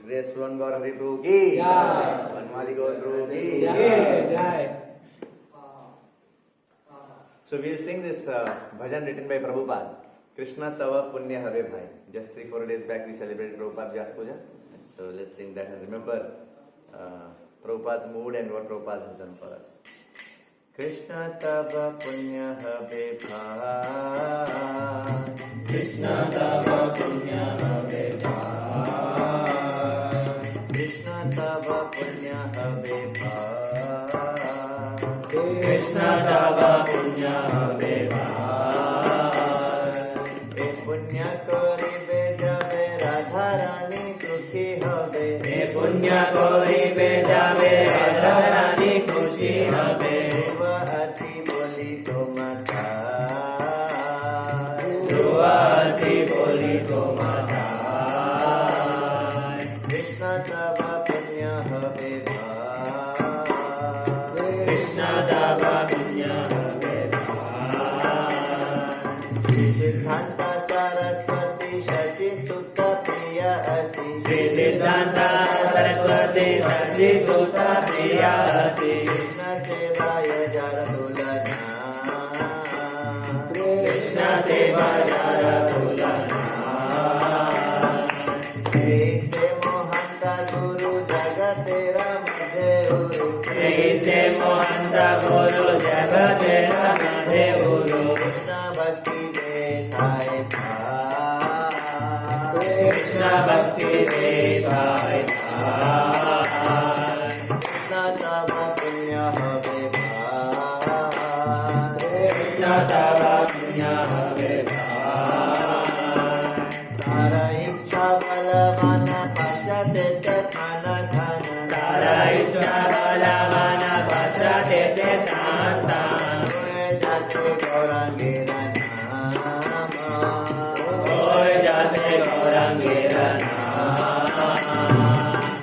Swan Gaur Hari Prabhu ki Jai. Vanmali Gaur Prabhu ki Jai. So we'll sing this bhajan written by Prabhupada. Krishna Tava Punya Have Bhai. Just 3-4 days back we celebrated Prabhupada's Vyas Puja. So let's sing that and remember Prabhupada's mood and what Prabhupada has done for us. Krishna Tava Punya Have Bhai. Krishna Tava Punya Have Bhai. Krishna Tava Punya Have Bhai. Krishna Tava Punya Have Bhai. E Punya Koribe Jabe Radha Rani Sukhi Habe. E Punya Koribe Jabe Radha Rani Khushi Habe. Duvati Boli Tomata. Duvati Boli Tomata. Krishna Tava Punya Have Bhai. Krishna Tava Punya Have Bhai. Siddhanta Saraswati Shachi Sutta Priya Ati. Siddhanta Saraswati Shachi Sutta Priya Ati. Krishna Sevaya Jara Tulana. Krishna Sevaya Jara Tulana. Se Mohanta Guru Jagatera Madhe Uru. Se Mohanta Guru Jagatera Madhe Uru. Krishna Bhakti Detai Bhai. Krishna Bhakti Detai Bhai. Krishna Tava Punya Have Bhai. Krishna Tava Punya Have Bhai. Tara Ichha Balavana Pasate Tetana Dhana. Tara Ichha Balavana Pasate Tetana. Hoy Jate Gaurangera Nama. Hoy Jate Gaurangera Nama.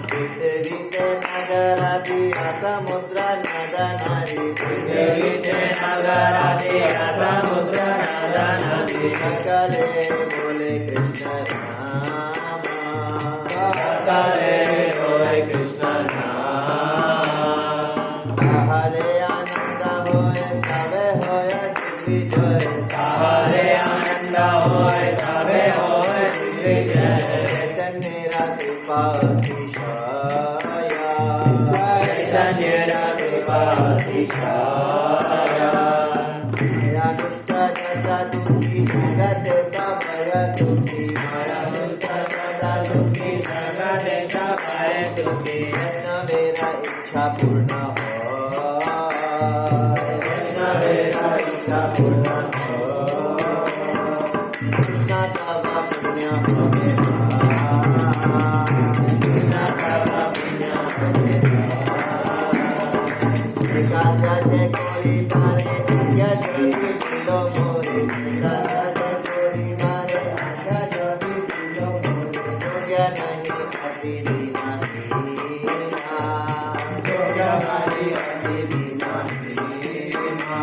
Vite Vite Nagarati Asa Mudra Nadanari. Vite Vite Nagarati Asa Mudra Nadanari. Sakale Bole Krishna Nama. Sakale Bole Krishna Nama. Kahale Ananda Hoy Tave Hoy Vijay. Kahale Ananda Hoy Tave Hoy Vijay. Chaitanya Kripa Atishaya. Chaitanya Kripa Atishaya. Maya Dutta Jata Dukhi Jagate Sabhaya Dukhi. Maya Dutta Jata Dukhi Jagate Sabhaya Dukhi. Krishna Vera Ichha Purna Hoy. Krishna Vera Ichha Purna Hoy. Krishna Tava Punya Have Bhai. Krishna Tava Punya Have Bhai. Ekatya Je Koi Tare Akya Jodi Dilo More. Ekatya Je Koi Tare Akya Jodi Dilo More. Jogya Nahi Ati Dina Hina. Jogya Nahi Ati Dina Hina.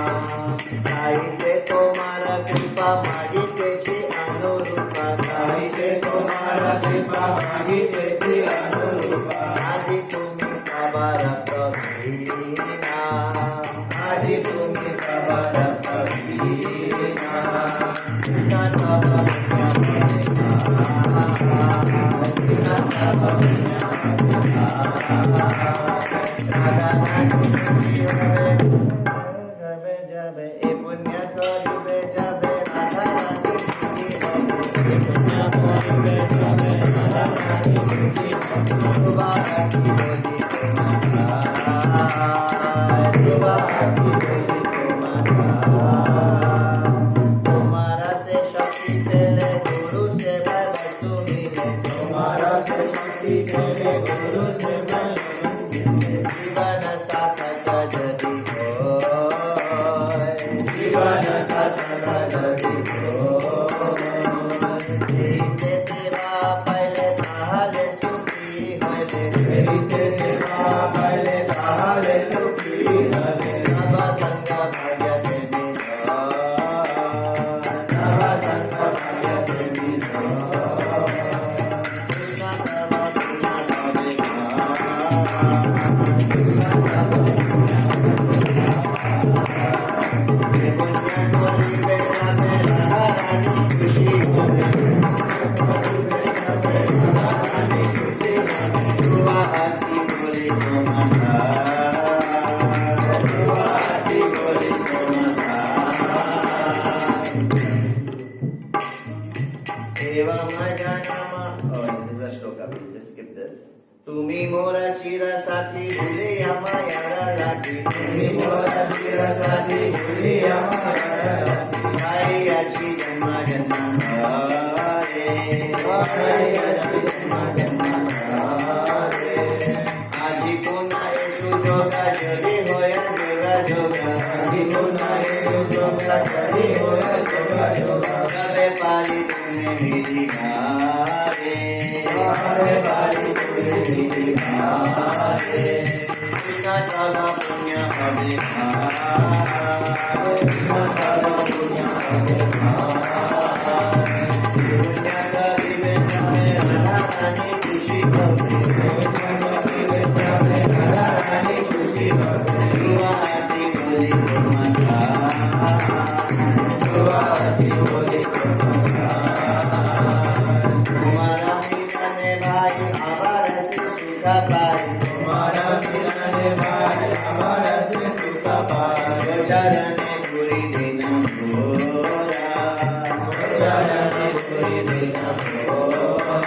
Sai se Tomara Kripa Magite Chi Anurupa. Sai se Tomara Kripa Magite Chi Anurupa. Adi Tumi Sabara Prabhina. Adi Tumi Sabara Prabhina. Krishna Tava Punya Have Bhai. Krishna Tava Punya Have Bhai. Radha Rani Sukhi Have. Jabe Jabe E Punya Koribe Jabe Radha Rani Sukhi Have. E Punya Koribe Jabe Radha Rani Sukhi Have. Duvati Boli Tomata. Duvati Boli Tomata. Tomara se Shakti Tele Guru se Balastu Mile. Tomara se Shakti Tele Guru se Balastu Mile. Jivana Sataka Jadi Hoy. Jivana Sataka Jadi Hoy. Teise Seva Paile Tahale Sukhi Hoyle. Teise Seva Paile Tahale Sukhi Hoyle. Nava Sangha Bhagya Devi Hoy. Nava Sangha Bhagya Devi Hoy. Krishna Tava Punya तुम्ही मोरा चिरा साथी भुले मायारा लागी तुम्ही मोरा चिरा साथी भुले मायारा लागी आईयाची जन्मा जन्मा आजी कोणा येसु जोगा जरी होया जोगा जोगा आजी कोणा येसु जोगा जरी होया जोगा जोगा कबे पाली तुम्हें मेरी घारे कबे पाली तुम्हें मेरी घारे कृष्णा सागा पुण्य हमें कृष्णा सागा पुण्य हमें पुण्य का विवेचा में राधा रानी खुशी भवे पुण्य का विवेचा में राधा रानी खुशी भवे युवा आती बोली तुम्हारा युवा आती बोली तुम्हारा मीरा ने भाई हमारा से सुखा पाए तुम्हारा मीरा ने भाई हमारा से सुखा पाए बेचारा ने पूरी दिन भोरा बेचारा ने पूरी दिन भोरा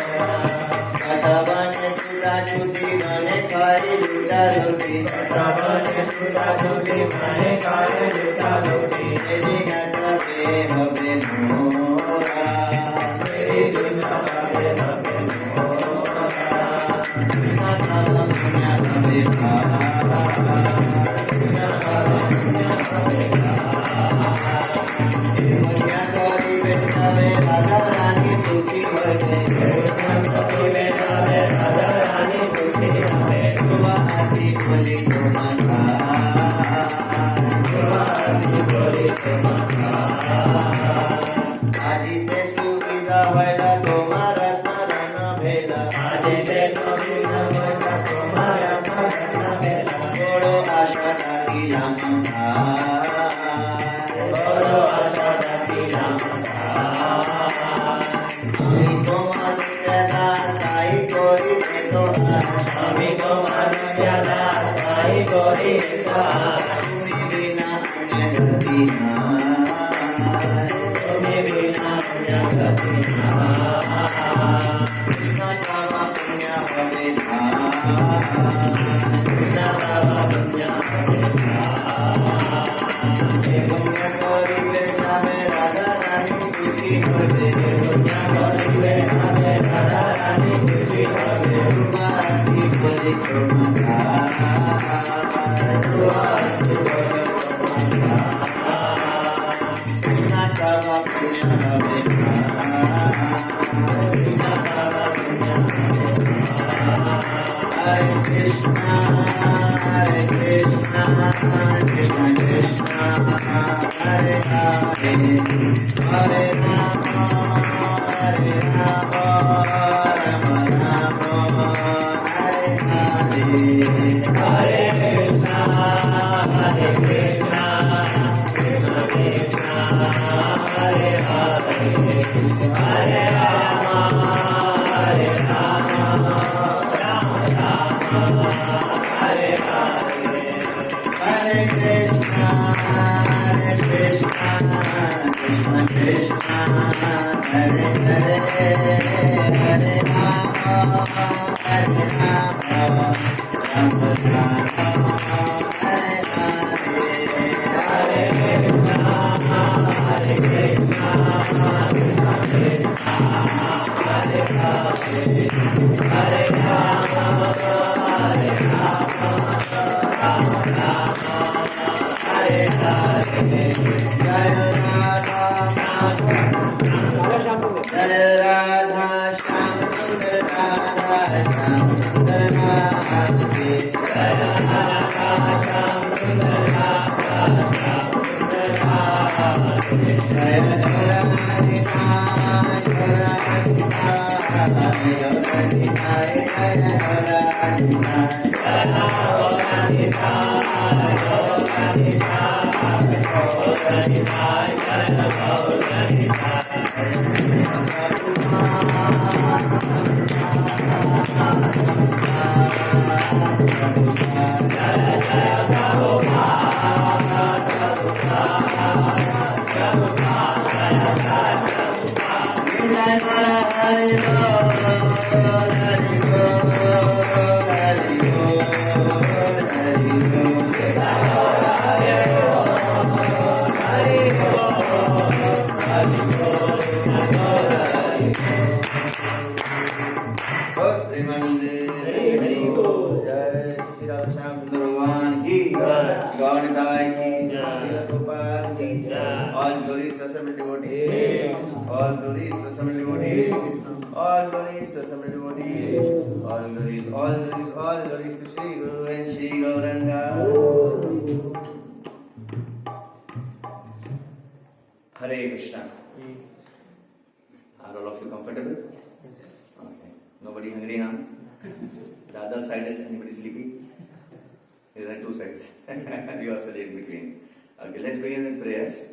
कदवा ने चूड़ा चूड़ी बने खाए लूटा लूटी कदवा ने चूड़ा चूड़ी बने खाए लूटा लूटी मेरी गंगा से हमें मोरा मेरी गंगा से हमें मोरा कृष्णा सागा पुण्य हमें कृष्णा सागा पुण्य हमें पुण्य करी बेटा में राधा रानी सुखी भजे पुण्य करी बेटा में राधा रानी सुखी भजे युवा आती बोली तुम्हारा युवा आती बोली तुम्हारा आजी से सुविधा होयला तुम्हारा स्मरण भेला आजी से सुविधा होयला तुम्हारा स्मरण भेला थोड़ो आशा दाखिला मंगा थोड़ो आशा दाखिला मंगा আমি তোমারি দাদা তাই করি তো আমি তোমারি দাদা তাই করি তুমি বিনা পুণ্য গতি তুমি বিনা পুণ্য গতি কৃষ্ণ সাগা পুণ্য হবে কৃষ্ণ সাগা পুণ্য হবে পুণ্য করিবে যাবে রাধা রানী সুখী হবে পুণ্য করিবে যাবে রাধা রানী সুখী হবে রূপাতি বলে তোমারা রূপাতি বলে তোমারা কৃষ্ণ সাগা পুণ্য হবে কৃষ্ণ সাগা পুণ্য হবে Hare Krishna Hare Krishna Krishna Krishna Hare Hare Hare Rama Hare Rama Rama Rama Hare Hare Hare Krishna Hare Krishna Krishna Krishna Hare Hare Hare Rama Hare Rama Hare Hare Hare Krishna Hare Krishna Krishna Krishna Hare Hare Hare Rama Hare Rama Rama Rama Hare Hare Hare Krishna Hare Krishna Krishna Krishna All glories to assembled devotees. All glories to assembled devotees. All glories to assembled devotees. All glories to Sri Guru and Sri Gauranga. Hare Krishna. Are all of you comfortable? Yes. Okay. Nobody hungry now? The other side is anybody sleepy? There are two sides. You are studying in between. Okay, let's begin with prayers.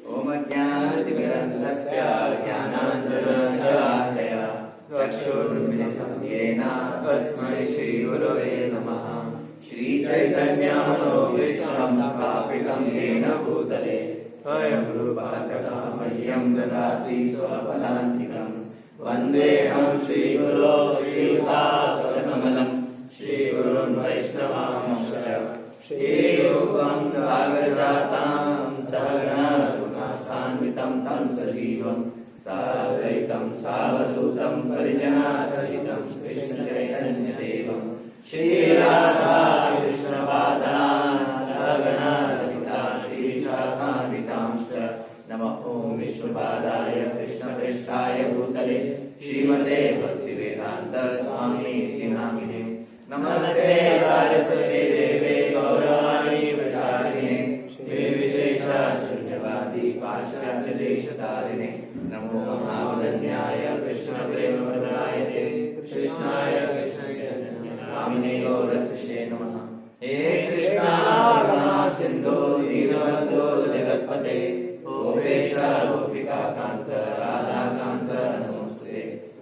Om Ajnanatimirandasya Jnananjana-shalakaya Chakshurmilitam Yena Tasmai Shri Gurave Namaha Shri Chaitanya Manobishtam Sthapitam Yena Bhutale Swayam Rupa Kada Mahyam Dadati Swapadantikam Vandeham Shri Guru Shri Padakamalam Shri Gurun Vaishnavamscha Shri Rupam Sagarjatam Sagana Gunatanvitam Tam Sajivam Sadvaitam Savadutam Parijana Sahitam Krishna Chaitanya Devam Shri Radha Krishna Padana Sagana Radhita Shri Shakhavitamscha Namah Om Vishnupadaya Krishna Prestaya Bhutale Srimate Bhaktivedanta Swami Namine Namaste Saraswate Deve Gauravani Vacharine Nirvishesha Shunyavadi Paschatya Deshatarine Namo Mahavadanyaya Krishna Premavadayate Krishnaya Krishna Chaitanya Namine Gaurakrishne Namaha He Krishna Karuna Sindhu Dinavadho Jagatpate Gopesha Gopika Kanta Radha Kanta Namaste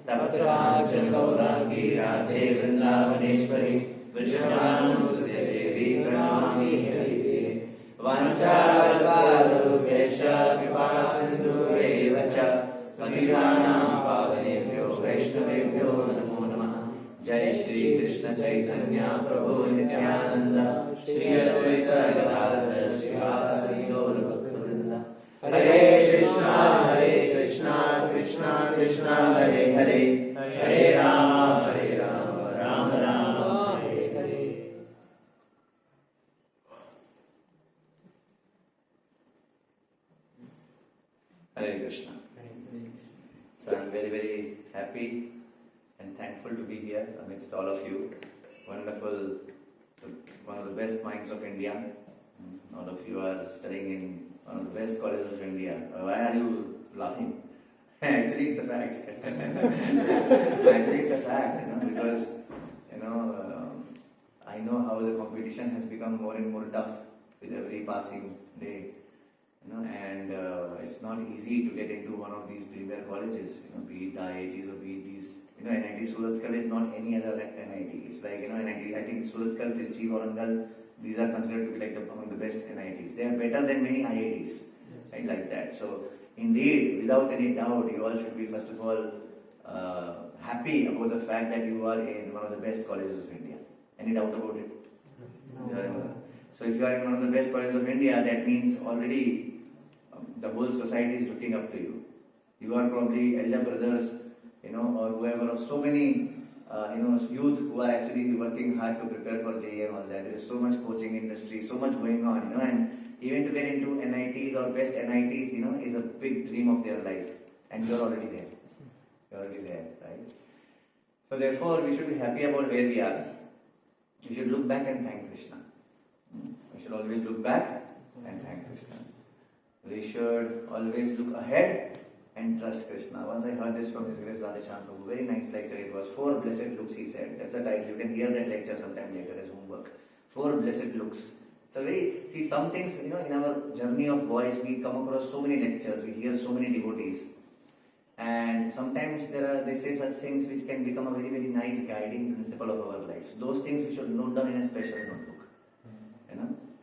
Taptrāchan Gaurangi Radhe Vrindavaneshwari Vishwanusude Devi Pranami Harive Vanchakalpatarubhyascha Vipasindhurevacha Patitanam Pavanebhyo Vaishnavebhyo Namo Namaha Jai Shri Krishna Chaitanya Prabhu Nityananda Shri Advaita Gadadhara Srivasadi Gaura Bhaktivinoda Hare Krishna Krishna Krishna Hare Hare Hare Rama Rama Rama Hare Hare. Hare Krishna. So I'm very, very happy and thankful to be here amidst all of you. Wonderful, one of the best minds of India. All of you are studying in one of the best colleges of India. Why are you laughing? Actually, it's a fact. Actually, it's a fact, because, I know how the competition has become more and more tough with every passing day, and it's not easy to get into one of these premier colleges, be it the IITs or be it these, NIT Suratkal is not any other NIT. It's like, NIT, I think Suratkal, Trichy, Warangal, these are considered to be like among the best NITs. They are better than many IITs, right, like that. So, indeed, without any doubt, you all should be, first of all, happy about the fact that you are in one of the best colleges of India. Any doubt about it? No. So if you are in one of the best colleges of India, that means already the whole society is looking up to you. You are probably elder brothers, or whoever of so many, youth who are actually working hard to prepare for JEE and all that. There is so much coaching industry, so much going on, and even to get into NITs or best NITs, is a big dream of their life. And you're already there. You're already there, right? So therefore, we should be happy about where we are. We should look back and thank Krishna. We should always look back and thank Krishna. We should always look ahead and trust Krishna. Once I heard this from His Grace Radheshyam Prabhu, very nice lecture it was. 4 blessed looks, he said. That's the title. You can hear that lecture sometime later as homework. 4 blessed looks. So see, some things, in our journey of voice, we come across so many lectures, we hear so many devotees. And sometimes they say such things which can become a very, very nice guiding principle of our lives. Those things we should note down in a special notebook.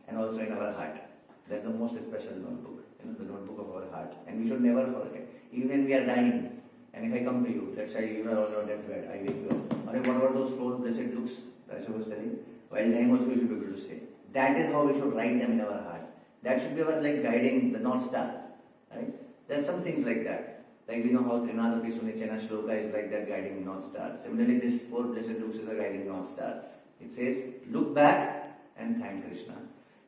And also in our heart. That's the most special notebook. The notebook of our heart. And we should never forget. Even when we are dying, and if I come to you, let's say you are on your deathbed, I wake you up. What are those 4 blessed looks that I was telling? While dying also we should be able to say. That is how we should write them in our heart. That should be our guiding, the North Star. Right? There are some things like that. Like we know how Trinadapi Sunichena Shloka is like that guiding North Star. Similarly, this 4 blessed looks is a guiding North Star. It says, look back and thank Krishna.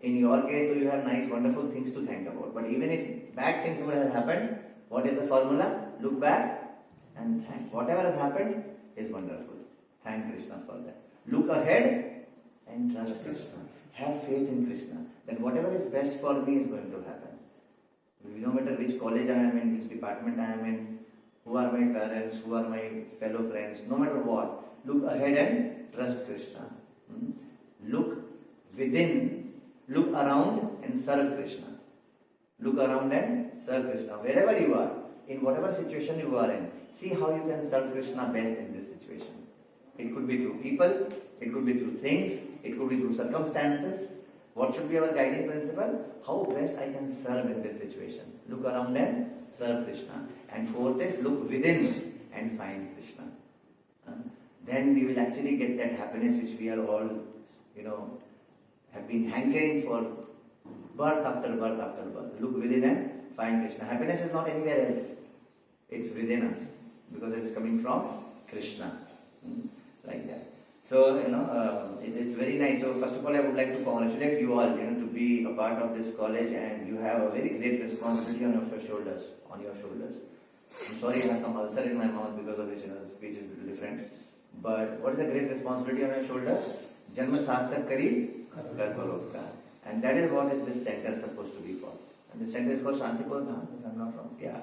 In your case, you have nice, wonderful things to thank about. But even if bad things would have happened, what is the formula? Look back and thank. Whatever has happened is wonderful. Thank Krishna for that. Look ahead and trust Krishna. Have faith in Krishna. That whatever is best for me is going to happen. No matter which college I am in, which department I am in, who are my parents, who are my fellow friends, no matter what, look ahead and trust Krishna. Look within, look around and serve Krishna. Look around and serve Krishna. Wherever you are, in whatever situation you are in, see how you can serve Krishna best in this situation. It could be through people, it could be through things, it could be through circumstances. What should be our guiding principle? How best I can serve in this situation. Look around and serve Krishna. And 4th is look within and find Krishna. Then we will actually get that happiness which we are all, have been hankering for birth after birth after birth. Look within and find Krishna. Happiness is not anywhere else. It's within us. Because it is coming from Krishna. Like that. So, it's very nice. So, first of all, I would like to congratulate you all, to be a part of this college, and you have a very great responsibility on your shoulders. I'm sorry I have some ulcer in my mouth because of this, the speech is a little different. But what is a great responsibility on your shoulders? Janma sarthak kari, kar paropkar. And that is what is this center supposed to be for. And the center is called Shantipur Dham, if I'm not wrong. Yeah.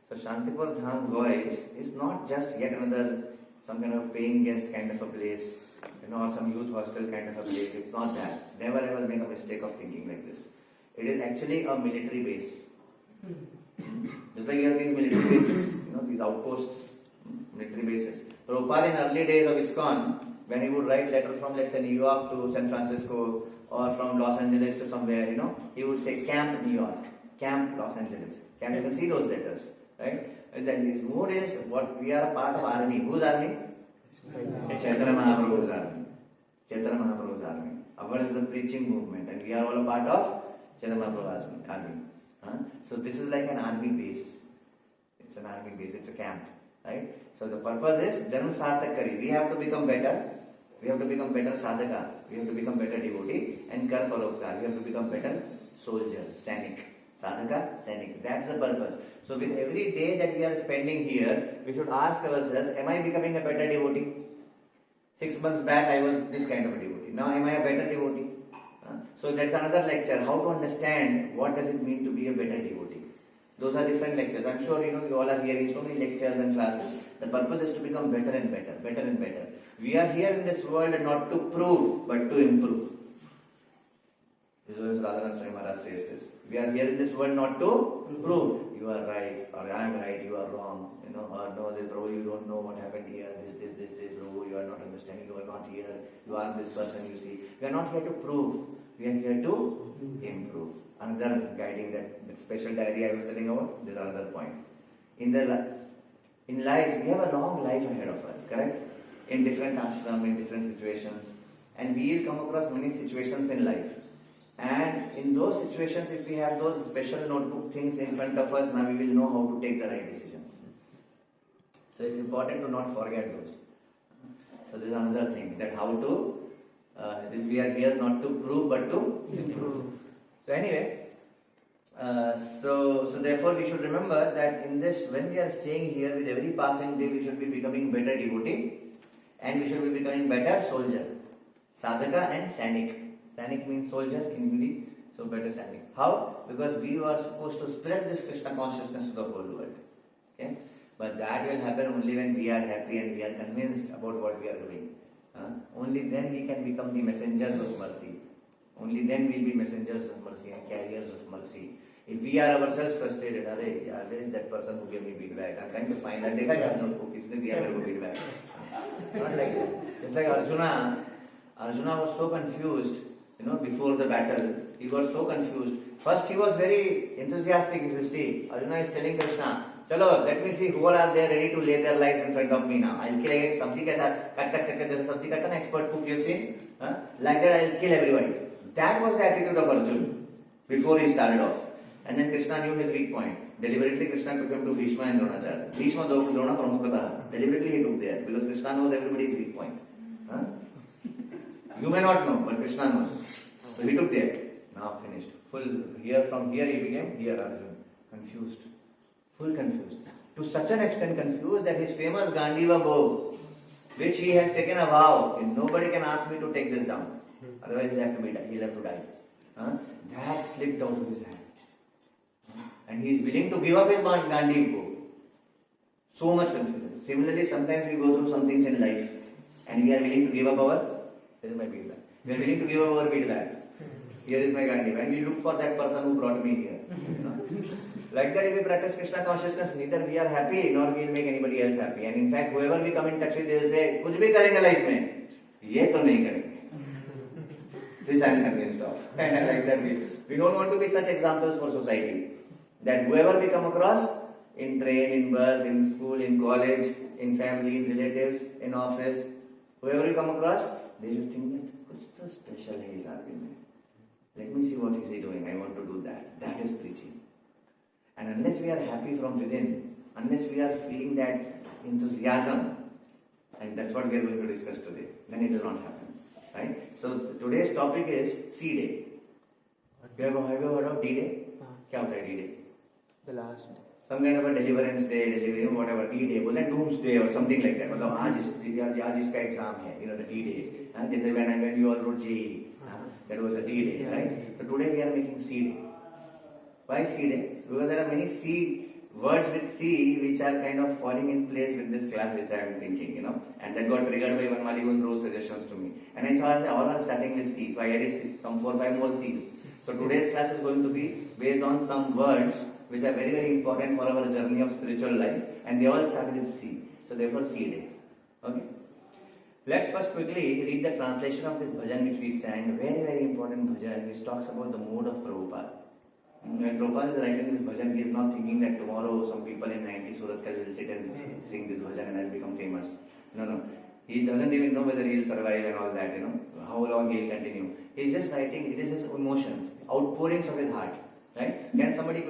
So, Shantipur Dham Voice is not just yet another some kind of paying guest kind of a place, or some youth hostel kind of a place. It's not that. Never ever make a mistake of thinking like this. It is actually a military base. Just like you have these military bases, these outposts, military bases. Prabhupada in early days of ISKCON, when he would write letters from, let's say, New York to San Francisco, or from Los Angeles to somewhere, he would say Camp New York, Camp Los Angeles. You can see those letters, right? And then his mood is what we are a part of army. Whose army? Chaitanya Mahaprabhu's army. Chaitanya Mahaprabhu's army. Ours is a preaching movement, and we are all a part of Chaitanya Mahaprabhu's army. So this is like an army base. It's an army base. It's a camp, right? So the purpose is Janma Sarthak Kari. We have to become better. We have to become better sadhaka. We have to become better devotee. And Kar Paropkar. We have to become better soldier, Sainik. Sadhaka, Sainik. That's the purpose. So with every day that we are spending here, we should ask ourselves, am I becoming a better devotee? 6 months back I was this kind of a devotee. Now am I a better devotee? So that's another lecture. How to understand what does it mean to be a better devotee. Those are different lectures. I'm sure you all are hearing so many lectures and classes. The purpose is to become better and better, better and better. We are here in this world not to prove, but to improve. This is what Radhanath Swami Maharaj says this. We are here in this world not to prove. You are right, or I am right, you are wrong. Or no, Prabhu, you don't know what happened here. This, Prabhu, you are not understanding, you are not here. You ask this person, you see. We are not here to prove. We are here to improve. Another guiding that special diary I was telling about, this is another point. In life, we have a long life ahead of us, correct? In different ashram, in different situations. And we will come across many situations in life. And in those situations, if we have those special notebook things in front of us, now we will know how to take the right decisions. So it's important to not forget those. So this is another thing, that how to, we are here not to prove but to improve. So anyway, so therefore we should remember that in this, when we are staying here, with every passing day we should be becoming better devotee and we should be becoming better soldier. Sadhaka and Sainik. Sainik means soldier in Hindi, so better Sainik. How? because we were supposed to spread this Krishna consciousness to the whole world. Okay? But that will happen only when we are happy and we are convinced about what we are doing. Only then we can become the messengers of mercy. Only then we will be messengers of mercy and carriers of mercy. If we are ourselves frustrated, अरे यार, where is that person who gave me feedback? I'm trying to find that. देखा आपने उसको किसने दिया मेरे को feedback? Not like that. It's like Arjuna. Arjuna was so confused, before the battle. He was so confused. First he was very enthusiastic. If you see, Arjuna is telling Krishna, "Chalo, let me see who all are there ready to lay their lives in front of me now. I'll kill sabzi ke saath, cut, जैसे sabzi काटता ना expert cook you've seen, like that I'll kill everybody." That was the attitude of Arjuna before he started off. And then Krishna knew his weak point. Deliberately Krishna took him to Bhishma and Dronacharya. Bhishma Drona Pramukhatah. Deliberately he took there because Krishna knows everybody's weak point. You may not know, but Krishna knows. So he took there. Now finished. From here he became here Arjuna. Confused. Full confused. To such an extent confused that his famous Gandiva bow, which he has taken a vow, nobody can ask me to take this down. Otherwise he'll have to die. That slipped out of his hand. And he is willing to give up his Gandhi bow. So much confusion. Similarly, sometimes we go through some things in life and we are willing to give up this is my feedback. We are willing to give up our feedback. Here is my Gandhi. And we look for that person who brought me here. Like that, if we practice Krishna consciousness, neither we are happy nor we will make anybody else happy. And in fact, whoever we come in touch with, they will say, "Kuch bhi karenge life mein, ye to nahi karenge." This I am convinced of. Like that, we don't want to be such examples for society. That whoever we come across, in train, in bus, in school, in college, in family, in relatives, in office, whoever we come across, they should think that, "Kuch to special hai is aadmi mein. Let me see what is he doing. I want to do that." That is preaching. And unless we are happy from within, unless we are feeling that enthusiasm, and that's what we are going to discuss today, then it will not happen. Right? So today's topic is C-Day. Have you ever heard of D-Day? Kya hota hai D-Day? The last day. Some kind of a deliverance day, whatever, D-Day, like doomsday or something like that. मतलब आज इसका exam है, the D-Day. जैसे when you all wrote JEE, that was a D-Day, right? So today we are making C-Day. Why C-Day? Because there are many words with C which are kind of falling in place with this class which I am thinking, and that got triggered by one Maligun who wrote suggestions to me. And I thought all are starting with C, so I added some 4 or 5 more C's. So today's class is going to be based on some words which are very, very important for our journey of spiritual life, and they all start with C. So therefore C-Day. Okay? Let's first quickly read the translation of this bhajan which we sang, very, very important bhajan which talks about the mood of Prabhupada. When Prabhupada is writing this bhajan, he is not thinking that tomorrow some people in 90 Suratkal will sit and sing this bhajan and I will become famous. No. He doesn't even know whether he will survive and all that, how long he will continue. He is just writing, it is his emotions, outpourings of his heart. Right? Can somebody,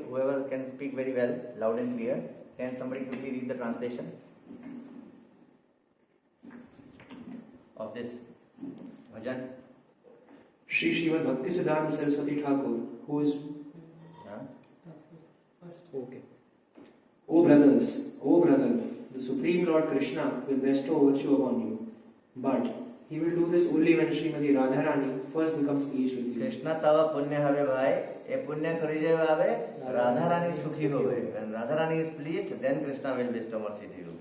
whoever can speak very well, loud and clear, can somebody quickly read the translation of this bhajan? Shri Srimad Bhaktisiddhanta Saraswati Thakur, who is... Okay. O brother, the Supreme Lord Krishna will bestow virtue upon you, but he will do this only when Srimati Radharani first becomes pleased with you. Krishna tava punya have bhai, e punya karije bhave, Radharani sukhi hobe. When Radharani is pleased, then Krishna will bestow mercy to you.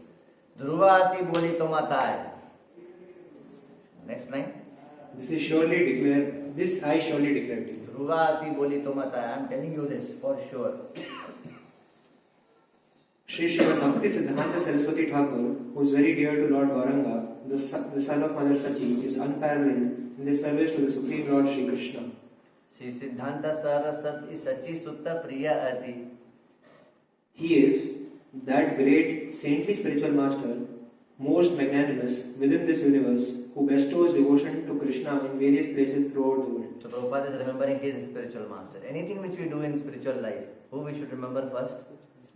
Dhruva ati boli to matai. Next line. This I surely declare to you. Dhruva ati boli to matai. I am telling you this for sure. Shri Srimad Bhaktisiddhanta Saraswati Thakur, who is very dear to Lord Gauranga, the son of Mother Sachi, is unparalleled in their service to the Supreme Lord Shri Krishna. Shri Siddhanta Saraswati Sachi Sutta Priya Ati. He is that great saintly spiritual master, most magnanimous within this universe, who bestows devotion to Krishna in various places throughout the world. So Prabhupada is remembering his spiritual master. Anything which we do in spiritual life, who we should remember first?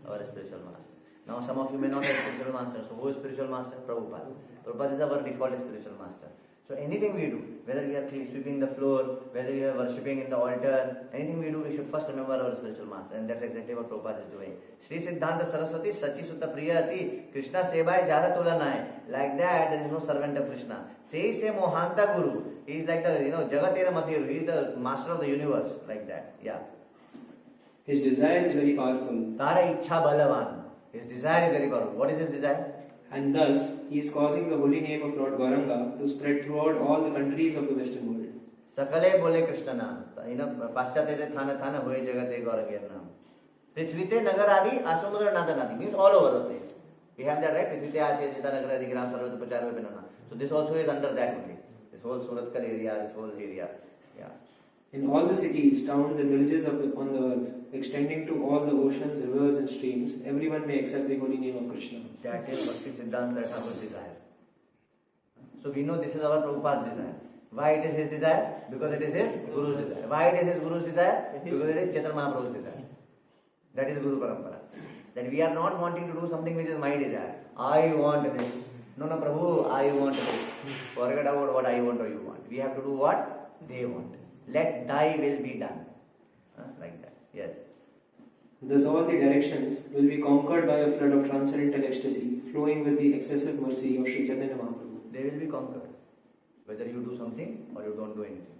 Our spiritual master. Now some of you may not have spiritual master. So who is spiritual master? Prabhupada. Prabhupada is our default spiritual master. So anything we do, whether we are sweeping the floor, whether we are worshipping in the altar, anything we do, we should first remember our spiritual master, and that's exactly what Prabhupada is doing. Shri Siddhanta Saraswati Sachi Sutta Priyati Krishna Sevai Jara Tulanai. Like that, there is no servant of Krishna. Say Mohanta Guru. He is like the Jagatera Madhiru. He is the master of the universe. Like that. Yeah. His desire is very powerful. Tara Ichha Balavan. His desire is very powerful. What is his desire? And thus, he is causing the holy name of Lord Gauranga to spread throughout all the countries of the Western world. Sakale bole Krishna naam. Paschate thana thana hoye jagate Gauranga naam. Prithvite nagar adi asamudra nada nadi. Means all over the place. We have that, right? Prithvite ache jita nagar adi gram sarvat upachar vipinana. So this also is under that only. This whole Suratkal area, this whole area. Yeah. In all the cities, towns and villages on the earth, extending to all the oceans, rivers and streams, everyone may accept the holy name of Krishna. That is Bhakti Siddhanta Saraswati's desire. So we know this is our Prabhupada's desire. Why it is his desire? Because it is his Guru's desire. Why it is his Guru's desire? Because it is Chaitanya Mahaprabhu's desire. That is Guru Parampara. That we are not wanting to do something which is my desire. I want this. No, Prabhu, I want this. Forget about what I want or you want. We have to do what they want. Let thy will be done. Like that. Yes. Thus all the directions will be conquered by a flood of transcendental ecstasy, flowing with the excessive mercy of Sri Chaitanya Mahaprabhu. They will be conquered. Whether you do something or you don't do anything.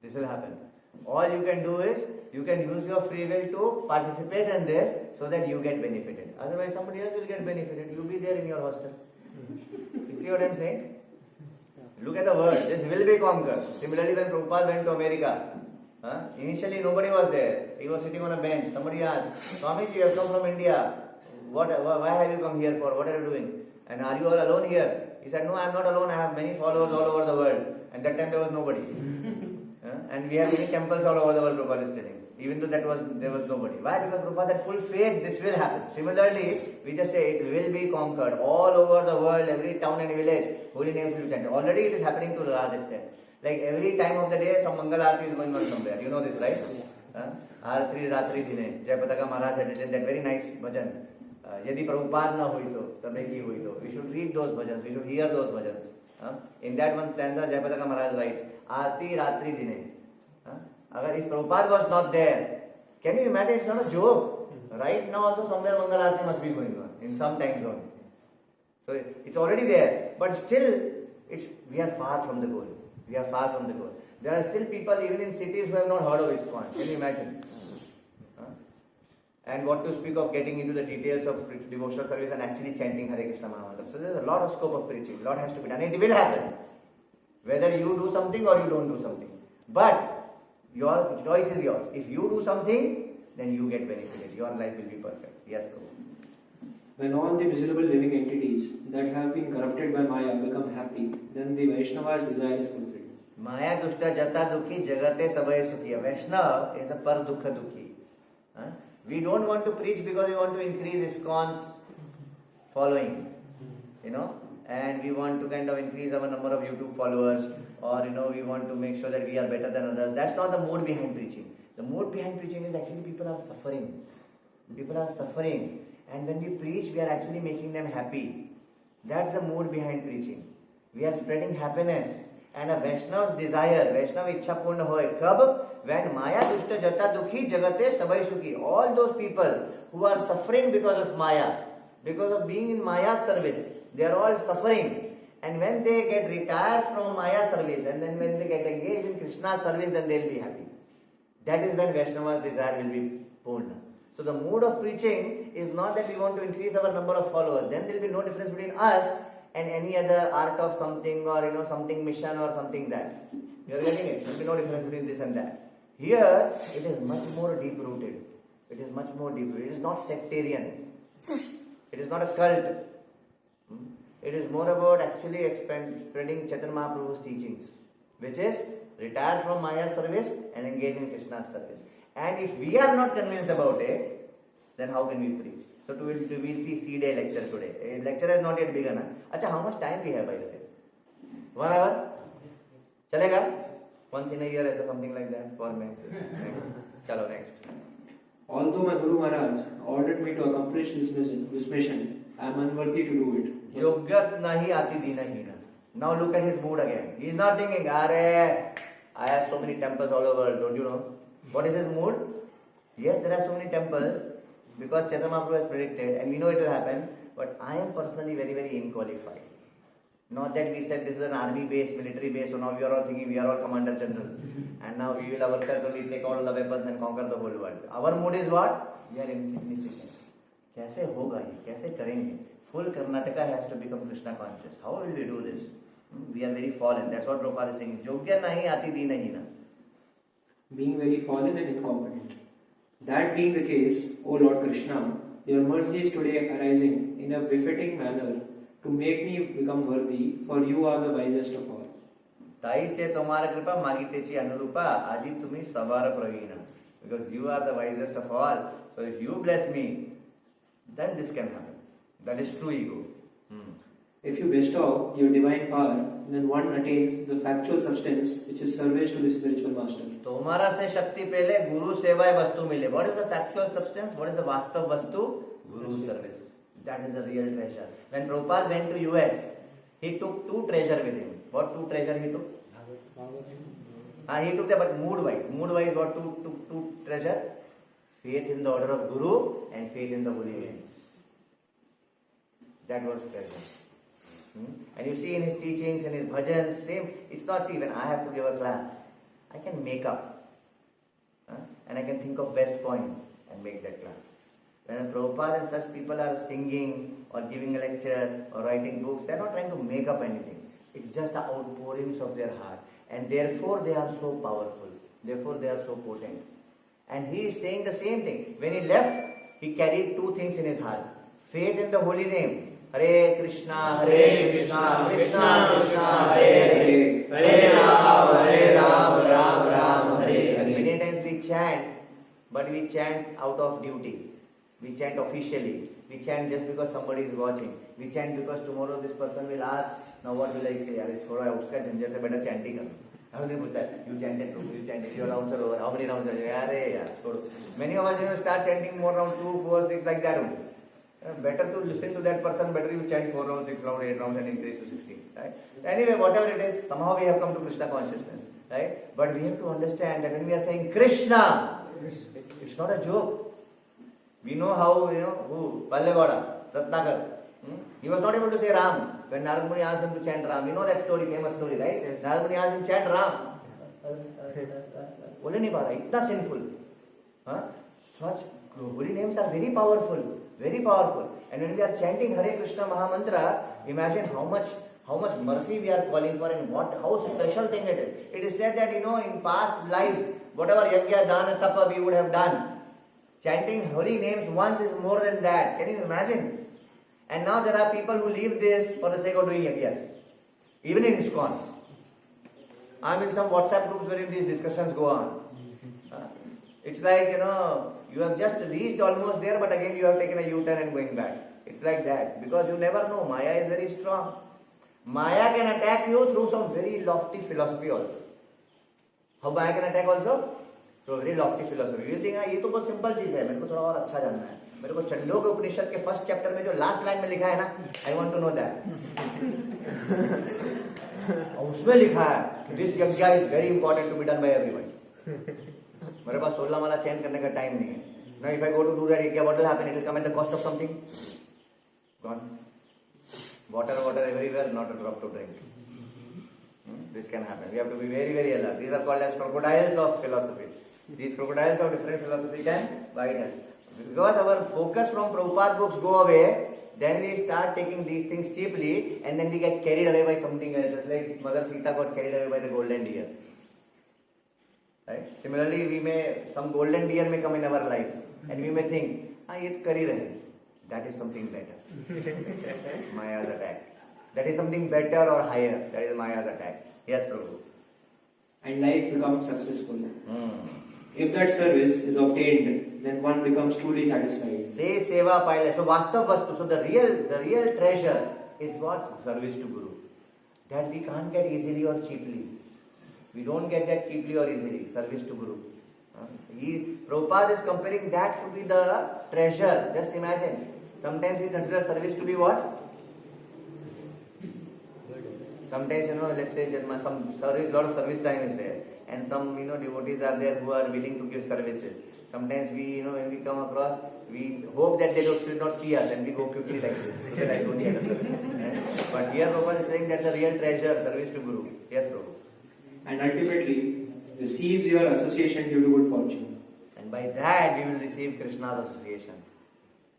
This will happen. All you can do is, you can use your free will to participate in this so that you get benefited. Otherwise somebody else will get benefited. You be there in your hostel. You see what I am saying? Look at the word. This will be conquered. Similarly, when Prabhupada went to America, initially nobody was there. He was sitting on a bench. Somebody asked, Swamiji, you have come from India. Why have you come here for? What are you doing? And are you all alone here? He said, no, I am not alone. I have many followers all over the world. And that time there was nobody. And we have many temples all over the world, Prabhupada is telling. Even though there was nobody. Why? Because Prabhupada had full faith, this will happen. Similarly, we just say it will be conquered. All over the world, every town and village, holy names will be chanted. Already it is happening to a large extent. Like every time of the day, some Mangal Aarti is going on somewhere. You know this, right? Aarti Ratri Dine. Jayapataka Maharaj had written that very nice bhajan. Yadi Prabhupada na hui to, tabe ki hui to. We should read those bhajans. We should hear those bhajans. In that one stanza, Jayapataka Maharaj writes, Aarti Ratri Dine. If Prabhupada was not there, can you imagine? It's not a joke. Right now also somewhere Mangal Aarti must be going on in some time zone. So it's already there, but still we are far from the goal. We are far from the goal. There are still people even in cities who have not heard of ISKCON. Can you imagine? And what to speak of getting into the details of devotional service and actually chanting Hare Krishna Mahamantra. So there's a lot of scope of preaching. A lot has to be done. It will happen. Whether you do something or you don't do something. But your choice is yours. If you do something, then you get benefited. Your life will be perfect. Yes, Prabhu. When all the visible living entities that have been corrupted by Maya become happy, then the Vaishnava's desire is fulfilled. Maya dushta jata dukhi jagate sabhay sukhi. Vaishnava is a par dukha dukhi. We don't want to preach because we want to increase ISKCON's following. And we want to kind of increase our number of YouTube followers, or we want to make sure that we are better than others. That's not the mood behind preaching. The mood behind preaching is actually people are suffering. People are suffering, and when we preach, we are actually making them happy. That's the mood behind preaching. We are spreading happiness. And a Vaishnava's desire, Vaishnava ichha purna hoy. Kab? When Maya dushta jata dukhi jagate sabhay sukhi. All those people who are suffering because of Maya, because of being in Maya's service, they are all suffering. And when they get retired from Maya service, and then when they get engaged in Krishna's service, then they will be happy. That is when Vaishnava's desire will be purna. So the mood of preaching is not that we want to increase our number of followers. Then there will be no difference between us and any other art of something, or something mission or something that. You are getting it? There will be no difference between this and that. Here, it is much more deep rooted. It is much more deep rooted. It is not sectarian. It is not a cult. It is more about actually spreading Chaitanya Mahaprabhu's teachings, which is retire from Maya service and engage in Krishna's service. And if we are not convinced about it, then how can we preach? So we will see C-Day lecture today. Lecture has not yet begun. Acha, how much time we have by the way? 1 hour? Chalega? Once in a year, or something like that for me. Chalo, next. Although my Guru Maharaj ordered me to accomplish this mission, I am unworthy to do it. Yogyat nahi ati dina hina. Now look at his mood again. He is not thinking, Are, I have so many temples all over the world, don't you know? What is his mood? Yes, there are so many temples because Chaitanya Mahaprabhu has predicted and we know it will happen, but I am personally very, very unqualified. Not that we said this is an army base, military base, so now we are all thinking we are all commander general. And now we will ourselves only take all the weapons and conquer the whole world. Our mood is what? We are insignificant. कैसे होगा ये? कैसे करेंगे? Full Karnataka has to become Krishna conscious. How will we do this? We are very fallen. That's what Prabhupada is saying. Jogya nahi ati di nahi na. Being very fallen and incompetent. That being the case, O Lord Krishna, your mercy is today arising in a befitting manner to make me become worthy, for you are the wisest of all. ताई से तुम्हारा कृपा मागितेची अनुरूपा आजी तुम्ही सवार Praveen. Because you are the wisest of all. So if you bless me, then this can happen. That is true ego. If you bestow your divine power, then one attains the factual substance which is service to the spiritual master. तुम्हारा से शक्ति पहले गुरु सेवाय वस्तु मिले. What is the factual substance? What is the vastav vastu? Guru service. That is the real treasure. When Prabhupada went to US, he took two treasure with him. What two treasure he took? He took them, but mood wise. Mood wise, what two treasure? Faith in the order of Guru and faith in the Holy Name. That was treasure. And you see in his teachings, in his bhajans, same. It's not, see, when I have to give a class, I can make up. And I can think of best points and make that class. When Prabhupada and such people are singing or giving a lecture or writing books, they are not trying to make up anything. It's just the outpourings of their heart. And therefore they are so powerful. Therefore they are so potent. And he is saying the same thing. When he left, he carried two things in his heart. Faith in the holy name. Hare Krishna, Krishna Krishna, Hare Hare, Hare Ram, Ram Ram, Hare Hare. Many times we chant, but we chant out of duty. We chant officially. We chant just because somebody is watching. We chant because tomorrow this person will ask, now what will I say? Arey छोड़ो यार उसका झंझट से better chant ही करो. How do you put that? You chanted, you chanted. Your rounds are over. How many rounds are you? Arey yaar छोड़ो. Many of us start chanting more round 2, 4, 6 like that only. Better to listen to that person. Better you chant 4 rounds, 6 rounds, 8 rounds and increase to 16. Right? Anyway, whatever it is, somehow we have come to Krishna consciousness. Right? But we have to understand that when we are saying Krishna, it's not a joke. We know how, who? Pallegoda, Ratnakar. He was not able to say Ram. When Narad Muni asked him to chant Ram, you know that story, famous story, right? Yes. Narad Muni asked him to chant Ram. बोले नहीं पा रहा, इतना sinful. Such holy names are very powerful, very powerful. And when we are chanting Hare Krishna Mahamantra, imagine how much mercy we are calling for and how special thing it is. It is said that, in past lives, whatever yajna, dana, tapa we would have done, chanting holy names once is more than that. Can you imagine? And now there are people who leave this for the sake of doing yajnas. Even in ISKCON. I am in some WhatsApp groups wherein these discussions go on. It's like, you have just reached almost there, but again you have taken a U-turn and going back. It's like that. Because you never know. Maya is very strong. Maya can attack you through some very lofty philosophy also. How Maya can attack also? Through very lofty philosophy. You will think, ये तो बहुत simple चीज है. मेरे को थोड़ा और अच्छा जानना है. मेरे को चंडोग उपनिषद के फर्स्ट चैप्टर में जो लास्ट लाइन में लिखा है ना, I want to know that. उसमें लिखा है, this yajna is very important to be done by everyone. मेरे पास 16 माला चैंट करने का टाइम नहीं है. Now if I go to do that yajna, what will happen? It will come at the cost of something. Gone. Water everywhere, not a drop to drink. This can happen. We have to be very, very alert. These are called as crocodiles of philosophy. These crocodiles of different philosophy can bite us. Because our focus from Prabhupada books go away, then we start taking these things cheaply and then we get carried away by something else. Just like Mother Sita got carried away by the golden deer. Right? Similarly, some golden deer may come in our life and we may think, ye kar hi rahe. That is something better. Maya's attack. That is something better or higher. That is Maya's attack. Yes, Prabhu. And life becomes successful. If that service is obtained, then one becomes truly satisfied. Say seva paile. So vastav vastu. So the real treasure is what? Service to Guru. That we can't get easily or cheaply. We don't get that cheaply or easily. Service to Guru. Prabhupada is comparing that to be the treasure. Just imagine. Sometimes we consider service to be what? Sometimes, let's say some service, lot of service time is there, and some, devotees are there who are willing to give services. Sometimes we, when we come across, we hope that they should not see us, and we go quickly like this, so that I don't get a service. But here Prabhupada is saying that's a real treasure, service to Guru. Yes, Prabhu. And ultimately receives your association due to good fortune. And by that we will receive Krishna's association.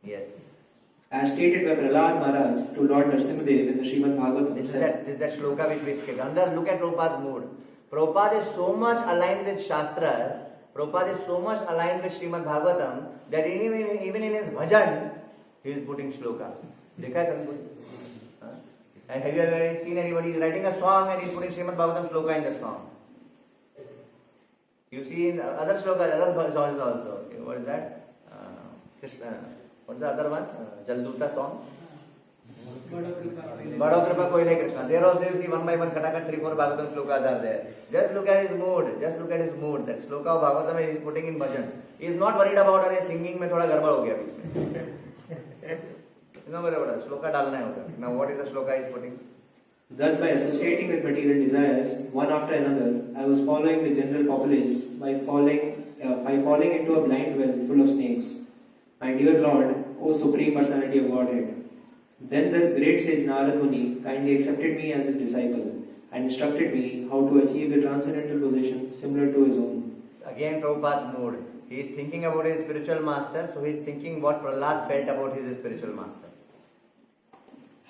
Yes. As stated by Prahlad Maharaj to Lord Nrsimhadev in the Srimad Bhagavatam. This is that shloka which we speak. Under, look at Prabhupada's mood. Prabhupada is so much aligned with Shastras, Prabhupada is so much aligned with Srimad Bhagavatam, that even in his bhajan, he is putting shloka. Dekha hai kabhi? And have you ever seen anybody writing a song and he is putting Srimad Bhagavatam shloka in the song? You see in other shlokas, other songs also. Okay, what is that? What's the other one? Jalduta song? Bado Kripa Koile Krishna. There also you see one by one, Katakat 3-4 Bhagavatam shlokas are there. Just look at his mood. Just look at his mood. That shloka of Bhagavatam he is putting in bhajan. He is not worried about अरे singing में थोड़ा गड़बड़ हो गया बीच में. No worry about it. Shloka डालना है उधर. Now what is the shloka he is putting? Thus, by associating with material desires, one after another, I was following the general populace by falling into a blind well full of snakes. My dear Lord, O Supreme Personality of Godhead. Then the great sage Narad Muni kindly accepted me as his disciple and instructed me how to achieve the transcendental position similar to his own. Again, Prabhupada's mood. He is thinking about his spiritual master, so he is thinking what Prahlad felt about his spiritual master.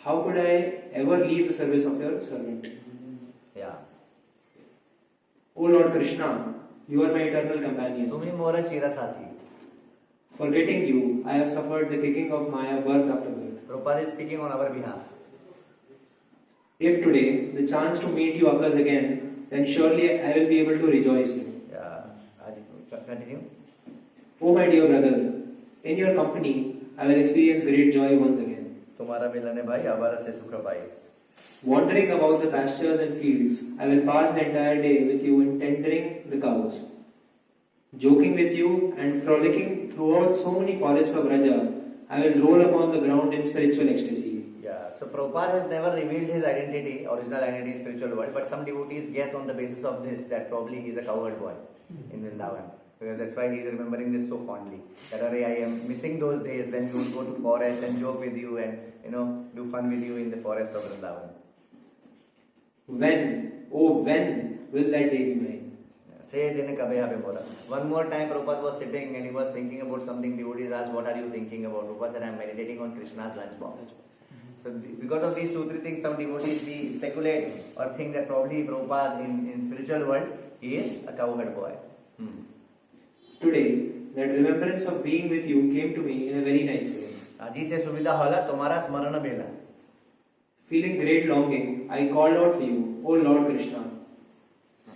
How could I ever leave the service of your servant? Yeah. O Lord Krishna, you are my eternal companion. Tumi mora chira sathi. Forgetting you, I have suffered the kicking of Maya birth after birth. Prabhupada is speaking on our behalf. If today the chance to meet you occurs again, then surely I will be able to rejoice you. Yeah. Continue. O my dear brother, in your company, I will experience great joy once again. तुम्हारा मिलन है भाई आवारा से सुख पाई. Wandering about the pastures and fields, I will pass the entire day with you in tendering the cows. Joking with you and frolicking throughout so many forests of Raja, I will roll upon the ground in spiritual ecstasy. Yeah, so Prabhupada has never revealed his identity, original identity in spiritual world, but some devotees guess on the basis of this that probably he is a cowherd boy in Vrindavan. Because that's why he is remembering this so fondly. That I am missing those days when we would go to forest and joke with you and do fun with you in the forest of Vrindavan. When will that day be mine? Say dine kabe habe mora. One more time Prabhupada was sitting and he was thinking about something. Devotees asked, what are you thinking about? Prabhupada said, I am meditating on Krishna's lunchbox. So because of these 2-3 things, some devotees we speculate or think that probably Prabhupada in spiritual world, he is a cowherd boy. Today, that remembrance of being with you came to me in a very nice way. Aji se subhida hola tumhara smarana bela. Feeling great longing, I called out for you, O Lord Krishna.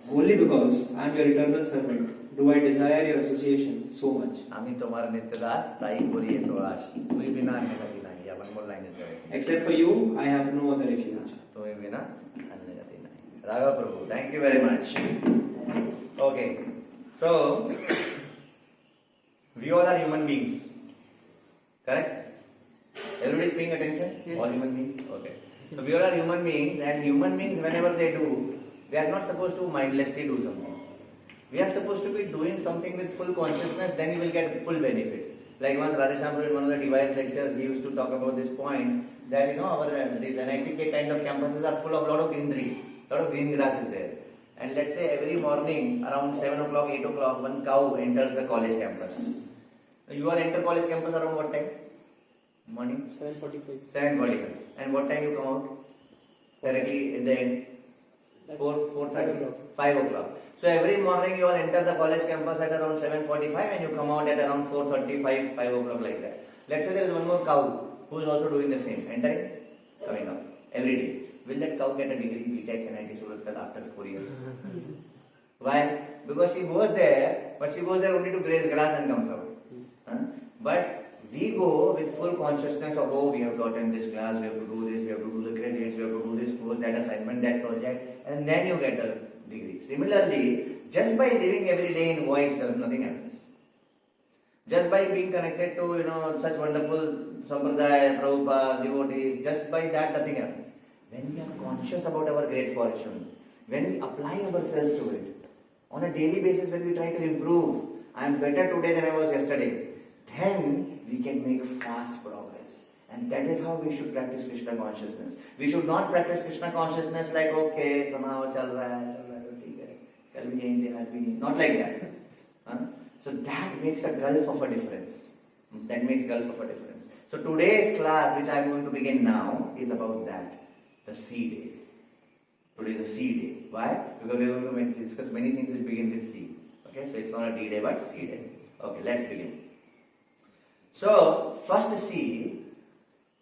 Only because I am your eternal servant do I desire your association so much. Ami tumhara nitya das, tai koriye to ash. Tui bina anne gati nahi. Yeah, one more line is there. Except for you, I have no other refuge. Tui bina anne gati nahi. Raghav Prabhu, thank you very much. Okay, so we all are human beings. Correct? Everybody is paying attention? Yes. All human beings? Okay. So we all are human beings, and human beings, whenever they do, they are not supposed to mindlessly do something. We are supposed to be doing something with full consciousness, then you will get full benefit. Like once Radheshyam in one of the Divine lectures, he used to talk about this point that our these NITK kind of campuses are full of lot of greenery, lot of green grass is there. And let's say every morning around 7 o'clock, 8 o'clock, one cow enters the college campus. You all enter college campus around what time? Morning? 7:45. 7:45. And what time you come out? Directly in the end? 4:30? 5 o'clock. So every morning you all enter the college campus at around 7:45 and you come out at around 4:35, 5 o'clock like that. Let's say there is one more cow who is also doing the same. Entering, coming out. Every day. Will that cow get a degree B.Tech NIT Surat after 4 years? Why? Because she goes there, but she goes there only to graze grass and comes out. But we go with full consciousness of, we have gotten this class, we have to do this, we have to do the credits, we have to do this course, that assignment, that project, and then you get a degree. Similarly, just by living every day in voice, nothing happens. Just by being connected to such wonderful sampradaya, Prabhupada, devotees, just by that nothing happens. when we are conscious about our great fortune, when we apply ourselves to it, on a daily basis when we try to improve, I am better today than I was yesterday, then we can make fast progress. And that is how we should practice Krishna consciousness. We should not practice Krishna consciousness like, okay, somehow chal raha hai, theek hai, kal bhi yahin the, aaj bhi nahi. Not like that. Huh? So that makes a gulf of a difference. That makes gulf of a difference. So today's class, which I am going to begin now, is about that. The C day. Today is a C day. Why? Because we are going to discuss many things which begin with C. Okay, so it's not a D day but C day. Okay, let's begin. So, first C.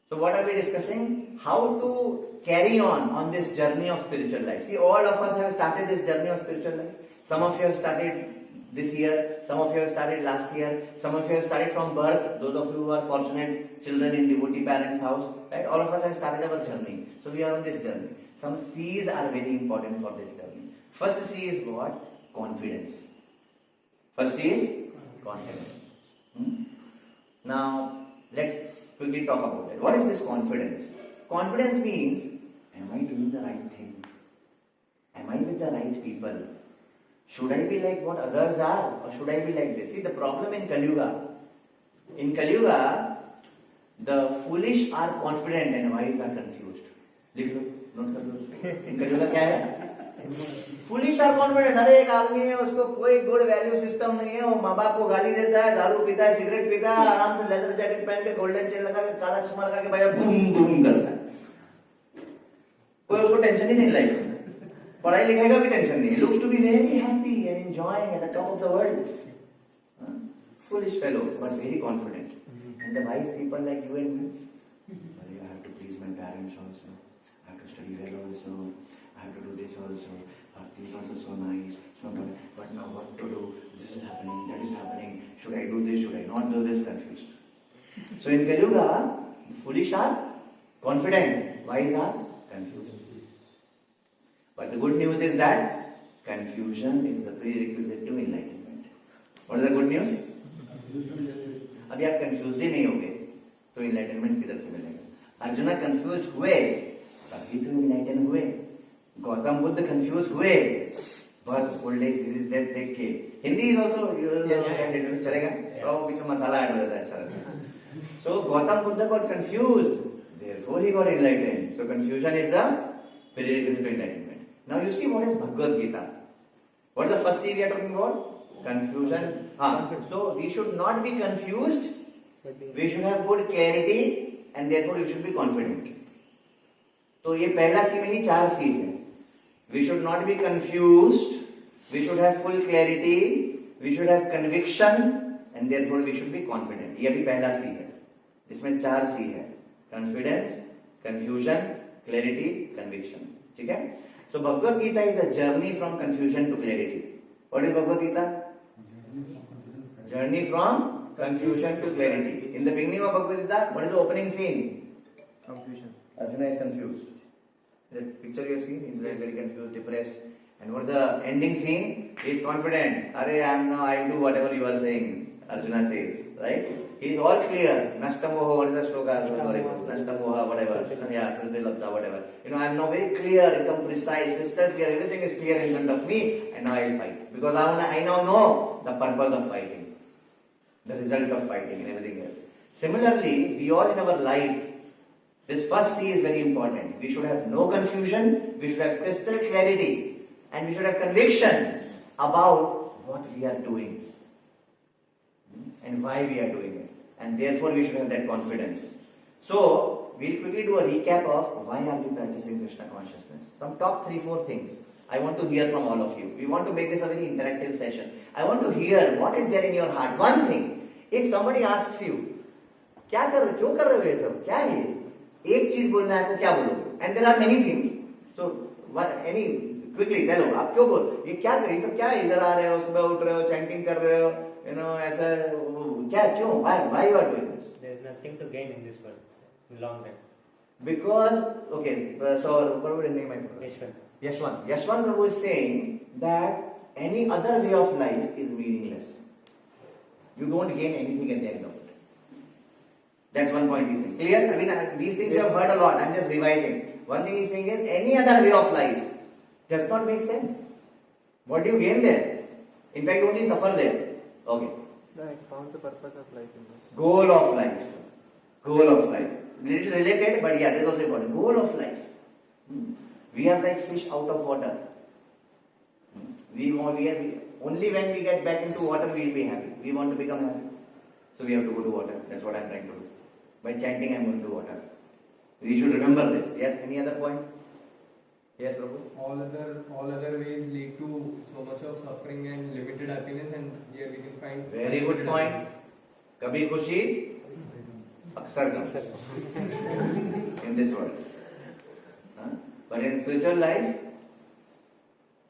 So what are we discussing? How to carry on this journey of spiritual life. See, all of us have started this journey of spiritual life. Some of you have started this year, some of you have started last year, some of you have started from birth, those of you who are fortunate children in devotee parents' house, right? All of us have started our journey. So we are on this journey. Some C's are very important for this journey. First C is what? Confidence. First C is confidence. Now, let's quickly talk about it. What is this confidence? Confidence means, am I doing the right thing? Am I with the right people? Should I be like what others are, or should I be like this? See, the problem in Kali Yuga, the foolish are confident and wise are confused. लिख लो, note कर लो. In Kali Yuga क्या है? Foolish are confident. अरे एक आदमी है, उसको कोई गुड वैल्यू सिस्टम नहीं है, वो माँ बाप को गाली देता है, दारू पीता है, सिगरेट पीता है, आराम से लेदर जैकेट पहन के, गोल्डन चेन लगा के, काला चश्मा लगा के भाई बूम बूम करता है. कोई उसको टेंशन ही नहीं लाइफ में. पढ़ाई लिखाई का भी टेंशन नहीं. Looks to be very happy and enjoying at the top of the world. Foolish fellows, but very confident. And the wise people like you and me, well, I have to please my parents also. I have to study well also. I have to do this also. Bhakti is also so nice. So good. But now what to do? This is happening. That is happening. Should I do this? Should I not do this? Confused. So in Kali Yuga, the foolish are confident. Wise are confused. But the good news is that confusion is the prerequisite to enlightenment. What is the good news? अभी आप confuse ही नहीं होंगे तो enlightenment किधर से मिलेगा? Arjuna confuse हुए तभी तो इनलाइटन हुए. गौतम बुद्ध कंफ्यूज हुए birth old age disease death देख के. हिंदी इज आल्सो चलेगा तो बीच में मसाला ऐड हो जाता है. अच्छा लगता. सो Gautam Buddha got confused, therefore he got enlightened. So confusion is a prerequisite to enlightenment. Now you see what is Bhagavad Gita. What is the first C we are talking about? Confusion. So we should not be confused. We should have good clarity and therefore we should be confident. तो ये पहला सी में ही 4 सी है. We should not be confused. We should have full clarity. We should have conviction and therefore we should be confident. ये भी पहला सी है. इसमें 4 सी है. Confidence, confusion, clarity, conviction. ठीक है? So Bhagavad Gita is a journey from confusion to clarity. What is Bhagavad Gita? Journey from confusion to clarity. In the beginning of Bhagavad Gita, what is the opening scene? Confusion. Arjuna is confused. The picture you have seen, he is very confused, depressed. And what is the ending scene? He is confident. I'll do whatever you are saying. Arjuna says, right? He is all clear. Nashtamoha, what is the shloka? Nashtamoha, whatever. Yeah, Sritilasta, whatever. I am now very clear, become precise, crystal clear. Everything is clear in front of me, and now I will fight. Because I now know the purpose of fighting, the result of fighting, and everything else. Similarly, we all in our life, this first C is very important. We should have no confusion, we should have crystal clarity, and we should have conviction about what we are doing and why we are doing it. And therefore we should have that confidence. So, we'll quickly do a recap of why are we practicing Krishna consciousness. Some top 3-4 things I want to hear from all of you. We want to make this a very interactive session. I want to hear what is there in your heart. One thing, if somebody asks you, क्या कर रहे हो, क्यों कर रहे हो ये सब, क्या है, एक चीज बोलना है आपको, क्या बोलोगे? And there are many things. So, quickly tell आप क्यों बोल, ये क्या कर, ये सब क्या है, इधर आ रहे हो, सुबह उठ रहे हो, chanting कर रहे हो, ऐसा क्या, क्यों, why you are doing this? There is nothing to gain in this world in long run. Because, okay, so what would I name my friend? Yashwant. Yashwant Prabhu is saying that any other way of life is meaningless. You don't gain anything at the end of it. That's one point he's saying. Clear? I mean, these things you have heard a lot. I'm just revising. One thing he's saying is any other way of life does not make sense. What do you gain there? In fact, only suffer there. Okay. I found the purpose of life in this. Goal of life. Goal of life. Little related, but yeah, that's also important. Goal of life. We are like fish out of water. Only when we get back into water, we will be happy. We want to become happy. So we have to go to water. That's what I am trying to do. By chanting, I am going to water. We should remember this. Yes, any other point? Yes, Prabhu? All other ways lead to so much of suffering and limited happiness, and here we can find Very good point. Kabhi khushi, aksar gum. In this world. But in spiritual life,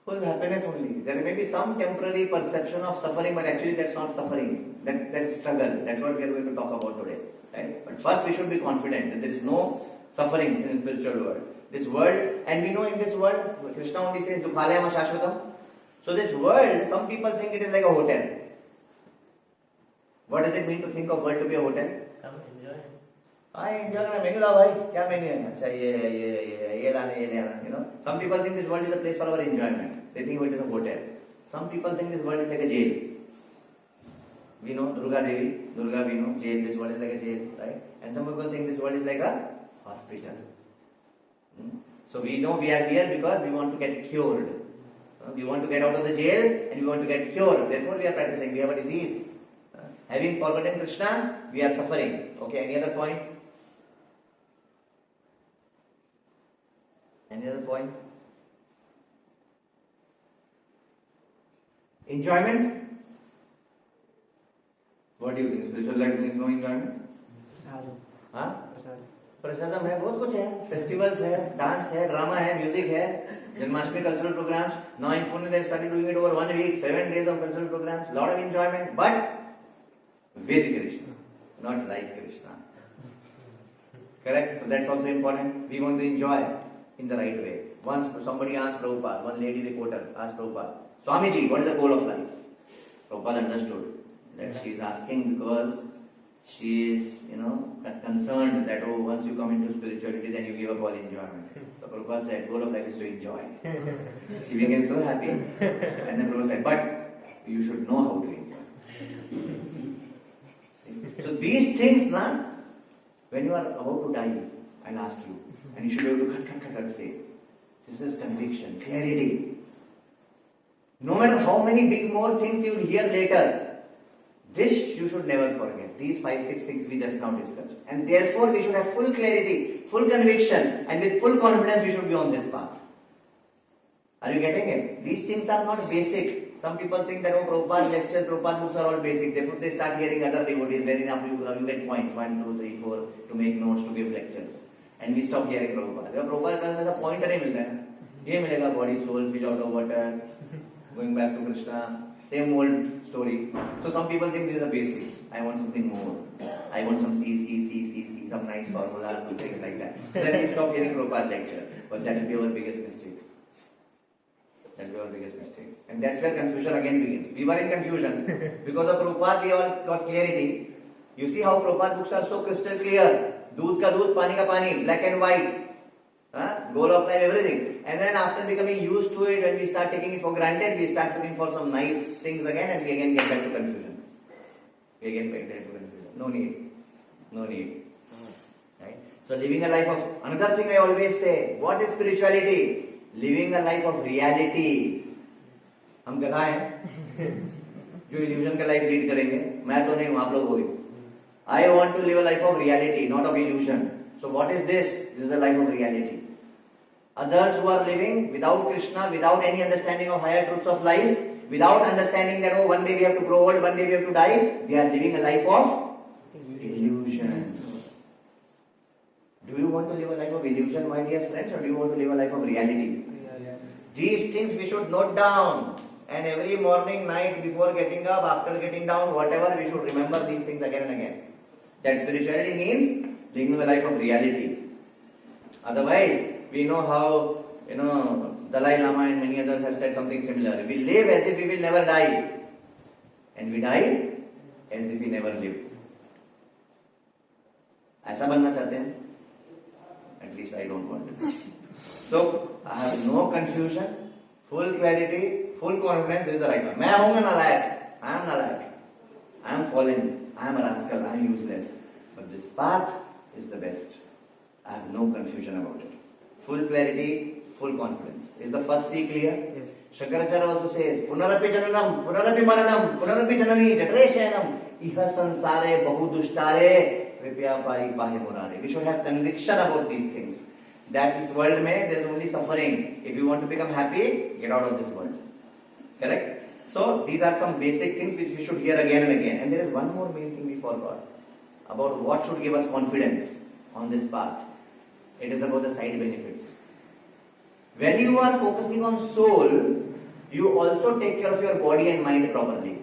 full happiness only. There may be some temporary perception of suffering, but actually that's not suffering. That's struggle. That's what we are going to talk about today. Right? But first we should be confident that there is no suffering in the spiritual world. This world, and we know in this world, Krishna only says, Dukhalayam Shashvatam. So this world, some people think it is like a hotel. What does it mean to think of world to be a hotel? Come enjoy. I enjoy ना menu ला भाई क्या menu है अच्छा ये लाना ये लेना you know some people think this world is a place for our enjoyment they think it is a hotel some people think this world is like a jail we know Durga we know jail this world is like a jail right and some people think this world is like a hospital so we know we are here because we want to get cured we want to get out of the jail and we want to get cured therefore we are practicing we have a disease having forgotten Krishna we are suffering okay any other point Any other point? Enjoyment? What do you think? Spiritual life means no enjoyment? हाँ? प्रसादम है बहुत कुछ है festivals है dance है drama है music है Janmashtami cultural programs now in Pune they started doing it over 1 week 7 days of cultural programs lot of enjoyment but with Krishna not like Krishna correct so that's also important we want to enjoy in the right way. Once somebody asked Prabhupada, one lady reporter asked Prabhupada, Swamiji, what is the goal of life? Prabhupada understood that she is asking because she is, concerned that once you come into spirituality, then you give up all enjoyment. So Prabhupada said, goal of life is to enjoy. She became so happy. And then Prabhupada said, but you should know how to enjoy. So these things, when you are about to die, I'll ask you, and you should be able to cut, say. This is conviction, clarity. No matter how many big more things you will hear later, this you should never forget. These 5-6 things we just now discussed. And therefore we should have full clarity, full conviction, and with full confidence we should be on this path. Are you getting it? These things are not basic. Some people think that Prabhupada's lectures, Prabhupada's books are all basic. Therefore they start hearing other devotees, where you get points, 1, 2, 3, 4, to make notes, to give lectures. And we stop hearing Prabhupada. जब Prabhupada का ऐसा point नहीं मिलता है, ये मिलेगा body, soul, fish out of water, going back to Krishna, same old story. So some people think this is a basic. I want something more. I want some C, some nice formula, something like that. So then we stop hearing Prabhupada lecture. But that will be our biggest mistake. That will be our biggest mistake. And that's where confusion again begins. We were in confusion. Because of Prabhupada, we all got clarity. You see how Prabhupada books are so crystal clear. दूध का दूध पानी का पानी black and white goal of life everything and then after becoming used to it when we start taking it for granted we start looking for some nice things again and we again get back to confusion no need right so living a life of another thing I always say what is spirituality living a life of reality हम गधा हैं जो illusion का life lead करेंगे मैं तो नहीं हूं आप लोग होंगे I want to live a life of reality, not of illusion. So what is this? This is a life of reality. Others who are living without Krishna, without any understanding of higher truths of life, without understanding that one day we have to grow old, one day we have to die, they are living a life of illusion. Do you want to live a life of illusion, my dear friends, or do you want to live a life of reality? These things we should note down. And every morning, night, before getting up, after getting down, whatever, we should remember these things again and again. That spirituality means living a life of reality. Otherwise, we know how, Dalai Lama and many others have said something similar. We live as if we will never die. And we die as if we never lived. ऐसा बनना चाहते हैं? At least I don't want it. So I have no confusion, full clarity, full confidence. This is the right one. मैं हूँगा नालायक. I am नालायक. I am fallen. I am a rascal. I am useless. But this path is the best. I have no confusion about it. Full clarity, full confidence. Is the first C clear? Yes. Shankaracharya also says, Punarapi jananam, Punarapi maranam, Punarapi janani, Jatreshayanam, Iha sansare bahu dushtare, Kripya pari pahe murare. We should have conviction about these things. That this world there is only suffering. If you want to become happy, get out of this world. Correct? So, these are some basic things which we should hear again and again. And there is one more main thing we forgot about what should give us confidence on this path. It is about the side benefits. When you are focusing on soul, you also take care of your body and mind properly.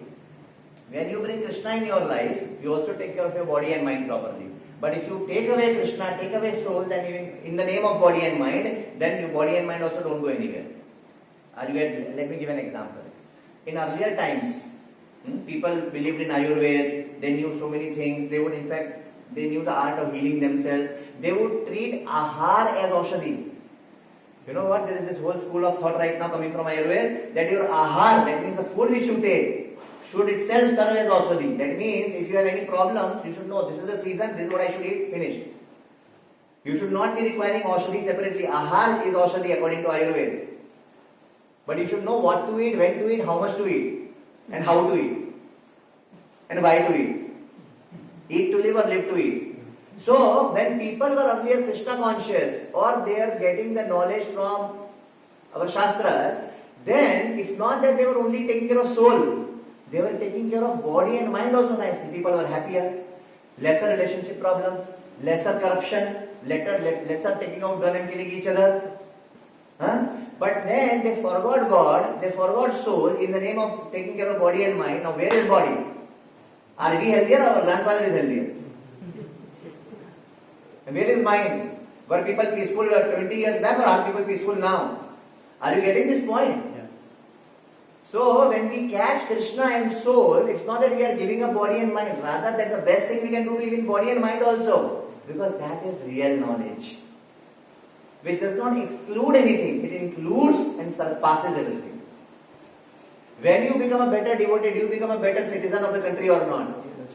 When you bring Krishna in your life, you also take care of your body and mind properly. But if you take away Krishna, take away soul, then in the name of body and mind, then your body and mind also don't go anywhere. Let me give an example. In earlier times, people believed in Ayurveda, they knew so many things, they knew the art of healing themselves. They would treat ahar as aushadhi. You know what? There is this whole school of thought right now coming from Ayurveda that your ahar, that means the food which you take, should itself serve as aushadhi. That means if you have any problems, you should know this is the season, this is what I should eat, finished. You should not be requiring aushadhi separately. Ahar is aushadhi according to Ayurveda. But you should know what to eat, when to eat, how much to eat, and how to eat, and why to eat. Eat to live or live to eat. So, when people were earlier Krishna conscious or they are getting the knowledge from our Shastras, then it's not that they were only taking care of soul, they were taking care of body and mind also nicely. People were happier, lesser relationship problems, lesser corruption, lesser taking out gun and killing each other. But then they forgot God, they forgot soul in the name of taking care of body and mind. Now where is body? Are we healthier or our grandfather is healthier? And where is mind? Were people peaceful 20 years back or are people peaceful now? Are you getting this point? Yeah. So when we catch Krishna and soul, it's not that we are giving up body and mind. Rather, that's the best thing we can do even body and mind also. Because that is real knowledge. Which does not exclude anything. It includes and surpasses everything. When you become a better devotee, do you become a better citizen of the country or not? Yes.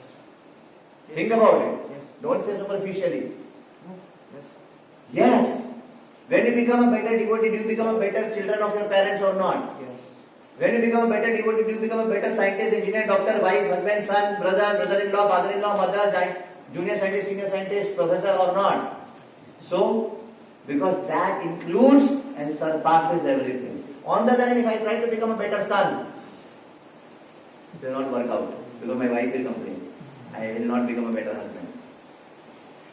Think about it. Yes. Don't say superficially. Yes. Yes. When you become a better devotee, do you become a better children of your parents or not? Yes. When you become a better devotee, do you become a better scientist, engineer, doctor, wife, husband, son, brother, brother-in-law, father-in-law, mother, junior scientist, senior scientist, professor or not? So, because that includes and surpasses everything. On the other hand, if I try to become a better son, it will not work out because my wife will complain. I will not become a better husband.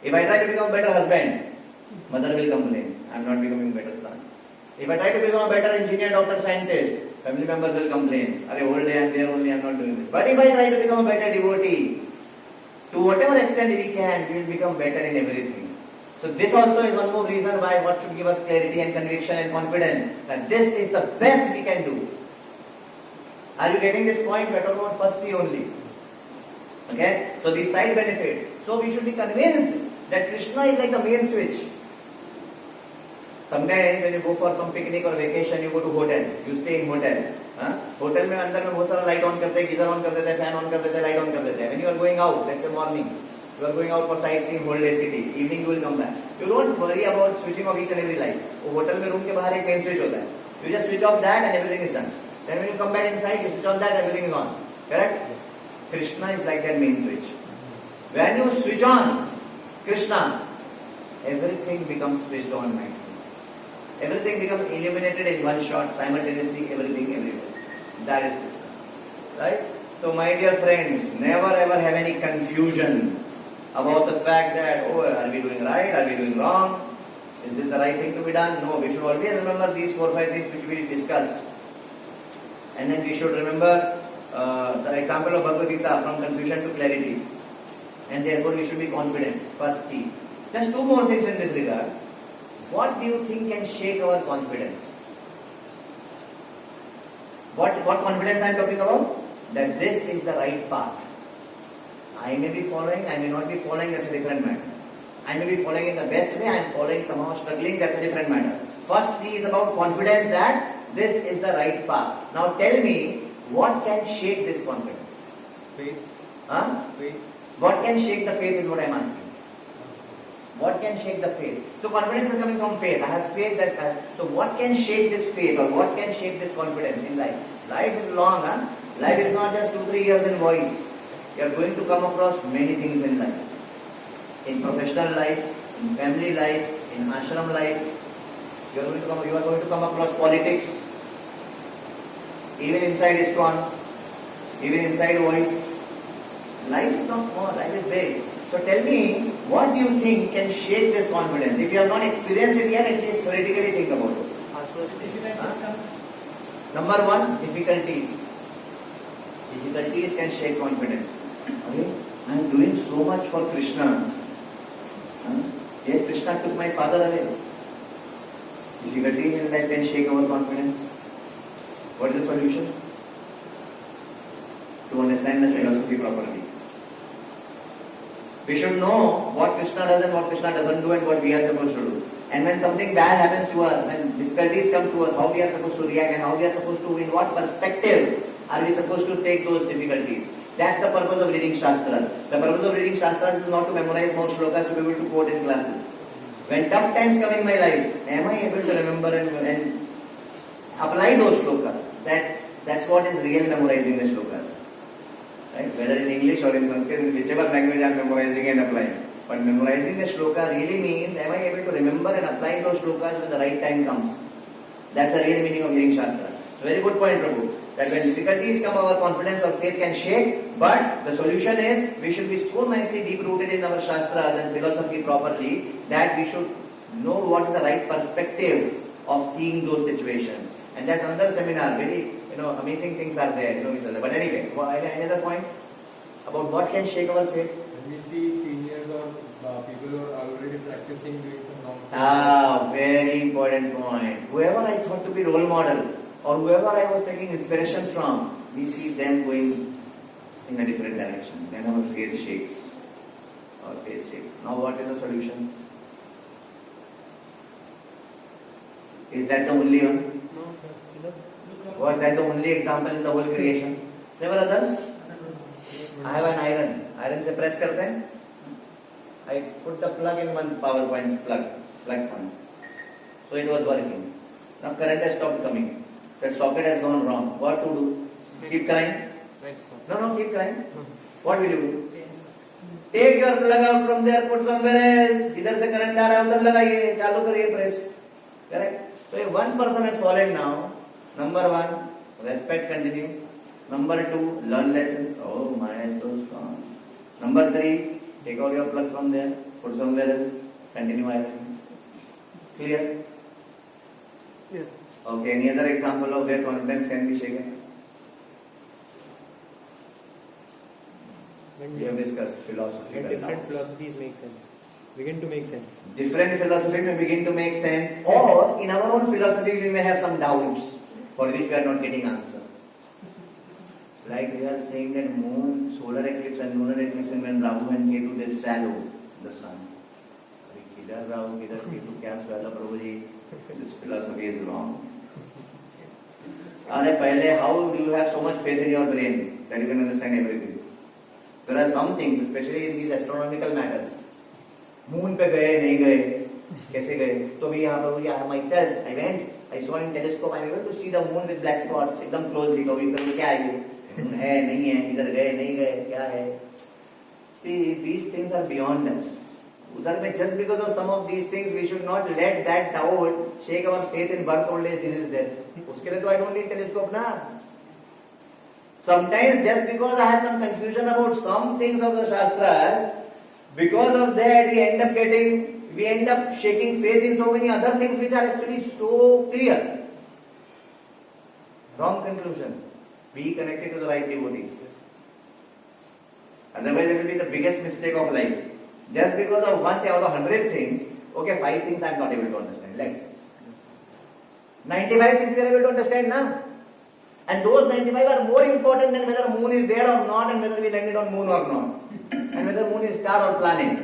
If I try to become a better husband, mother will complain. I am not becoming a better son. If I try to become a better engineer, doctor, scientist, family members will complain. Whole day I am there only, I am not doing this. But if I try to become a better devotee, to whatever extent we can, we will become better in everything. So this also is one more reason why what should give us clarity and conviction and confidence that this is the best we can do. Are you getting this point? We are talking about first C only. Okay? So these side benefits. So we should be convinced that Krishna is like the main switch. Sometimes when you go for some picnic or vacation, you go to hotel. You stay in hotel. Hotel में अंदर में बहुत सारा light on करते हैं, geyser on कर देते हैं, फैन ऑन कर देते हैं, लाइट ऑन कर देते हैं. When you are going out, let's say morning, you are going out for sightseeing whole day city. Evening you will come back. You don't worry about switching off each and every light. वो hotel में room के बाहर एक main switch होता है. You just switch off that and everything is done. Then when you come back inside, you switch on that, everything is on. Correct? Krishna is like that main switch. When you switch on Krishna, everything becomes switched on nicely. Everything becomes illuminated in one shot, simultaneously, everything, everywhere. That is Krishna. Right? So my dear friends, never ever have any confusion about the fact that, oh, are we doing right? Are we doing wrong? Is this the right thing to be done? No, we should always remember these 4 or 5 things which we discussed. And then we should remember the example of Bhagavad Gita, from confusion to clarity. And therefore we should be confident. First C. Just 2 more things in this regard. What do you think can shake our confidence? What confidence I am talking about? That this is the right path. I may be following, I may not be following, that's a different matter. I may be following in the best way, I am following somehow struggling, that's a different matter. First C is about confidence that this is the right path. Now tell me, what can shake this confidence? Faith. Huh? Faith. What can shake the faith is what I am asking. What can shake the faith? So confidence is coming from faith. I have faith that. So what can shake this faith or what can shake this confidence in life? Life is long, huh? Life is not just 2-3 years in voice. You are going to come across many things in life. In professional life, in family life, in ashram life. You are going to come across politics. Even inside ISKCON, even inside voice. Life is not small. Life is big. So tell me, what do you think can shake this confidence? If you have not experienced it yet, at least theoretically think about it. Number one, difficulties. Difficulties can shake confidence. Okay? I am doing so much for Krishna. Yet Krishna took my father away. Difficulties in life can shake our confidence. What is the solution? To understand the philosophy properly. We should know what Krishna does and what Krishna doesn't do and what we are supposed to do. And when something bad happens to us, when difficulties come to us, how we are supposed to react and how we are supposed to, in what perspective are we supposed to take those difficulties. That's the purpose of reading Shastras. The purpose of reading Shastras is not to memorize more shlokas to be able to quote in classes. When tough times come in my life, am I able to remember and apply those shlokas? That's what is real memorizing the shlokas. Right? Whether in English or in Sanskrit, in whichever language I am memorizing and applying. But memorizing the shloka really means, am I able to remember and apply those shlokas when the right time comes? That's the real meaning of reading Shastra. So very good point, Prabhu. That when difficulties come, our confidence or faith can shake. But the solution is, we should be so nicely deep-rooted in our Shastras and philosophy properly, that we should know what is the right perspective of seeing those situations. And that's another seminar. Very, amazing things are there. But anyway, any other point about what can shake our faith? When we see seniors or people who are already practicing doing some nonsense. Very important point. Whoever I thought to be role model or whoever I was taking inspiration from, we see them going in a different direction. Then our faith shakes. Our faith shakes. Now what is the solution? Is that the only one? Was that the only example in the whole creation? There were others? I have an iron. Iron se press karte hain. I put the plug in one PowerPoint plug point. So it was working. Now current has stopped coming. That socket has gone wrong. What to do? Keep crying? No, keep crying. What will you do? Take your plug out from there, put somewhere else. Idhar se current aa raha hai, udhar lagaiye, chalu kariye, press. Correct? So if one person has fallen now, number one, respect continue. Number two, learn lessons. Oh, my soul's gone. Number three, take out your plug from there, put somewhere else, continue action. Clear? Yes. Okay, any other example of where confidence can be shaken? We have discussed philosophy. When different philosophies begin to make sense. Different philosophy may begin to make sense, or in our own philosophy we may have some doubts for which we are not getting answer. Like we are saying that solar eclipse and lunar eclipse, and when Rahu and Ketu they shadow the sun. Kidhar Rahu, kidhar Ketu, kya swallow Prabhu ji? This philosophy is wrong. How do you have so much faith in your brain that you can understand everything? There are some things, especially in these astronomical matters. Moon पे गए नहीं गए कैसे गए तो भी यहाँ पर myself I went I saw in telescope I was able to see the moon with black spots एकदम closely कभी क्या है ये moon है नहीं है इधर गए नहीं गए क्या है. See, these things are beyond us. उधर में just because of some of these things we should not let that doubt shake our faith in birth, old age, disease, death. उसके लिए तो I don't need telescope ना. Sometimes just because I have some confusion about some things of the Shastras, because of that we end up shaking faith in so many other things which are actually so clear. Wrong conclusion. Be connected to the right devotees. Otherwise it will be the biggest mistake of life. Just because of one thing out of 100 things, okay, 5 things I am not able to understand. Let's say 95 things we are able to understand now. And those 95 are more important than whether moon is there or not and whether we landed on moon or not. And whether moon is star or planet.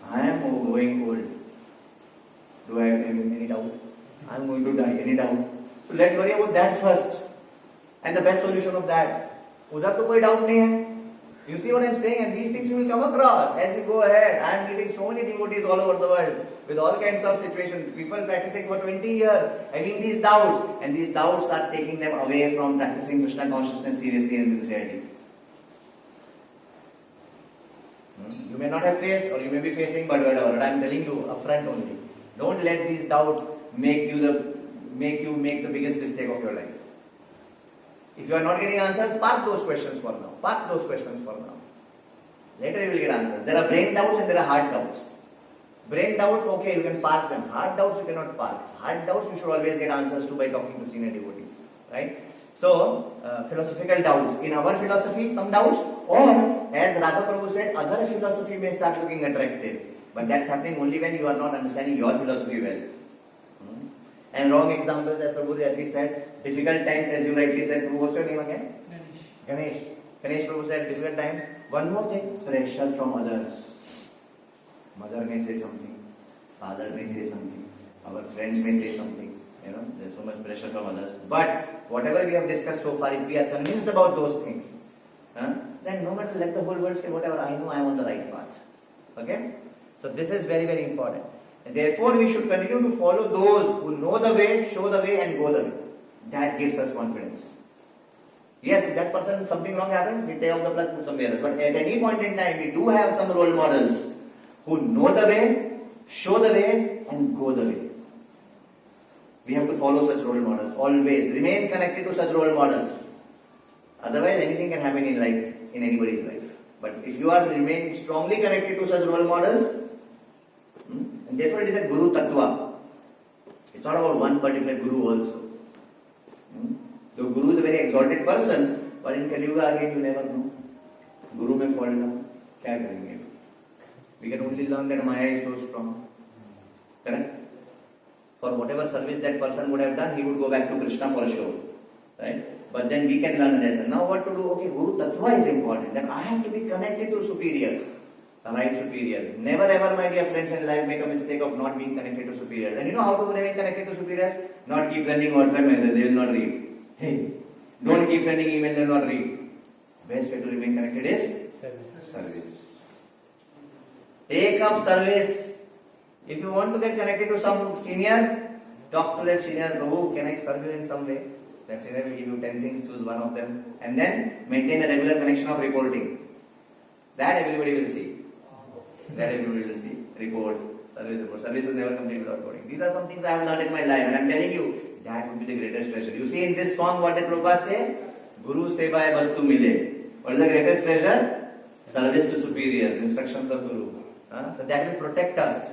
I am growing old. Do I have any doubt? I am going to die. Any doubt? So let's worry about that first. And the best solution of that. उधर तो कोई doubt नहीं है. You see what I am saying? And these things you will come across as you go ahead. I am meeting so many devotees all over the world with all kinds of situations. People practicing for 20 years, having these doubts, and these doubts are taking them away from practicing Krishna consciousness seriously and sincerely. You may not have faced, or you may be facing, but whatever. I am telling you upfront only. Don't let these doubts make you make the biggest mistake of your life. If you are not getting answers, park those questions for now. Park those questions for now. Later you will get answers. There are brain doubts and there are heart doubts. Brain doubts, okay, you can park them. Heart doubts, you cannot park. Heart doubts, you should always get answers to by talking to senior devotees. Right? So, philosophical doubts. In our philosophy, some doubts, or as Radha Prabhu said, other philosophy may start looking attractive. But that's happening only when you are not understanding your philosophy well. And wrong examples, as Prabhu rightly said, difficult times, as you rightly said. Prabhu, what's your name again? Ganesh. Ganesh Prabhu said, difficult times. One more thing, pressure from others. Mother may say something, father may say something, our friends may say something. There's so much pressure from others. But whatever we have discussed so far, if we are convinced about those things, then no matter, let the whole world say whatever, I know I am on the right path. Okay? So this is very, very important. And therefore, we should continue to follow those who know the way, show the way, and go the way. That gives us confidence. Yes, if that person, something wrong happens, we take out the plug, put somewhere else. But at any point in time, we do have some role models who know the way, show the way, and go the way. We have to follow such role models. Always remain connected to such role models. Otherwise, anything can happen in life, in anybody's life. But if you are remain strongly connected to such role models, and therefore it is a Guru Tattva. It's not about one particular Guru also. The Guru is a very exalted person, but in Kali Yuga again you never know. Guru may fall down. Kya karenge? We can only learn that Maya is so strong. Correct? For whatever service that person would have done, he would go back to Krishna for sure. Right? But then we can learn a lesson. Now what to do? Okay, Guru Tattva is important. That I have to be connected to superior. The right superior. Never ever, my dear friends, in life make a mistake of not being connected to superiors. And you know how to remain connected to superiors? Not keep sending WhatsApp messages, they will not read. Hey, don't keep sending email, they will not read. Best way to remain connected is service. Take up service. If you want to get connected to some senior, talk to that senior. Prabhu, can I serve you in some way? That senior will give you 10 things, choose one of them. And then maintain a regular connection of reporting. That everybody will see. That everybody will see. Report, service report. Service is never complete without coding. These are some things I have learned in my life, and I am telling you, that would be the greatest treasure. You see in this song what did Prabhupada say? Guru Sevaya Vastu Mile. What is the greatest treasure? Service to superiors, instructions of Guru. So that will protect us,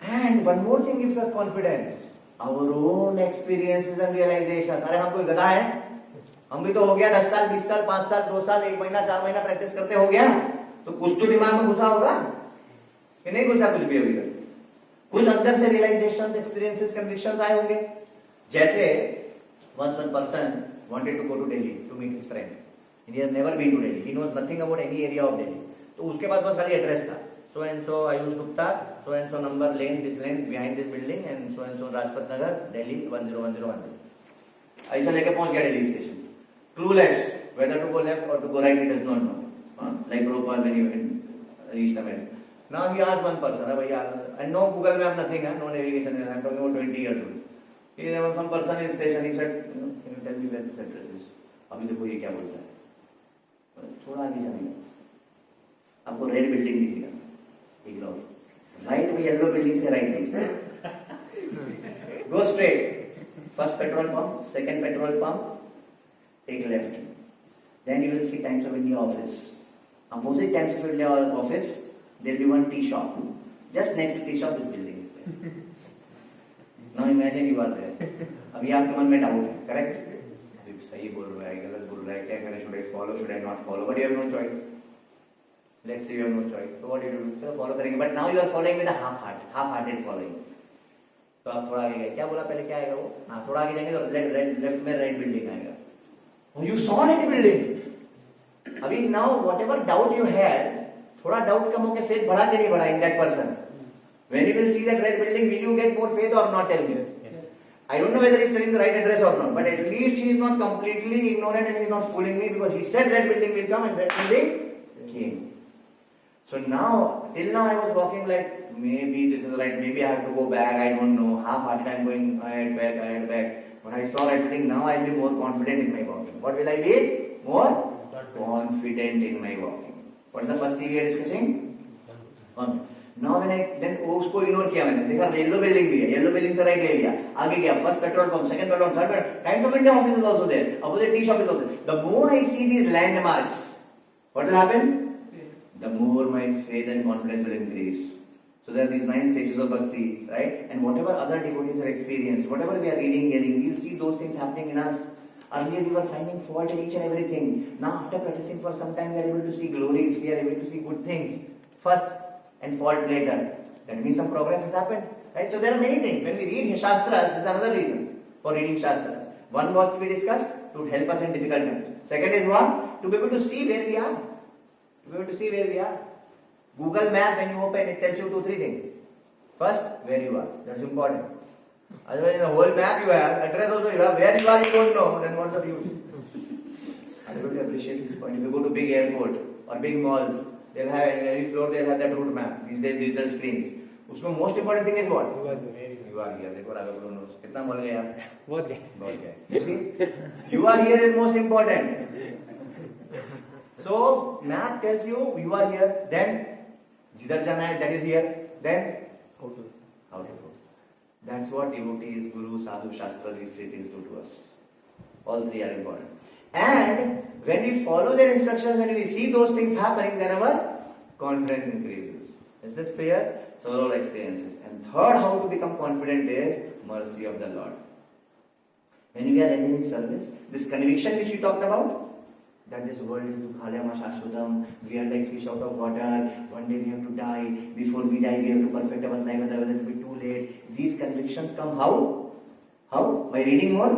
And one more thing gives us confidence. Our own experiences and realizations. अरे हम कोई गधा है? हम भी तो हो गया 10 साल, 20 साल, 5 साल, 2 साल, 1 महीना, 4 महीना प्रैक्टिस करते हो गया. तो कुछ तो दिमाग में घुसा होगा कि नहीं घुसा कुछ भी अभी तक. कुछ अंदर से realizations, experiences, convictions आए होंगे. जैसे once one person wanted to go to Delhi to meet his friend. He has never been to Delhi. He knows nothing about any area of Delhi. तो उसके पास बस खाली एड्रेस था. So and so Ayush Gupta, so and so number lane, this lane behind this building, and so Rajpat Nagar, Delhi 10101. ऐसा लेके पहुंच गया Delhi station. Clueless whether to go left or to go right, he does not know. Like Prabhupada when he reached America. Now he asked one person, and no Google map, nothing, no navigation. I'm talking about 20 years old. He was some person in station. He said, can you tell me where this address is? अभी देखो ये क्या बोलता है. थोड़ा आगे जाएगा. आपको रेड बिल्डिंग दिखेगा. Ignore. Right में येलो बिल्डिंग से राइट लीजिए. Go straight. First petrol pump, second petrol pump. Take left. Then you will see Times of India office. Opposite Times of India office, there will be one tea shop. Just next to tea shop, this building is there. Now imagine you are there. अभी आपके मन में doubt है, correct? सही बोल रहा है, गलत बोल रहा है, क्या करें? Should I follow? Should I not follow? But you have no choice. Let's say you have no choice. So what do you do? So follow करेंगे. But now you are following with a half-hearted following. तो आप थोड़ा आगे गए. क्या बोला पहले? क्या आएगा वो? हाँ, थोड़ा आगे जाएंगे तो लेफ्ट में रेड बिल्डिंग आएगा. Oh, you saw red building. अभी now whatever doubt you had, थोड़ा डाउट कम होके faith बढ़ा के नहीं बढ़ा in that person. When you will see that red building, will you get more faith or not? Tell me. I don't know whether he's telling the right address or not, but at least he is not completely ignorant and he is not fooling me, because he said red building will come and red building came. So now, till now I was walking like, maybe this is right, maybe I have to go back, I don't know, half-hearted I am going ahead, back. When I saw red building, now I will be more confident in my walking. What will I be? More confident in my walking. What is the first thing we are discussing? Confidence. Now when I then उसको ignore किया मैंने, देखा yellow building भी है, yellow building से right ले लिया, आगे गया first petrol pump, second petrol pump, third petrol, Times of India office is also there, opposite tea shop is also there. The more I see these landmarks, what will happen? The more my faith and confidence will increase. So there are these 9 stages of bhakti, right? And whatever other devotees have experienced, whatever we are reading, hearing, we will see those things happening in us. Earlier we were finding fault in each and everything. Now after practicing for some time, we are able to see glories, we are able to see good things first and fault later. That means some progress has happened, right? So there are many things. When we read Shastras, this is another reason for reading Shastras. One was to be discussed to help us in difficult times. Second is what? To be able to see where we are. To be able to see where we are. Google Map, when you open, it tells you 2-3 things. First, where you are. That's important. Otherwise, in the whole map you have, address also you have, where you are you don't know, then what's the use? I really appreciate this point. If you go to big airport or big malls, they'll have, in every floor they'll have that route map. These days digital screens. उसमें most important thing is what? You are here. देखो राघव बोलो notes कितना बोल गए यार? बहुत गए. You see, you are here is most important. So map tells you are here. Then जिधर जाना है that is here. Then how to go. That's what devotees, guru, sadhu, shastra, these 3 things do to us. All 3 are important. And when we follow their instructions, when we see those things happening, then our confidence increases. Is this clear? Several experiences. And third, how to become confident is mercy of the Lord. When we are rendering service, this conviction which we talked about, that this world is dukhalayam shashvatam, we are like fish out of water, one day we have to die, before we die we have to perfect our life, otherwise it will be too late. These convictions come how? How? By reading more?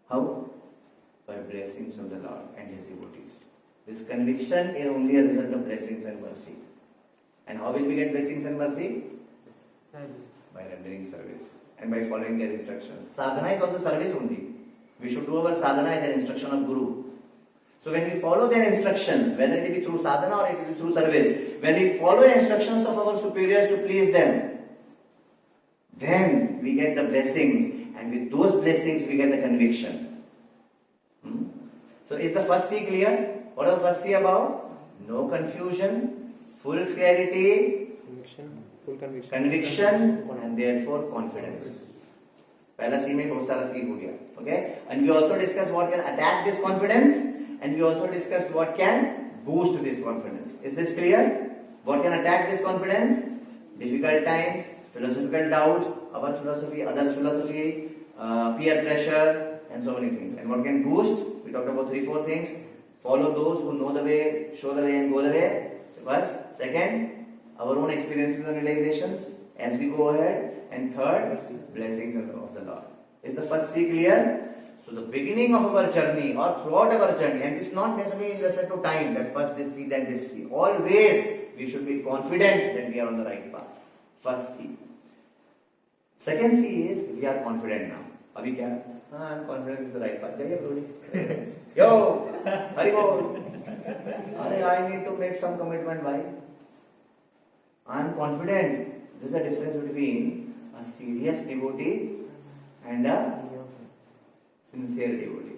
How? By blessings of the Lord and His devotees. This conviction is only a result of blessings and mercy. And how will we get blessings and mercy? By rendering service and by following their instructions. Sadhana is also service only. We should do our sadhana as an instruction of Guru. So when we follow their instructions, whether it be through sadhana or it be through service, when we follow the instructions of our superiors to please them, then we get the blessings, and with those blessings we get the conviction. So is the first C clear? What is the first C about? No confusion, full clarity, conviction, and therefore confidence. पहला C में बहुत सारा C हो गया. Okay? And we also discussed what can attack this confidence, and we also discussed what can boost this confidence. Is this clear? What can attack this confidence? Difficult times, philosophical doubts, our philosophy, others' philosophy, peer pressure, and so many things. And what can boost? We talked about 3-4 things. Follow those who know the way, show the way, and go the way. First. Second, our own experiences and realizations as we go ahead. And third, blessings of the Lord. Is the first C clear? So the beginning of our journey or throughout our journey, and it's not necessarily in respect to time, that first this C, then this C. Always we should be confident that we are on the right path. First C. Second C is we are confident now. Abhi kya? I'm confident it's the right path. Jaiye Prabhu. Yo! Hari Bol! I need to make some commitment. Why? I'm confident. There's a difference between a serious devotee and a sincere devotee.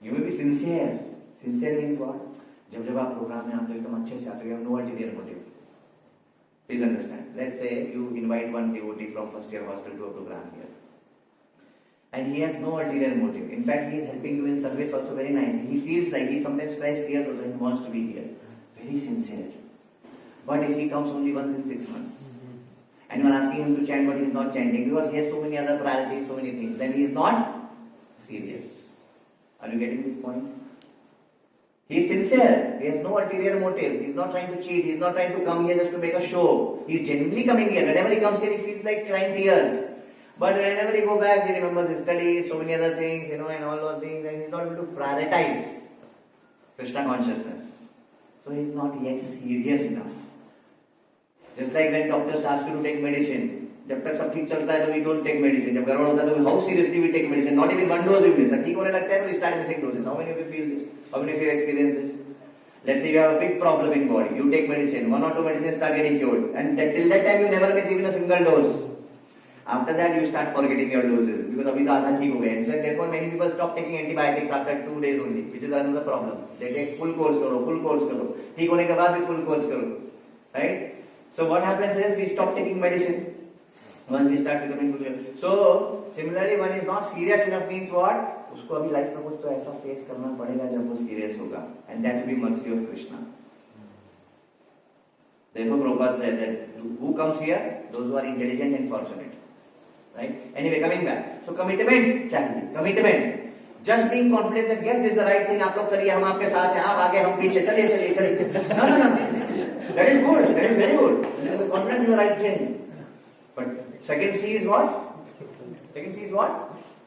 You may be sincere. Sincere means what? जब आप programme में आते हो एकदम अच्छे से आते हो, you have no ulterior motive. Please understand. Let's say you invite one devotee from first year hostel to a program here, and he has no ulterior motive. In fact, he is helping you in service also very nice. He feels like he sometimes cries tears also. He wants to be here. Very sincere. But if he comes only once in 6 months, and you are asking him to chant but he is not chanting because he has so many other priorities, so many things, then he is not serious. Are you getting this point? He is sincere. He has no ulterior motives. He is not trying to cheat. He is not trying to come here just to make a show. He is genuinely coming here. Whenever he comes here, he feels like crying tears. But whenever he goes back, he remembers his studies, so many other things, and all those things, and he is not able to prioritize Krishna consciousness. So he is not yet serious enough. Just like when doctors ask you to take medicine, जब तक सब ठीक चलता है तो we don't take medicine. जब गड़बड़ होता है तो how seriously we take medicine? Not even one dose we miss. ठीक होने लगता है तो we start missing doses. How many of you feel this? How many of you experience this? Let's say you have a big problem in body. You take medicine. 1 or 2 medicines start getting cured, and till that time you never miss even a single dose. After that you start forgetting your doses because अभी तो आधा ठीक हो गया. So therefore many people stop taking antibiotics after 2 days only, which is another problem. They take full course करो. ठीक होने के बाद भी full course करो. Right? So what happens is we stop taking medicine. Once we start becoming good. So similarly, one is not serious enough means what? उसको अभी life में कुछ तो ऐसा फेस करना पड़ेगा जब वो सीरियस होगा, and that will be mercy of Krishna. Therefore, Prabhupada said that who comes here? Those who are intelligent and fortunate. Right? Anyway, coming back. So commitment चाहिए. Commitment. Just being confident that yes, this is the right thing. आप लोग करिए, हम आपके साथ हैं. आप आगे, हम पीछे. चलिए. No. That is good. That is very good. Confident in the right thing. But second C is what?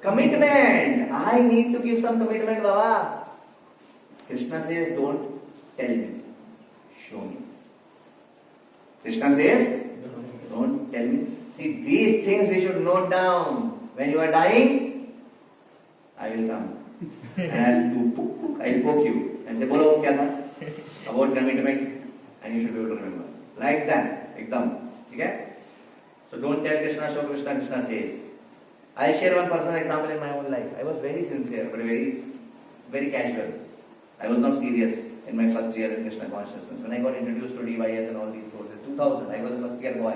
Commitment. I need to give some commitment, Baba. Krishna says, don't tell me. Show me. Krishna says, don't tell me. See, these things we should note down. When you are dying, I will come. And I'll poke you. And say, bolo, kya tha? About commitment. And you should be able to remember. Like that. Ekdam. Okay? So don't tell Krishna, show Krishna. Krishna says. I'll share one personal example in my own life. I was very sincere, but very, very casual. I was not serious in my first year in Krishna consciousness. When I got introduced to DYS and all these courses, 2000, I was a first year boy.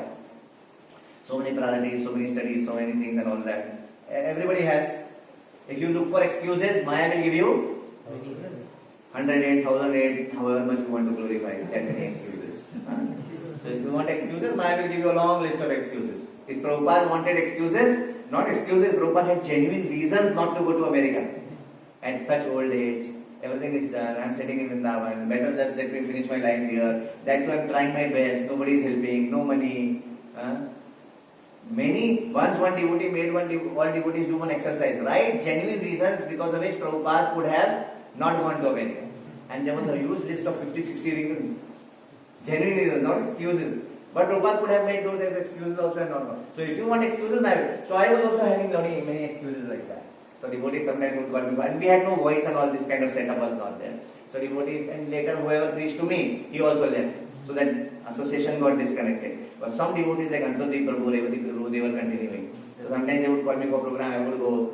So many priorities, so many studies, so many things and all that. Everybody has. If you look for excuses, Maya will give you 108, 1008, however much you want to glorify. That many excuses. So if you want excuses, Maya will give you a long list of excuses. If Prabhupada wanted excuses, not excuses, Prabhupada had genuine reasons not to go to America. At such old age, everything is done, I'm sitting in Vrindavan, better just let me finish my life here. That too I'm trying my best, nobody is helping, no money. Once one devotee made all devotees do one exercise, right? Genuine reasons because of which Prabhupada could have not gone to America. And there was a huge list of 50-60 reasons. Genuine reasons, not excuses. But Prabhupada could have made those as excuses also and not gone. So if you want excuses, so I was also having many excuses like that. So devotees sometimes would call me, and we had no voice and all this kind of setup was not there. So devotees, and later whoever preached to me, he also left. So that association got disconnected. But some devotees like Antodip Prabhu, Revati Prabhu, they were continuing. So sometimes they would call me for program, I would go.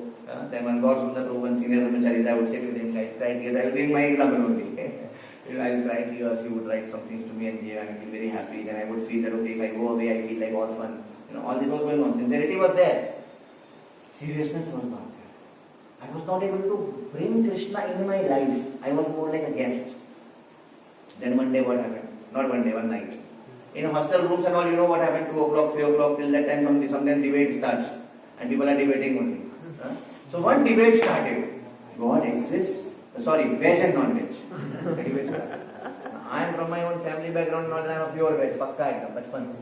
Then one God Sundar Prabhu, one senior brahmacharis, I would say to them, like, try tears. I was doing my example only. I will write tears, he would write some things to me and give, and I feel very happy. Then I would feel that okay, if I go away, I feel like all fun. All this was going on. Sincerity was there. Seriousness was not there. I was not able to bring Krishna in my life. I was more like a guest. Then one day what happened? Not one day, one night. In hostel rooms and all, you know what happened? 2 o'clock, 3 o'clock, till that time sometimes debate starts. And people are debating only. So one debate started. God exists. Sorry, veg and non-veg. I am from my own family background, not I am a pure veg. Pakka ekdam, bachpan se.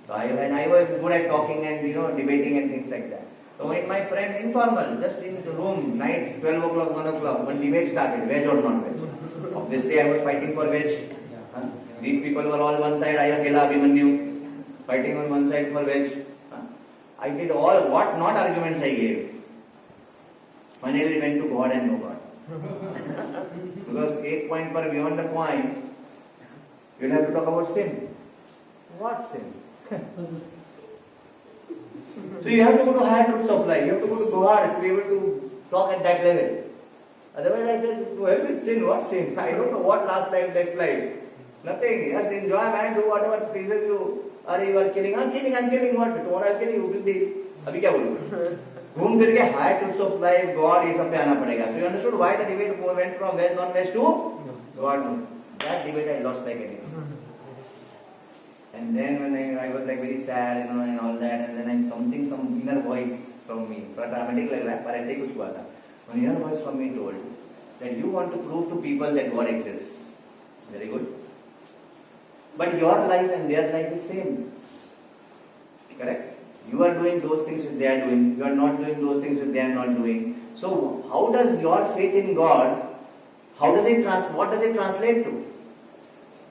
So I was good at talking and debating and things like that. So when my friend, informal, just in the room, night, 12 o'clock, 1 o'clock, when debate started, veg or non-veg. Obviously I was fighting for veg. These people were all one side, I akela Abhimanyu, fighting on one side for veg. I did all, what not arguments I gave. Finally went to God and no God. Because 8 point per beyond the point, you'll have to talk about sin. What sin? So you have to go to higher truths of life. You have to go to God to be able to talk at that level. Otherwise I said, to hell with sin. What sin? I don't know what last life, next life. Nothing. Just enjoy man, do whatever pleases you. Are you are killing? I'm killing what? Tomorrow I'm killing you. Will be. अभी क्या बोलूं? घूम फिर के higher truths of life, God, ये सब पे आना पड़ेगा. So you understood why the debate went from veg, non-veg to God? No. That debate I lost like anything. And then when I was like very sad, and all that, and then some inner voice from me, थोड़ा dramatic लग रहा है, पर ऐसे ही कुछ हुआ था. One inner voice from me told that you want to prove to people that God exists. Very good. But your life and their life is same. Correct? You are doing those things which they are doing. You are not doing those things which they are not doing. So how does your faith in God What does it translate to?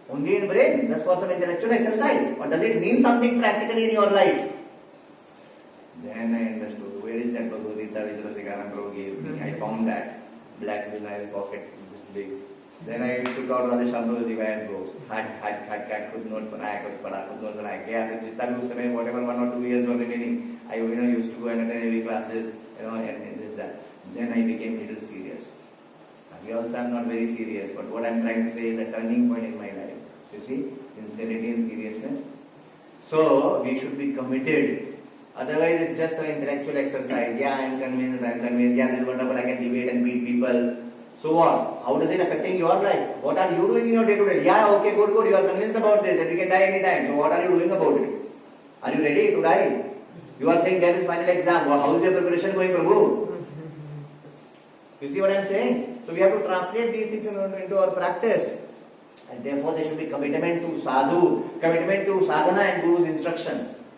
Only in brain, just for some intellectual exercise. Or does it mean something practically in your life? Then I understood, where is that Bhagavad Gita which Rasikaram Prabhu gave me? I found that. Black vinyl pocket, this big. Then I took out Radha Shantipur device books. Could not बनाया, कुछ पढ़ा, कुछ not बनाया. गया फिर जितना भी उस समय whatever 1 or 2 years were remaining, I used to go and attend every classes, and this that. Then I became a little serious. Here also I am not very serious, but what I am trying to say is a turning point in my life. You see, sincerity and seriousness. So we should be committed. Otherwise, it's just an intellectual exercise. Yeah, I am convinced. Yeah, this is wonderful. I can debate and beat people. So what? How does it affecting your life? What are you doing in your day-to-day? Yeah, okay, good. You are convinced about this, that we can die anytime. So what are you doing about it? Are you ready to die? You are saying there is final exam. How is your preparation going, Prabhu? You see what I am saying? So we have to translate these things into our practice. And therefore there should be commitment to sadhu, commitment to sadhana and Guru's instructions.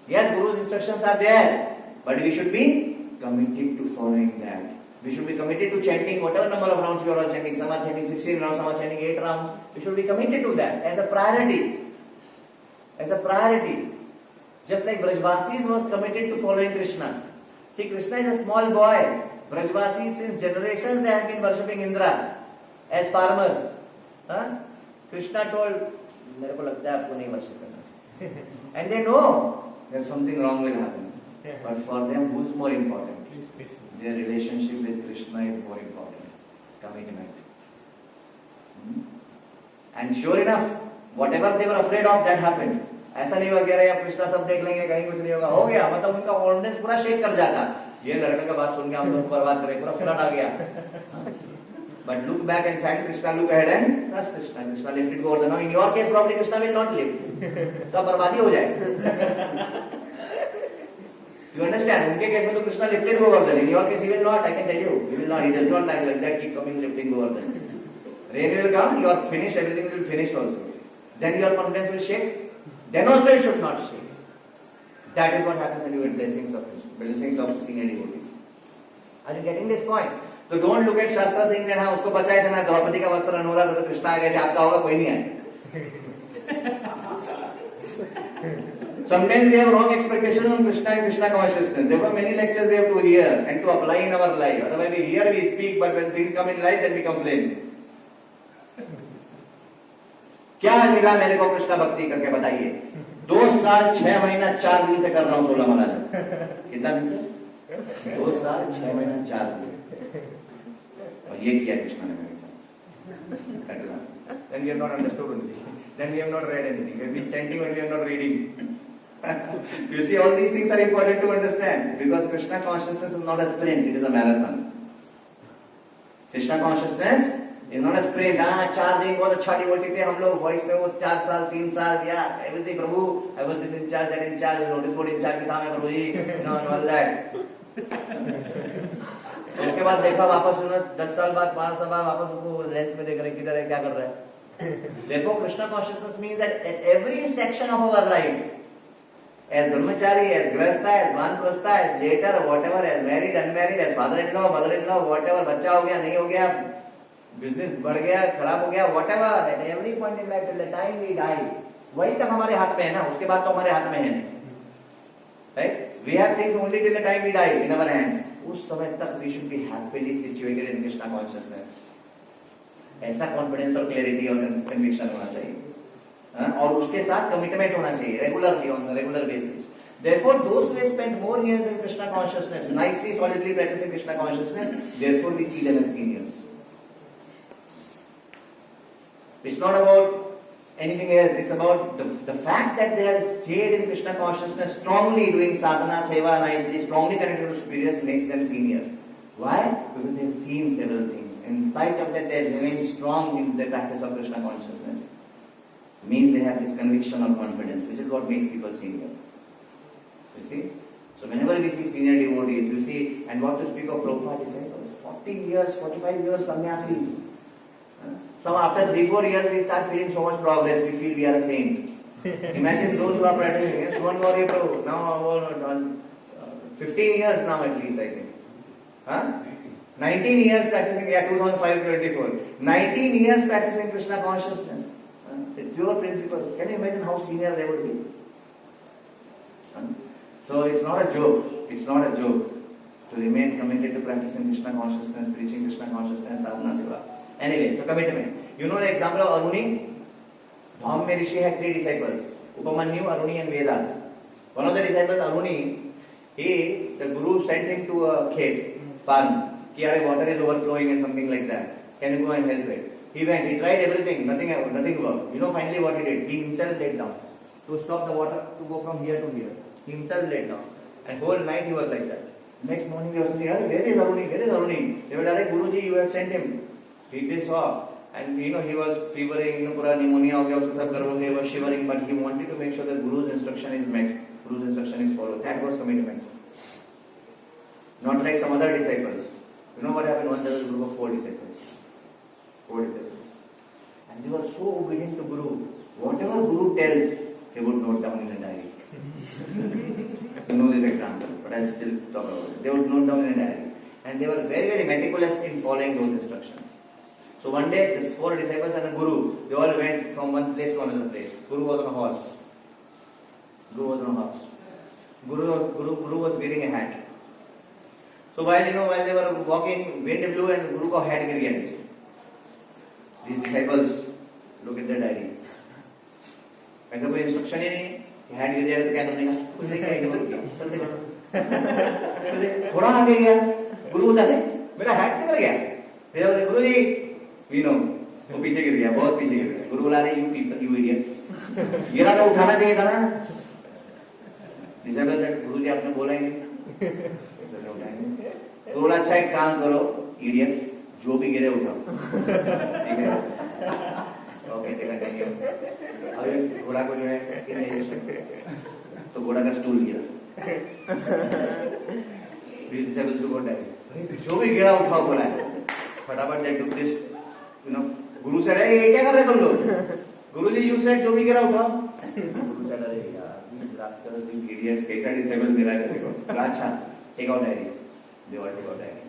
Yes, Guru's instructions are there, but we should be committed to following that. We should be committed to chanting whatever number of rounds we are all chanting. Some are chanting 16 rounds, some are chanting 8 rounds. We should be committed to that as a priority. As a priority. Just like Brajvasis was committed to following Krishna. See, Krishna is a small boy. Brajvasis since generations they have been worshipping Indra as farmers. Krishna told, मेरे को लगता है आपको नहीं worship करना. And they know that something wrong will happen. But for them, who's more important? Their relationship with Krishna is more important. Commitment. And sure enough, whatever they were afraid of, that happened. ऐसा नहीं हुआ कह रहे अब कृष्णा सब देख लेंगे कहीं कुछ नहीं होगा. हो गया, मतलब उनका कॉन्फिडेंस पूरा शेक कर जाता. ये लड़का का बात सुन के हम लोग बर्बाद करें, पूरा फ्लड आ गया. But look back and thank Krishna, look ahead and trust Krishna. Krishna lifted go over the. Now in your case probably Krishna will not lift. सब बर्बादी हो जाए. You understand? उनके केस में तो Krishna lifted Govardhan. In your case he will not. I can tell you, he will not. He does not like that. Keep coming lifting Govardhan. Rain will come. You are finished. Everything will be finished also. Then your confidence will shake. Then also it should not shake. That is what happens when you get blessings of senior devotees. Are you getting this point? So don't look at Shastra saying that हाँ उसको बचाए थे ना द्रौपदी का वस्त्र न होता तो कृष्णा आ गए थे आपका होगा कोई नहीं आए. Sometimes we have wrong expectations on Krishna and Krishna consciousness. There were many lectures we have to hear and to apply in our life. Otherwise we hear, we speak, but when things come in life, then we complain. क्या मिला मेरे को कृष्णा भक्ति करके बताइए. 2 साल 6 महीना 4 दिन से कर रहा हूँ 16 महाराज. कितना दिन से? 2 साल 6 महीना 4 दिन. और ये किया कृष्णा ने मेरे साथ. Then we have not understood only. Then we have not read anything. We have been chanting but we have not reading. You see, all these things are important to understand because Krishna consciousness is not a sprint, it is a marathon. Krishna consciousness is not a sprint. 4 दिन बहुत अच्छा devotee थे हम लोग voice में वो 4 साल 3 साल या everything Prabhu I was this in charge that in charge notice board in charge भी था मैं प्रभु जी and all that. उसके बाद देखा वापस 10 साल बाद 5 साल बाद वापस उसको लेंस में देख रहे किधर है क्या कर रहा है. Therefore Krishna consciousness means that at every section of our life, as brahmachari, as grahastha, as vanprastha, as later, whatever, as married, unmarried, as father-in-law, mother-in-law, whatever, बच्चा हो गया नहीं हो गया, business बढ़ गया खराब हो गया, whatever, at every point in life till the time we die, वही तक हमारे हाथ में है ना, उसके बाद तो हमारे हाथ में है नहीं. Right? We have things only till the time we die in our hands. उस समय तक we should be happily situated in Krishna consciousness. ऐसा कॉन्फिडेंस और क्लैरिटी और कन्विक्शन होना चाहिए और उसके साथ कमिटमेंट होना चाहिए regularly on regular basis. Therefore, those who have spent more years in Krishna consciousness, nicely, solidly practicing Krishna consciousness, therefore we see them as seniors. It's not about anything else. It's about the fact that they have stayed in Krishna consciousness strongly, doing sadhana, seva nicely, strongly connected to spirits makes them senior. Why? Because they have seen several things. In spite of that, they remain strong in the practice of Krishna consciousness. It means they have this conviction or confidence, which is what makes people senior. You see? So whenever we see senior devotees, you see, and what to speak of Prabhupada disciples, 40 years, 45 years sannyasis. So after 3-4 years, we start feeling so much progress, we feel we are a saint. Imagine those who are practicing, one more now 15 years now at least, I think. 19 years practicing, 2005 to 24. 19 years practicing Krishna consciousness. With pure principles. Can you imagine how senior they would be? So it's not a joke. It's not a joke to remain committed to practicing Krishna consciousness, preaching Krishna consciousness, sadhana seva. Anyway, so commitment. You know the example of Aruni? Dham Rishi had 3 disciples. Upamanyu, Aruni and Veda. One of the disciples, Aruni, the guru sent him to a cave, farm. Here water is overflowing and something like that. Can you go and help it? He went, he tried everything, nothing worked. You know finally what he did? He himself laid down. To stop the water to go from here to here. He himself laid down. And whole night he was like that. Next morning he was saying, where is Aruni? Where is Aruni? They were like, Guruji, you have sent him. He did so. And he was fevering, pura pneumonia, he was shivering, but he wanted to make sure that Guru's instruction is met. Guru's instruction is followed. That was commitment. Not like some other disciples. You know what happened? One there was a group of 4 disciples. 4 disciples. And they were so obedient to Guru. Whatever Guru tells, they would note down in a diary. You know this example, but I'll still talk about it. They would note down in a diary. And they were very, very meticulous in following those instructions. So one day, these 4 disciples and the Guru, they all went from one place to another place. Guru was on a horse. Guru was on a horse. Guru was wearing a hat. So while they were walking, wind blew and Guru ko hat gir gaya. These disciples look at their diary. ऐसा कोई instruction ही नहीं कि had गिर जाएगा तो क्या करने का? कुछ नहीं किया, इग्नोर किया, चलते थोड़ा आगे गया, गुरु बोलता है मेरा हैड निकल गया. फिर बोले गुरुजी, we know, वो पीछे गिर गया, बहुत पीछे गिर गया. गुरु बोला रहे you people, you idiots. गिरा तो उठाना चाहिए था ना. डिसाइबल से गुरुजी आपने बोला ही नहीं. गुरु बोला अच्छा एक काम करो, idiots, जो भी गिरे उठाओ. ठीक है? ओके देखा कहीं अब घोड़ा को जो है कि नहीं तो घोड़ा का स्टूल गिरा. जो भी गिरा उठाओ बोला है. फटाफट they took this, गुरु से रहे ये क्या कर रहे तुम लोग? गुरुजी यू सेड जो भी गिरा उठाओ. गुरु से अरे यार these rascals, these idiots, कैसा डिसेबल मिला है देखो. अच्छा take out diary. They all take out diary.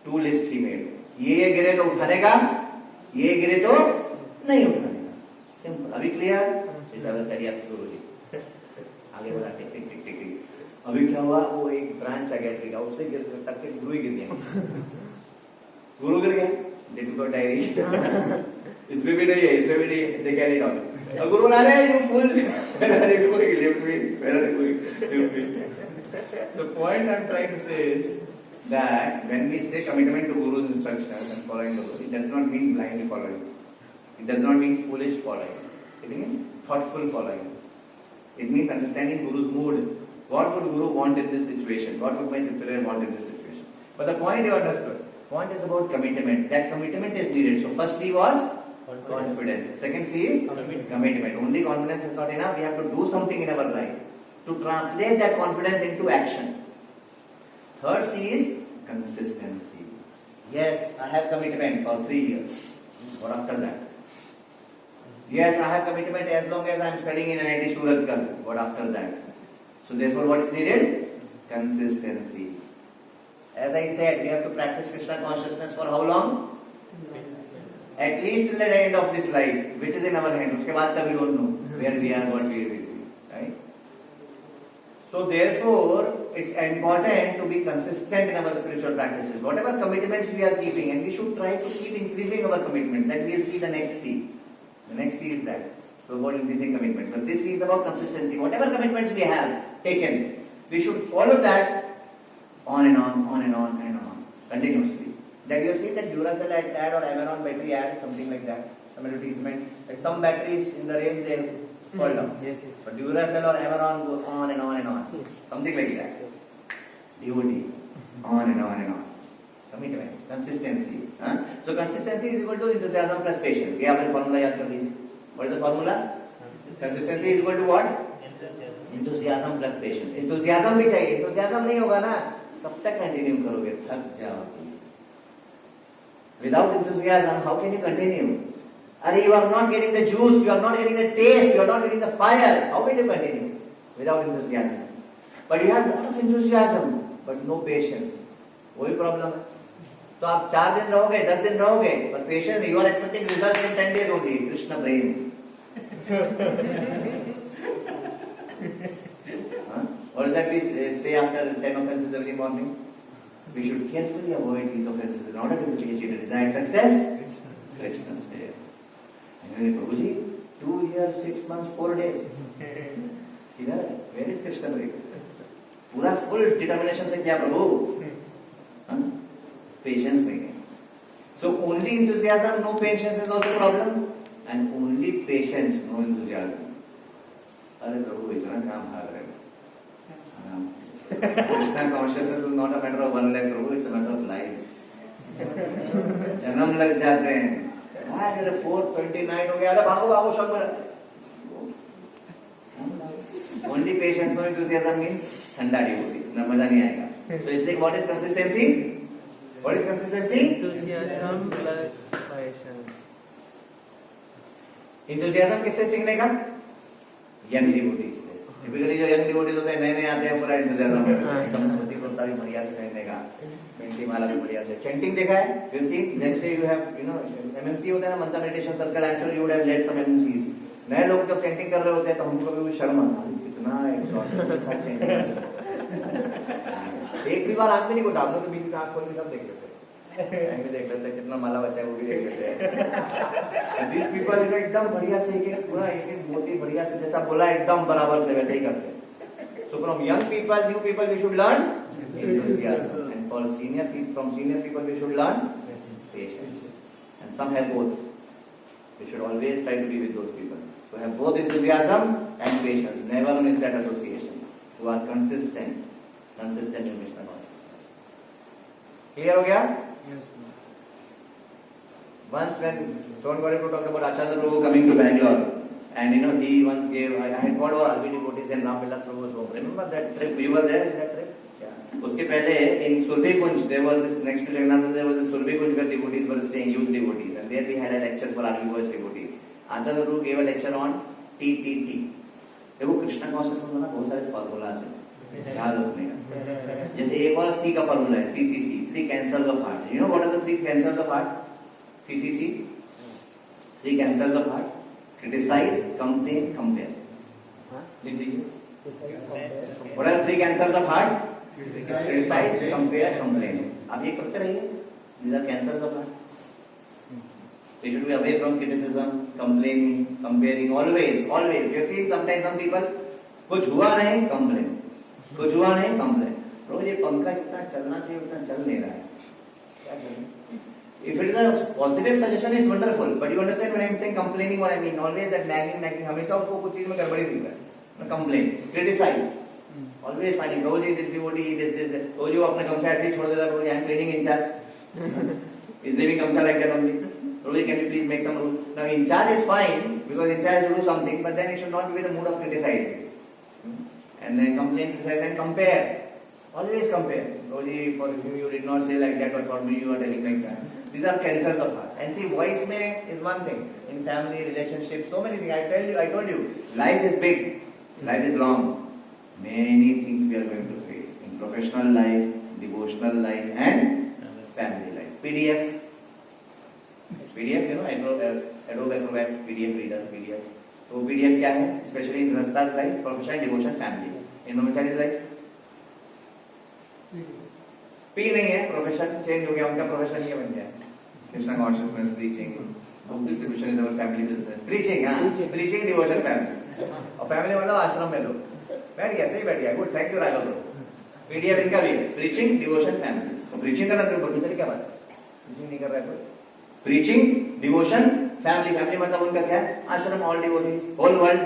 2 lists he made. ये गिरे तो उठाने का, ये गिरे तो नहीं उठाने का. सिंपल. अभी क्लियर? डिसेबल सेड यस गुरुजी. आगे बढ़ा टिक टिक टिक टिक. अभी क्या हुआ? वो एक ब्रांच आ गया ट्री का, उससे गिर टक के गुरु ही गिर गया. गुरु गिर गया. They took out diary. इसमें भी नहीं है, इसमें भी नहीं है. They carried on. अब गुरु बोला रहे you fool. Where are you going? Leave me. Where are you going? Leave me. So point I'm trying to say is that when we say commitment to Guru's instructions and following the Guru, it does not mean blindly following. It does not mean foolish following. It means thoughtful following. It means understanding Guru's mood. What would Guru want in this situation? What would my superior want in this situation? But the point you understood. Point is about commitment. That commitment is needed. So first C was confidence. Second C is commitment. Only confidence is not enough. We have to do something in our life to translate that confidence into action. Third C is consistency. Yes, I have commitment for 3 years. What after that? Yes, I have commitment as long as I am studying in IIT Surat. What after that? So therefore what is needed? Consistency. As I said, we have to practice Krishna consciousness for how long? At least till the end of this life, which is in our hand. Uske baad we don't know where we are, what we will be. Right? So therefore, it's important to be consistent in our spiritual practices. Whatever commitments we are keeping, and we should try to keep increasing our commitments. That we will see the next C. The next C is that. So about increasing commitment. But this C is about consistency. Whatever commitments we have taken, we should follow that on and on, on and on and on, continuously. That you have seen that Duracell ad or Amaron battery ad, something like that, some advertisement. Like some batteries in the race they fall down. Yes, yes. But Duracell or Amaron go on and on and on. Yes. Something like that. Yes. DOD, on and on and on. Commitment, consistency. So consistency is equal to enthusiasm plus patience. ये आपने formula याद कर लीजिए. What is the formula? Consistency is equal to what? Enthusiasm plus patience. Enthusiasm भी चाहिए. Enthusiasm नहीं होगा ना, कब तक continue करोगे? थक जाओगे. Without enthusiasm, how can you continue? Are you are not getting the juice, you are not getting the taste, you are not getting the fire. How will you continue? Without enthusiasm. But you have a lot of enthusiasm, but no patience. वही problem है। तो आप 4 दिन रहोगे, 10 दिन रहोगे, पर patience, you are expecting result in 10 days only. Krishna प्रेम। What does that we say after 10 offenses every morning? We should carefully avoid these offenses in order to achieve the desired success. Krishna. प्रभु जी 2 years 6 months 4 days किधर है? Where is Krishna प्रेम? पूरा full determination से क्या प्रभु? Patience नहीं है। So only enthusiasm, no patience is also problem, and only patience, no enthusiasm. अरे प्रभु इतना काम हार रहे आराम से। Krishna consciousness is not a matter of 1 lakh Prabhu, it's a matter of lives. जन्म लग जाते हैं। अरे 429 हो गया, अरे भागो भागो शॉक में। Only patience, no enthusiasm means ठंडा नहीं होती, ना मजा नहीं आएगा। So इसलिए what is consistency? What is consistency? Enthusiasm plus patience. Enthusiasm किससे सीखने का? यंग डिवोटीज से। टिपिकली जो यंग डिवोटीज होते हैं, नए नए आते हैं, पूरा enthusiasm होता है, एकदम धोती कुर्ता भी बढ़िया से पहनने का, मेहंदी माला भी बढ़िया से। चैंटिंग देखा है? You see, let's say you have, you know, MNC होता है ना, मंत्र meditation circle, I'm sure you would have led some MNCs. नए लोग जब चैंटिंग कर रहे होते हैं तो हमको भी शर्म आता है, कितना exhausting एक भी बार आंख भी नहीं खोलता, आप लोग तो बीच में आंख खोल के सब देख लेते हैं, भी देख लेते हैं, कितना माला बचा है वो भी देख लेते हैं। These people एकदम बढ़िया से एक पूरा एक मोती बढ़िया से जैसा बोला एकदम बराबर से वैसे ही करते हैं। So from young people, new people, we should learn enthusiasm, and for senior people, from senior people, we should learn patience, and some have both. We should always try to be with those people who have both enthusiasm and patience. Never miss that association. Who are consistent in Krishna consciousness. Clear हो गया? Once when Don Gauripu talked about Acharya Prabhu coming to Bangalore, and you know he once gave, I had called all RV devotees and Ram Vilas Prabhu's home. Remember that trip? We were there in that trip. Yeah. उसके पहले in Surbi Kunj there was this, next to Jagannath there was a Surbi Kunj where devotees were staying, youth devotees, and there we had a lecture for RV boys devotees. Acharya Prabhu gave a lecture on TTT. देखो Krishna consciousness में ना बहुत सारे formulas हैं, याद रखने का। जैसे एक और सी का फार्मूला है, CCC, 3 cancers of heart. You know what are the 3 cancers of heart? CCC, 3 cancers of heart: criticize, complain, compare. लिख लीजिए। What are the 3 cancers of heart? Criticize, compare, complain. आप ये करते रहिए। These are cancers of heart. So you should be away from criticism, complaining, comparing. Always, always. You have seen sometimes some people, कुछ हुआ नहीं, complain. कुछ हुआ नहीं, complain. रोज ये पंखा जितना चलना चाहिए उतना चल नहीं रहा है, क्या करें? If it is a positive suggestion, it's wonderful. But you understand when I'm saying complaining, what I mean? Always that nagging. हमेशा उसको कुछ चीज में गड़बड़ी दिख रहा है. Complain, criticize. Always finding, oh ji this devotee, this. Oh जी वो अपना गमछा ऐसे ही छोड़ देता है, I'm cleaning in charge. Is leaving गमछा like that only. Rohit, can you please make some rule? Now in charge is fine because in charge will do something, but then it should not be with the mood of criticizing. And then complain, criticize, and compare. Always compare. Rohit, for you did not say like that, but for me you are telling like that. These are cancers of heart. And see, voice mein is one thing. In family, relationships, so many things. I told you, life is big, life is long. Many things we are going to face in professional life, devotional life, and family life. PDF, you know, Adobe Acrobat, PDF reader, PDF. तो PDF क्या है? Especially in Ghrastha's life, profession, devotion, family. In Brahmachari's life, P नहीं है, profession change हो गया, उनका profession ये बन गया, Krishna consciousness, preaching, book distribution is our family business, preaching, हाँ, preaching, devotion, family, और family मतलब आश्रम में लोग, बैठ गया, सही बैठ गया, good, thank you Raghav bro, PDF इनका भी है, preaching, devotion, family, तो preaching करना तो brahmachari क्या बात है, preaching नहीं कर रहा है कोई, preaching, devotion, family, family मतलब उनका क्या है, आश्रम, all devotees, whole world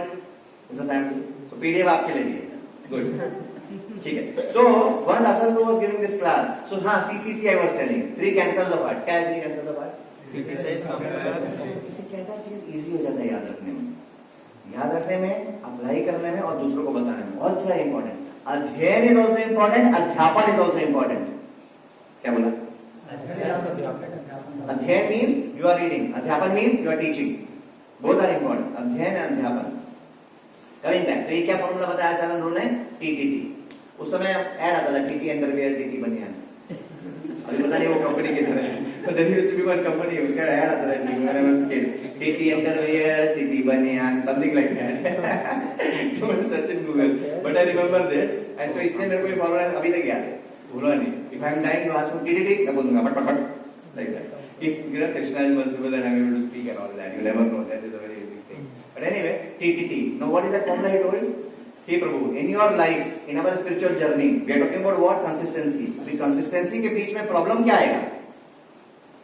is a family, so PDF आपके लिए है, good. ठीक है. So once Asarpur was giving this class, so हाँ CCC I was telling 3 cancers of heart. क्या है 3 cancers of heart? इससे क्या चीज इजी हो जाता है याद रखने में, अप्लाई करने में और दूसरों को बताने में. All 3 are important. अध्ययन is also important. अध्यापन is also important. क्या बोला? अध्ययन means you are reading. अध्यापन means you are teaching. Both are important. अध्ययन and अध्यापन. Coming back. तो ये क्या फॉर्मूला बताया आचार्य ने? TTT. उस समय ऐड आता था टीटी अंडरवियर, टीटी बनियान. अभी पता नहीं वो कंपनी किधर है. But there used to be one company, उसका ऐड आता था TV when I was kid. TT underwear, TT बनियान, something like that. Don't search in Google. But I remember this. And तो इसने मेरे को ये फॉर्मूला अभी तक याद है. भूला नहीं. If I am dying, you ask me TTT, मैं बोलूँगा पट पट पट like that. If Krishna is merciful and I am able to speak and all that, you never know. That is a very big thing. But anyway, TTT. Now what is that formula he told? See Prabhu, in your life, in our spiritual journey, we are talking about what? Consistency. अभी consistency के बीच में problem क्या आएगा?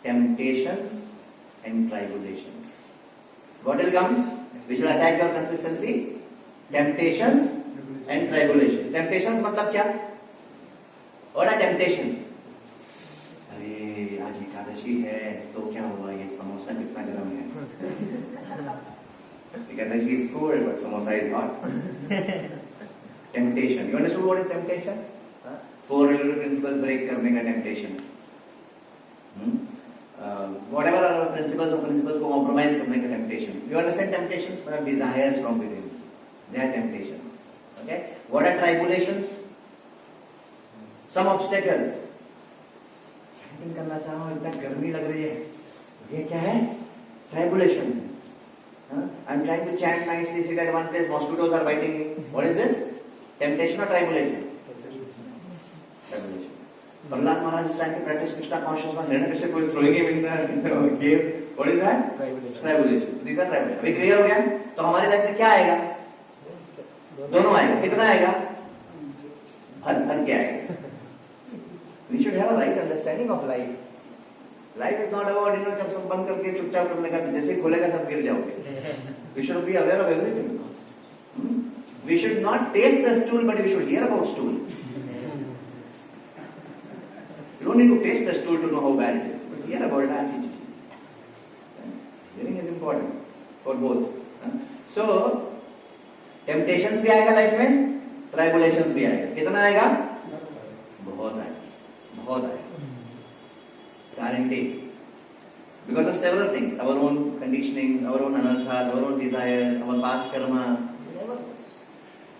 Temptations and tribulations. What will come? Which will attack your consistency? Temptations and tribulations. Temptations मतलब क्या? What are temptations? अरे आज एकादशी है तो क्या हुआ ये समोसा कितना गरम है? Ekadashi is cold, but samosa is hot. Temptation. You understood what is temptation? Four relative principles break करने का temptation. Whatever are our principles को compromise करने का temptation. You understand temptations? There are desires from within. They are temptations. Okay? What are tribulations? Some obstacles. Chanting करना चाहो इतना गर्मी लग रही है. ये क्या है? Tribulation. I'm trying to chant nicely, sit at one place, mosquitoes are biting me. What is this? Temptation or tribulation? Tribulation. Prahlad Maharaj is trying to practice Krishna consciousness. Hiranyakashipu is throwing him in the cave. What is that? Tribulation. Tribulation. These are tribulation. अभी clear हो गया? तो हमारी life में क्या आएगा? दोनों आएगा. कितना आएगा? भर के आएगा. We should have a right understanding of life. Life is not about जब सब बंद करके चुपचाप करने का, जैसे ही खोलेगा सब गिर जाओगे. We should be aware of everything. We should not taste the stool, but we should hear about stool. You don't need to taste the stool to know how bad it is, but hear about that. Hearing is important for both. So temptations भी आएगा life में, ट्राइबुलेशंस भी आएगा. कितना आएगा? बहुत आएगा, बहुत आएगा. Guarantee. Because of several things, our own conditionings, our own anarthas, our own desires, our past karma.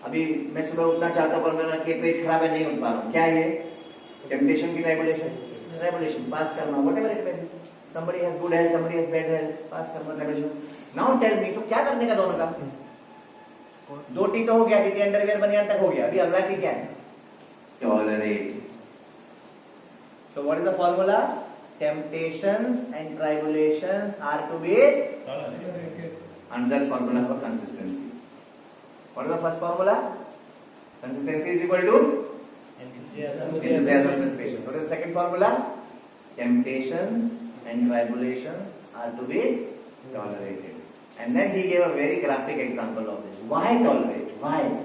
अभी मैं सुबह उठना चाहता हूँ पर मेरा पेट खराब है, नहीं उठ पा रहा हूँ. क्या है ये? Temptation की tribulation. Tribulation, past karma, whatever it may be. Somebody has good health, somebody has bad health, past karma, tribulation. Now tell me, तो क्या करने का दोनों का? दो टी तो हो गया, टी अंडरवेयर बनियान तक हो गया. अभी अगला टी क्या है? Tolerate. So what is the formula? Temptations and tribulations are to be another formula for consistency. What is the first formula? Consistency is equal to enthusiasm and patience. What is the second formula? Temptations and tribulations are to be tolerated. And then he gave a very graphic example of this. Why tolerate? Why?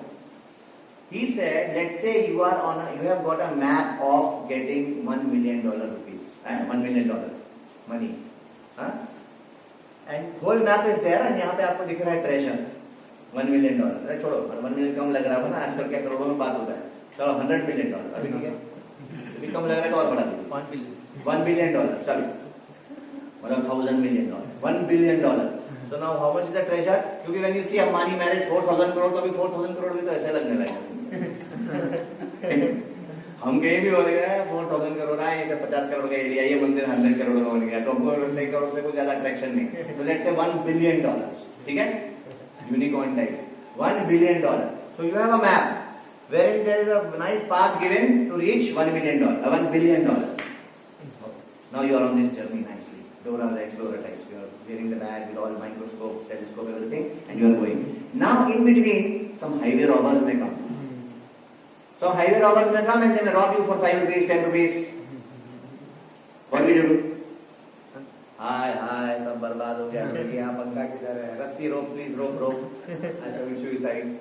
He said, let's say you have got a map of getting $1 million rupees, $1 million money, and whole map is there, and यहाँ पे आपको दिख रहा है treasure, $1 million. अरे छोड़ो, $1 million कम लग रहा है ना, आजकल क्या करोड़ों में बात होता है. चलो $100 million, अभी ठीक है, अभी कम लग रहा है तो और बढ़ा दीजिए. $1 billion, चलो, मतलब $1,000 million, $1 billion. So now how much is the treasure? क्योंकि when you see Ambani marriage 4,000 crore, तो अभी 4,000 crore भी तो ऐसे लगने लगा. हम कहीं भी हो गया 4,000 करोड़ आए, इसे 50 करोड़ का एरिया, ये मंदिर 100 करोड़ का बन गया, तो हमको 1 करोड़ से कुछ ज्यादा अट्रैक्शन नहीं. तो लेट्स से $1 billion, ठीक है, unicorn type $1 billion. So you have a map wherein there is a nice path given to reach $1 billion. Now you are on this journey nicely. Dora the explorer types. You are wearing the bag with all microscopes, telescope, everything, and you are going. Now in between, some highway robbers may come. Some highway robbers may come and they may rob you for 5 rupees, 10 rupees. What will you do? हाय सब बर्बाद हो गया. यहाँ पंखा किधर है? रस्सी रोप, please rope. अच्छा, will show you side.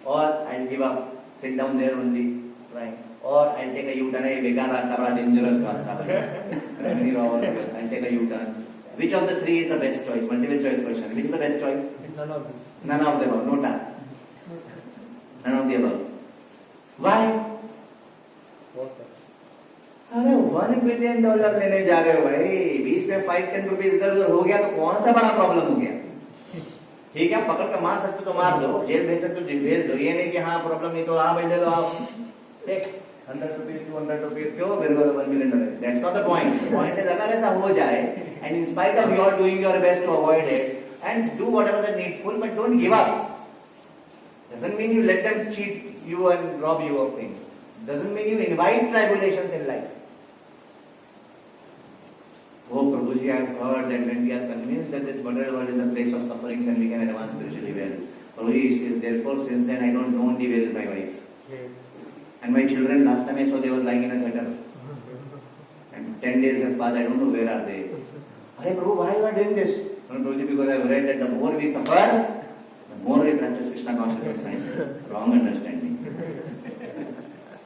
Or I'll give up. Sit down there only. Right. Or I'll take a U-turn. ये बेकार रास्ता, बड़ा dangerous रास्ता है. Many robbers. I'll take a U-turn. Which of the three is the best choice? Multiple choice question. Which is the best choice? None of this. None of the above. No time. None of the above. Why? अरे $1 billion लेने जा रहे हो भाई, बीच में 5-10 rupees इधर उधर हो गया तो कौन सा बड़ा प्रॉब्लम हो गया? ठीक है, पकड़ कर मार सकते तो मार दो, जेल भेज सकते तो जेल भेज दो. ये नहीं कि हाँ प्रॉब्लम नहीं तो हाँ भाई ले लो आप. ठीक, 100 rupees, 200 rupees, क्यों मेरे को $1 million? That's not the point. The point is अगर ऐसा हो जाए, and in spite of you doing your best to avoid it, and do whatever is needful, but don't give up. Doesn't mean you let them cheat you and rob you of things. Doesn't mean you invite tribulations in life. Oh, Prabhuji, I have heard that when we are convinced that this material world is a place of sufferings and we can advance spiritually well, Prabhuji, therefore since then I don't know the way with my wife. And my children, last time I saw they were lying in a gutter. And 10 days have passed, I don't know where are they. Hey Prabhu, why you are doing this? Prabhuji, because I have read that the more we suffer, the more we practice Krishna consciousness. Wrong understanding.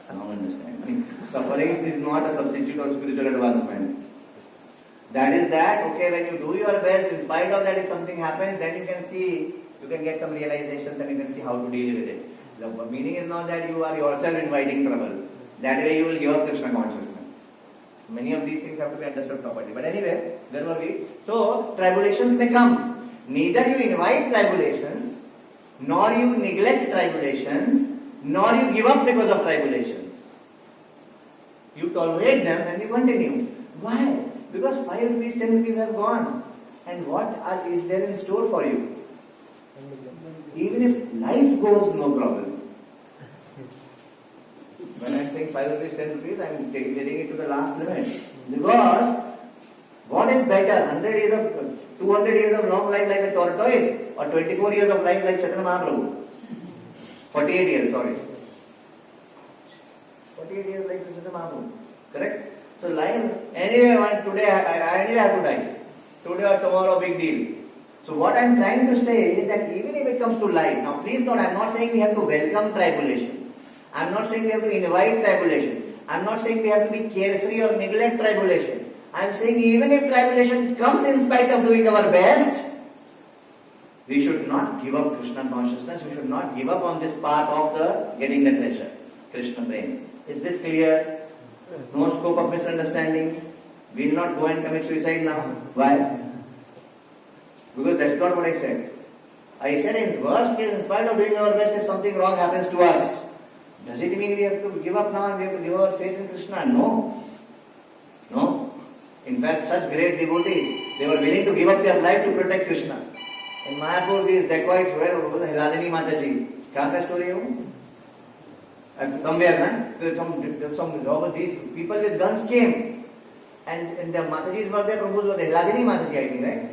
Wrong understanding. Suffering is not a substitute of spiritual advancement. That is that, okay, when you do your best, in spite of that, if something happens, then you can see, you can get some realizations and you can see how to deal with it. The meaning is not that you are yourself inviting trouble. That way you will give up Krishna consciousness. Many of these things have to be understood properly. But anyway, where were we? So, tribulations may come. Neither you invite tribulations, nor you neglect tribulations, nor you give up because of tribulations. You tolerate them and you continue. Why? Because 5 rupees, 10 rupees have gone. And what is there in store for you? Even if life goes, no problem. When I say 5 rupees, 10 rupees, I am getting it to the last limit. Because what is better? 200 years of long life like a tortoise, or 24 years of life like Chaitanya Mahaprabhu? 48 years, sorry. 48 years like Chaitanya Mahaprabhu. Correct? So life, anyway, today I anyway have to die. Today or tomorrow, big deal. So what I am trying to say is that even if it comes to life, now please note, I am not saying we have to welcome tribulation. I am not saying we have to invite tribulation. I am not saying we have to be carefree or neglect tribulation. I am saying even if tribulation comes in spite of doing our best, we should not give up Krishna consciousness. We should not give up on this path of the getting the treasure, Krishna brain. Is this clear? No scope of misunderstanding. We will not go and commit suicide now. Why? Because that's not what I said. I said in worst case, in spite of doing our best, if something wrong happens to us, does it mean we have to give up now and we have to give our faith in Krishna? No. No. In fact, such great devotees, they were willing to give up their life to protect Krishna. In Mayapur, these dacoits were Hiladini Mataji. Kya ka story hai? Somewhere, man. Some robbers, these people with guns came. And the Matajis were there, Prabhus were there. Hiladini Mataji, I think, right?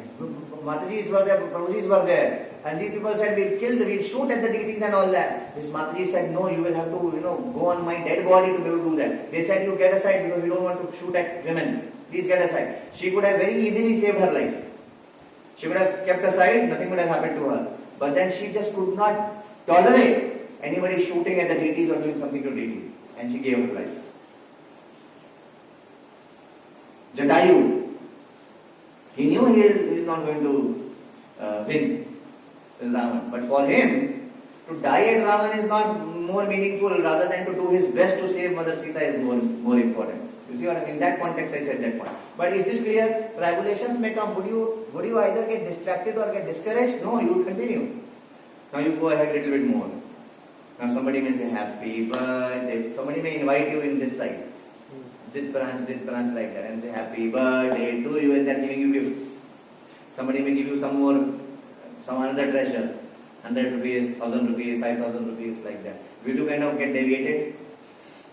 Matajis were there, Prabhujis were there. And these people said, we'll shoot at the deities and all that. This Mataji said, no, you will have to, go on my dead body to be able to do that. They said, you get aside because we don't want to shoot at women. Please get aside. She could have very easily saved her life. She would have kept aside, nothing would have happened to her. But then she just could not tolerate anybody shooting at the deities or doing something to deities. And she gave her life. Jatayu, he knew he is not going to win with Ravan. But for him, to die at Ravan is not more meaningful rather than to do his best to save Mother Sita is more important. You see what I mean? In that context I said that point. But is this clear? Tribulations may come. Would you either get distracted or get discouraged? No, you will continue. Now you go ahead a little bit more. Now somebody may say happy birthday. Somebody may invite you in this side. This branch like that, and say happy birthday to you, and they're giving you gifts. Somebody may give you some another treasure, 100 rupees, 1000 rupees, 5000 rupees, like that. Will you kind of get deviated?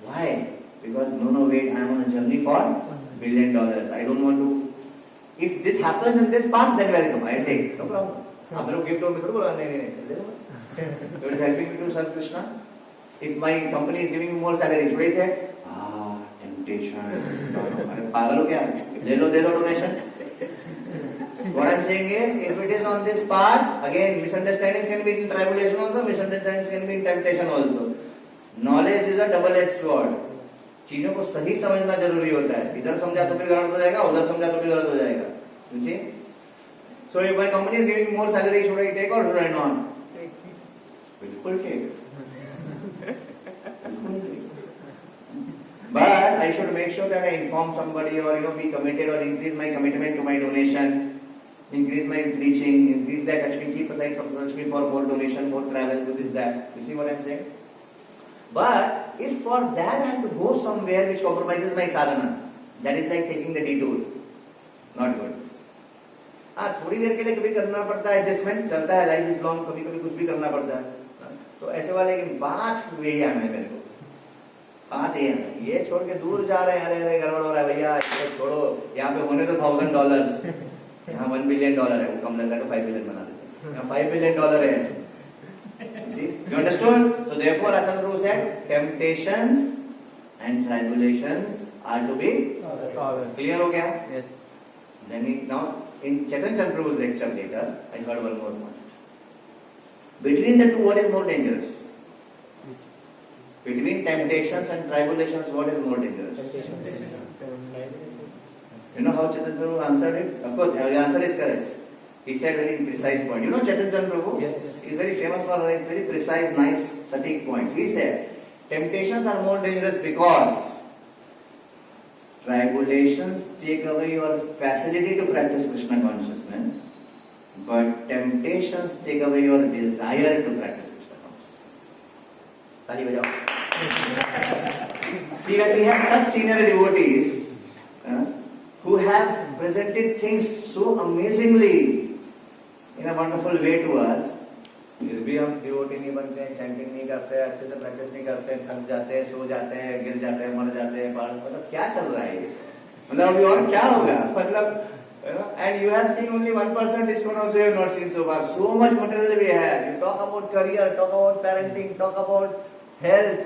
Why? Because no, wait, I am on a journey for $1 billion. I don't want to. If this happens in this path, then welcome. I'll take. No problem. Gift it is helping me to serve Krishna. If my company is giving me more salary, should I say? Temptation. No. Donation. What I am saying is, if it is on this path, again, misunderstandings can be in tribulation also, misunderstandings can be in temptation also. Knowledge is a double-edged sword. चीजों को सही समझना जरूरी होता है. इधर समझा तो भी गलत हो जाएगा, उधर समझा तो भी गलत हो जाएगा. You see? So if my company is giving more salary, should I take or should I not? बिल्कुल take. But I should make sure that I inform somebody or be committed or increase my commitment to my donation, increase my preaching, increase that, actually keep aside some for more donation, more travel, do this, that. You see what I'm saying? But if for that I have to go somewhere which compromises my sadhana, that is like taking the detour. Not good. हाँ, थोड़ी देर के लिए कभी करना पड़ता है, adjustment चलता है, लाइफ इज लॉन्ग, कभी कभी कुछ भी करना पड़ता है। तो ऐसे वाले 5 वे आना है मेरे को, 5 ये छोड़ के दूर जा रहे हैं, अरे अरे गड़बड़ हो रहा है भैया, ये छोड़ो, यहाँ पे होने तो $1,000, यहाँ $1 बिलियन है, वो कम लग रहा है तो 5 बिलियन बना देते हैं, यहाँ $5 बिलियन है। See, you understood? So therefore, Acharya Prabhu said, temptations and tribulations are to be clear हो गया? Yes. Then now in Chaitanya Prabhu's lecture later, I heard one more point. Between the two, what is more dangerous? Between temptations and tribulations, what is more dangerous? You know how Chaitanya Prabhu answered it? Of course, your answer is correct. He said very precise point. You know Chaitanya Prabhu? Yes. He is very famous for a very precise, nice, satik point. He said, temptations are more dangerous because tribulations take away your facility to practice Krishna consciousness, but temptations take away your desire to practice Krishna consciousness. Tali bajao. See, when we have such senior devotees who have presented things so amazingly in a wonderful way to us, फिर भी हम devotee नहीं बनते हैं, chanting नहीं करते हैं, अच्छे से प्रैक्टिस नहीं करते हैं, थक जाते हैं, सो जाते हैं, गिर जाते हैं, मर जाते हैं, मतलब क्या चल रहा है? मतलब अभी और क्या होगा? मतलब and you have seen only 1% is also you have not seen so far. So much material we have. You talk about career, talk about parenting, talk about health,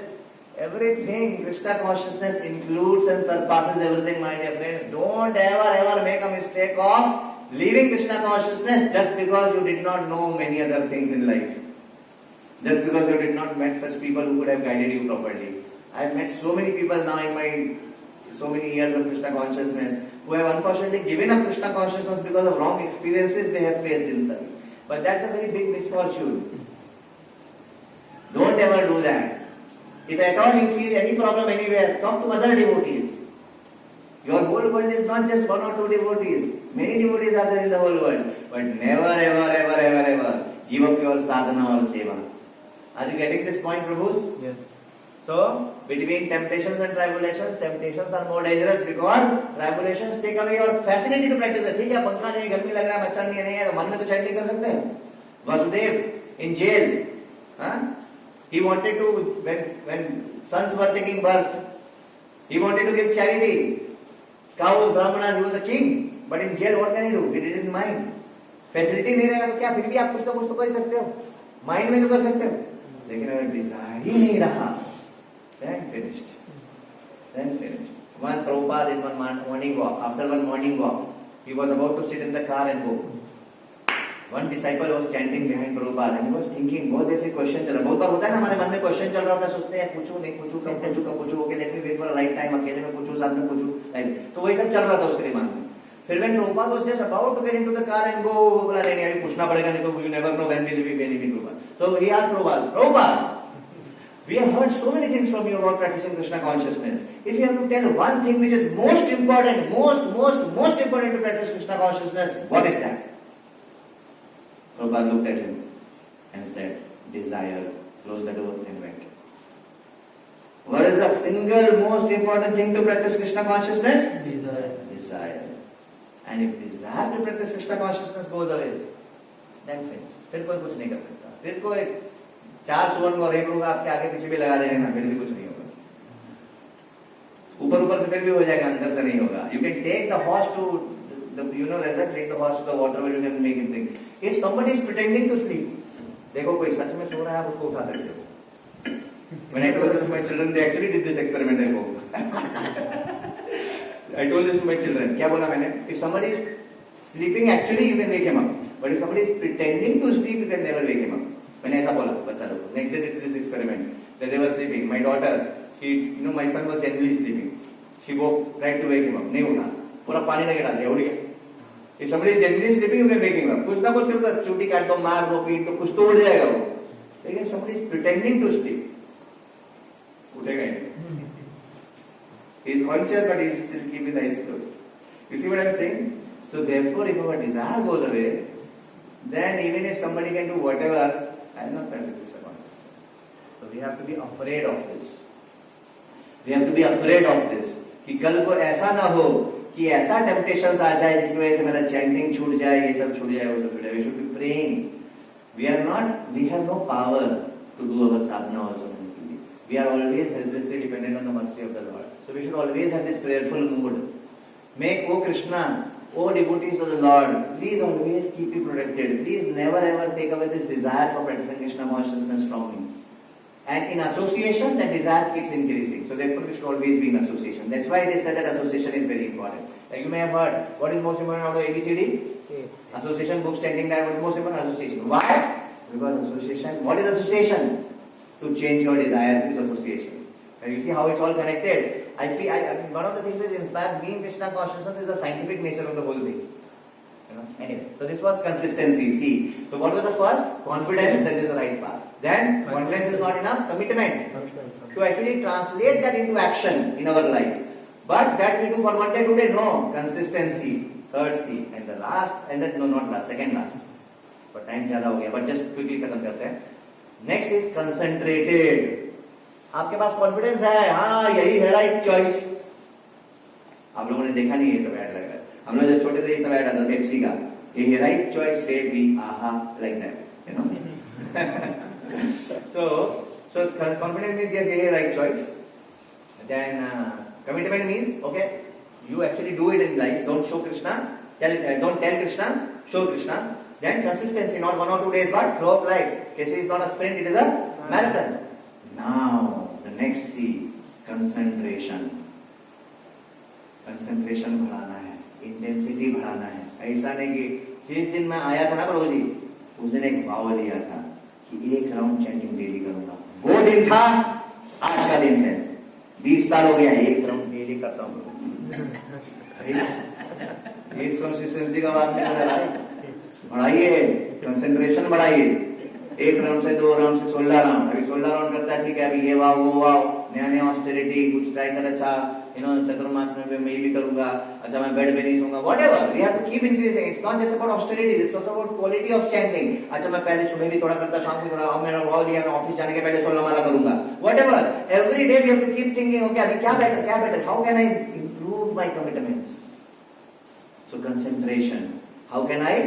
everything. Krishna consciousness includes and surpasses everything, my dear friends. Don't ever make a mistake of leaving Krishna consciousness just because you did not know many other things in life. Just because you did not met such people who could have guided you properly. I have met so many people now in my so many years of Krishna consciousness who have unfortunately given up Krishna consciousness because of wrong experiences they have faced inside. But that's a very big misfortune. Don't ever do that. If at all you feel any problem anywhere, talk to other devotees. Your whole world is not just 1 or 2 devotees. Many devotees are there in the whole world. But never ever give up your sadhana or seva. Are you getting this point, Prabhus? Yes. So, between temptations and tribulations, temptations are more dangerous because tribulations take away your facility to practice. ठीक है, पंखा नहीं, गर्मी लग रहा है, मच्छर नहीं है, तो मन में तो चैंटिंग कर सकते हैं. Vasudev in jail, he wanted to, when sons were taking birth, he wanted to give charity. Cows, brahmanas, he was a king, but in jail what can he do? He didn't mind. Facility नहीं रहेगा तो क्या, फिर भी आप कुछ तो कर सकते हो, माइंड में तो कर सकते हो, लेकिन अगर डिजायर ही नहीं रहा, then finished. Once Prabhupada in one morning walk, after one morning walk, he was about to sit in the car and go. One disciple was chanting behind Prabhupada and he was thinking, बहुत ऐसे question चल रहा, बहुत बार होता है ना हमारे मन में क्वेश्चन चल रहा होता है, सोचते हैं पूछूं नहीं पूछूं, कब पूछूं, okay let me wait for right time, अकेले में पूछूं, साथ में पूछूं, तो वही सब चल रहा था उसके दिमाग में. फिर when Prabhupada was just about to get into the car and go, बोला नहीं अभी पूछना पड़ेगा, नहीं तो you never know when will we be meeting Prabhupada. So he asked Prabhupada, we have heard so many things from you about practicing Krishna consciousness. If you have to tell one thing which is most important, most important to practice Krishna consciousness, what is that? Prabhupada looked at him and said, desire. Close the door and went. What is the single most important thing to practice Krishna consciousness? Desire. And if desire to practice Krishna consciousness goes away, then finish. फिर कोई कुछ नहीं कर सकता. फिर कोई 4 सुवर्ण और 1 रुपया आपके आगे पीछे भी लगा देंगे ना, फिर भी कुछ नहीं होगा. ऊपर से फिर भी हो जाएगा, अंदर से नहीं होगा. You can take the horse to take the horse to the water where you can make him drink. If somebody is pretending to sleep, देखो कोई सच में सो रहा है, आप उसको उठा सकते हो. When I told this to my children, they actually did this experiment at home. I told this to my children. क्या बोला मैंने? If somebody is sleeping, actually you can wake him up. But if somebody is pretending to sleep, you can never wake him up. मैंने ऐसा बोला बच्चा लोग. Next day did this experiment. That they were sleeping. My daughter, my son was genuinely sleeping. She woke, tried to wake him up. नहीं उठा. पूरा पानी लगे डाल दिया, उड़ गया. If somebody is genuinely sleeping, you can wake him up. कुछ ना कुछ करता, चूटी काट दो, मार दो, पीट दो, कुछ तो उड़ जाएगा वो. लेकिन somebody is pretending to sleep, उठेगा ही नहीं. He is conscious, but he will still keep his eyes closed. You see what I am saying? So therefore, if our desire goes away, then even if somebody can do whatever, I will not practice this consciousness. So we have to be afraid of this. We have to be afraid of this, कि कल को ऐसा ना हो कि ऐसा temptations आ जाए जिसकी वजह से मेरा चैंटिंग छूट जाए, ये सब छूट जाए, वो सब छूट जाए. We should be praying. We have no power to do our sadhana also mentally. We are always helplessly dependent on the mercy of the Lord. So we should always have this prayerful mood. Make, O Krishna, O devotees of the Lord, please always keep me protected. Please never ever take away this desire for practicing Krishna consciousness from me. And in association, that desire keeps increasing. So therefore, we should always be in association. That's why it is said that association is very important. Like you may have heard, what is most important out of ABCD? Association, books, chanting, that what is most important? Association. Why? Because association. What is association? To change your desires is association. And you see how it's all connected. I mean, one of the things that inspires me in Krishna consciousness is the scientific nature of the whole thing. Anyway, so this was consistency. See, so what was the first? Confidence that is the right path. Then confidence is not enough. Commitment to actually translate that into action in our life. But that we do for one day, today, no. Consistency. Third C, and the last, and then no, not last, second last. But time ज़्यादा हो गया. But just quickly खत्म करते हैं. Next is concentrated. आपके पास confidence है, हाँ यही है राइट चॉइस. आप लोगों ने देखा नहीं ये सब ऐड लग रहा है. हम लोग जब छोटे थे ये सब ऐड आता था पेप्सी का. यही है राइट चॉइस बेबी, आहा, like that, you know. So confidence means yes, यही है right choice. Then commitment means okay, you actually do it in life. Don't show Krishna. Don't tell Krishna. Show Krishna. Then consistency, not 1 or 2 days, but throughout life. Kesi is not a sprint; it is a marathon. Now the next C, concentration. Concentration बढ़ाना है, intensity बढ़ाना है. ऐसा नहीं कि जिस दिन मैं आया था ना प्रभु जी, उस दिन एक भाव लिया था कि 1 राउंड चैंटिंग डेली करूंगा. वो दिन था, आज का दिन है. 20 साल हो गया, 1 राउंड डेली करता हूँ. इस कंसिस्टेंसी का बात नहीं कर रहा है. बढ़ाइए, कंसंट्रेशन बढ़ाइए. 1 राउंड से 2 राउंड से 16 राउंड. अभी 16 राउंड करता है, ठीक है. अभी ये वाव वो वाव, नया ऑस्टेरिटी कुछ ट्राई कर. अच्छा, चतुर्मास में मैं ये भी करूंगा. अच्छा, मैं बेड पे नहीं सोऊंगा. Whatever, we have to keep increasing. It's not just about austerity, it's also about quality of chanting. अच्छा, मैं पहले सुबह भी थोड़ा करता, शाम को थोड़ा. अब मैंने वाव लिया, मैं ऑफिस जाने के पहले 16 माला करूंगा. Whatever, every day we have to keep thinking, okay अभी क्या better, how can I improve my commitments. So concentration. How can I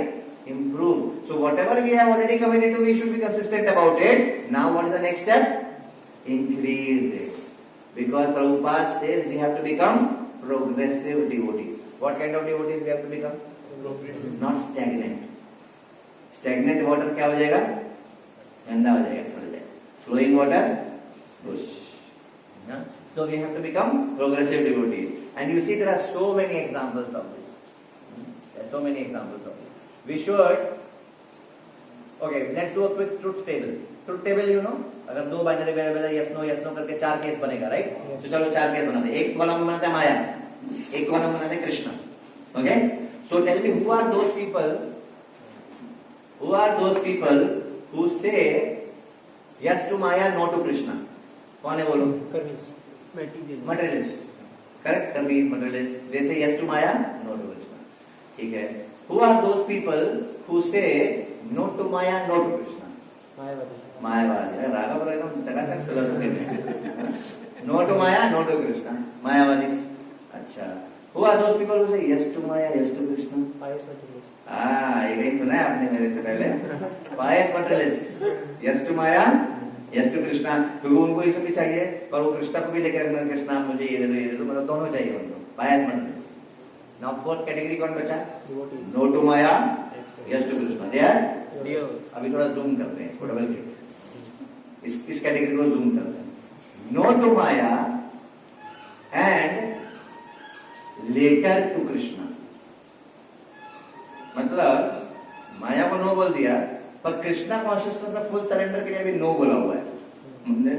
improve? So whatever we have already committed to, we should be consistent about it. Now what is the next step? Increase it. Because Prabhupada says we have to become progressive devotees. What kind of devotees we have to become? Progressive. Not stagnant. Stagnant water क्या हो जाएगा? गंदा हो जाएगा, सड़ जाएगा. Flowing water, push. So we have to become progressive devotees. And you see there are so many examples of this. So many examples of this. We should, okay, let's do a quick truth table. Truth table, you know, अगर 2 binary variable है, yes no करके 4 case बनेगा, right? तो चलो 4 case बनाते हैं. एक column बनाते हैं माया, एक कॉलम बनाते हैं Krishna. Okay? So tell me, who are those people who say yes to Maya, no to Krishna? कौन है बोलो? Materialists. Correct? Karmis, materialists. They say yes to Maya, no to Krishna. ठीक है. Who are those people who say no to Maya, no to Krishna? मायावादी. रागा पर एकदम चकाचक philosophy में. No to Maya, no to Krishna. मायावादी. अच्छा. Who are those people who say yes to Maya, yes to Krishna? ये कहीं सुना है आपने मेरे से पहले? Pious materialists. Yes to Maya, yes to Krishna. क्योंकि उनको ये सब भी चाहिए, पर वो कृष्णा को भी लेकर कृष्णा मुझे ये दे दो, मतलब दोनों चाहिए उनको. Pious materialists. Now fourth category कौन बचा? No to Maya, yes to Krishna. There? अभी थोड़ा zoom करते हैं, इसको डबल क्लिक. इस कैटेगरी को zoom करते हैं. No to Maya and later to Krishna. मतलब माया को नो बोल दिया, पर कृष्णा कॉन्शियसनेस में फुल सरेंडर के लिए भी नो बोला हुआ है.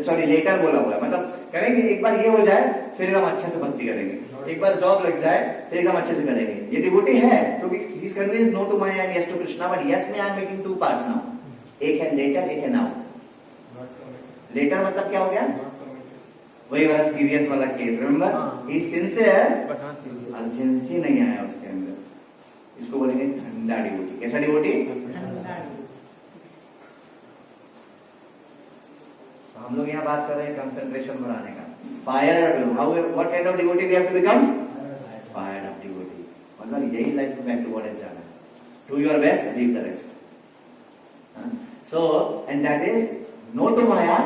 सॉरी, लेटर बोला हुआ है. मतलब करेंगे एक बार ये हो जाए, फिर हम अच्छे से भक्ति करेंगे. एक बार जॉब लग जाए, फिर एकदम अच्छे से करेंगे. ये डिवोटी है, क्योंकि he is convinced no to Maya and yes to Krishna. But yes में I am making 2 parts now. एक है लेटर, एक है नाउ. लेटर मतलब क्या हो गया? वही वाला सीरियस वाला case. Remember, he sincere but not sincere. Urgency नहीं आया उसके अंदर. इसको बोलेंगे ठंडा डिवोटी. कैसा डिवोटी? हम लोग यहाँ बात कर रहे हैं कंसंट्रेशन बढ़ाने का. Fire up. How? What kind of devotee we have to become? Fired up devotee. मतलब यही लाइफ में back to what is जाना है. Do your best, leave the rest. So, and that is no to Maya,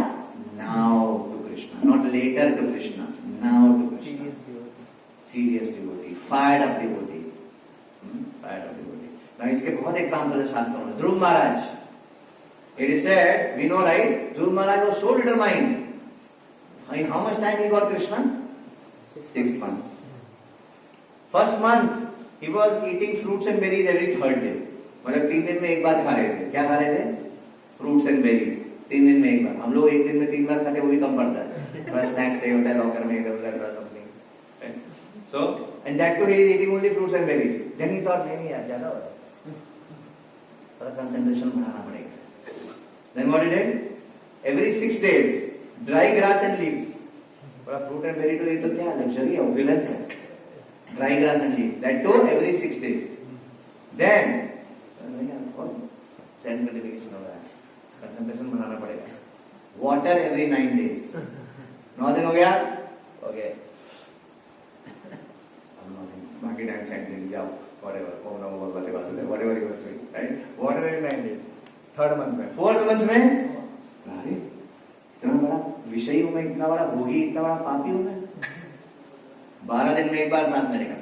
now to Krishna, not later to Krishna, now to Krishna. Serious devotee, fired up devotee. Fired up devotee. Now, इसके बहुत examples है शास्त्रों में. ध्रुव महाराज. It is said, we know, right? Dhruv Maharaj was so determined. In how much time he got Krishna? 6 months. First month, he was eating fruits and berries every third day. मतलब 3 दिन में एक बार खा रहे थे. क्या खा रहे थे? Fruits and berries. 3 दिन में एक बार. हम लोग एक दिन में 3 बार खाते, वो भी कम पड़ता है. थोड़ा snacks चाहिए होता है लॉकर में, इधर उधर थोड़ा something. So, and that too he is eating only fruits and berries. Then he thought, नहीं यार ज़्यादा हो रहा है. थोड़ा concentration बढ़ाना पड़ेगा. Then what he did? Every 6 days, dry grass and leaves. बड़ा fruit and berry तो ये तो क्या luxury है, opulence है. Dry grass and leaves. That too every 6 days. Then, sense gratification हो रहा है. Concentration बढ़ाना पड़ेगा. Water every 9 days. 9 दिन हो गया? Okay. बाकी टाइम chanting जाओ. Whatever. Om Namo Bhagavate Vasudevaya. Whatever he was doing, right? Water every 9 days. 3rd month में. 4th month में अरे इतना बड़ा विषय हूँ मैं, इतना बड़ा भोगी, इतना बड़ा पापी हूँ मैं. 12 दिन में एक बार सांस लेने का.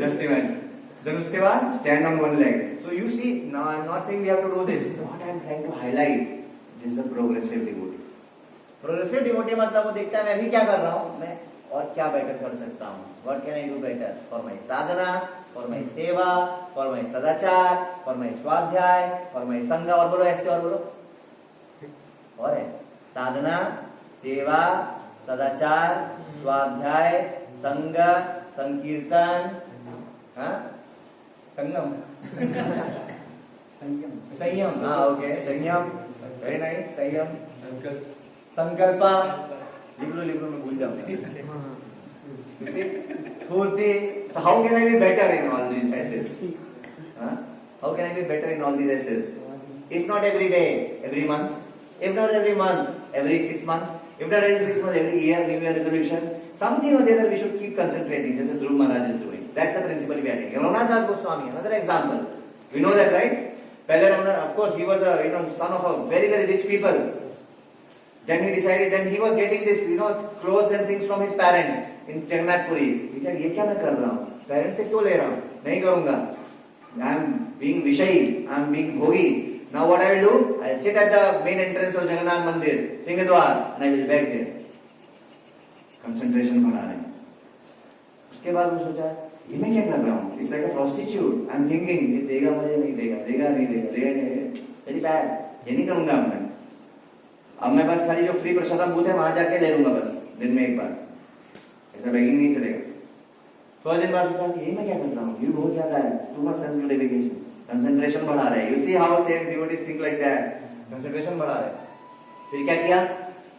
Just imagine. Then उसके बाद stand on one leg. So you see, now I am not saying we have to do this. What I am trying to highlight, this is a progressive devotee. Progressive devotee मतलब वो देखता है मैं भी क्या कर रहा हूँ, मैं और क्या बेटर कर सकता हूँ. What can I do better for my sadhana, for my seva, for my sadachar, for my swadhyay, for my sangha. और बोलो ऐसे और बोलो. और है साधना, सेवा, सदाचार, स्वाध्याय, संग, संकीर्तन, हाँ, संगम, संयम, हाँ ओके, संयम, वेरी नाइस, संयम, संकल्प, लिख लो मैं भूल जाऊंगा. स्फूर्ति. So how can I be better in all these essays? How can I be better in all these essays? If not every day, every month. If not every month, every 6 months. If not every 6 months, every year, New Year resolution. Something or the other we should keep concentrating, just as Dhruv Maharaj is doing. That's the principle we are taking. Raghunath Das Goswami, another example. We know that, right? Of course, he was a son of a very very rich people. Then he decided. Then he was getting this, clothes and things from his parents in Jagannath Puri. He said, "ये क्या मैं कर रहा हूँ? Parents से क्यों ले रहा हूँ? नहीं करूँगा. I am being vishayi. I am being bhogi. Now what I will do? I will sit at the main entrance of Jagannath Mandir, Singadwar, and I will beg there." Concentration बढ़ा रहे हैं. उसके बाद वो सोचा, ये मैं क्या कर रहा हूँ? It's like a prostitute. I am thinking, ये देगा मुझे नहीं देगा, देगा नहीं देगा. Very bad. ये नहीं करूँगा मैं. अब मैं बस खाली जो फ्री प्रसादम बूथ है वहां जाके ले लूंगा बस दिन में एक बार. ऐसा बेगिंग नहीं चलेगा. थोड़ा दिन बाद सोचा ये मैं क्या कर रहा हूँ, ये बहुत ज्यादा है. Too much sense gratification. Concentration बढ़ा रहा है. You see how same devotees think like that. Concentration बढ़ा रहा है. फिर क्या किया?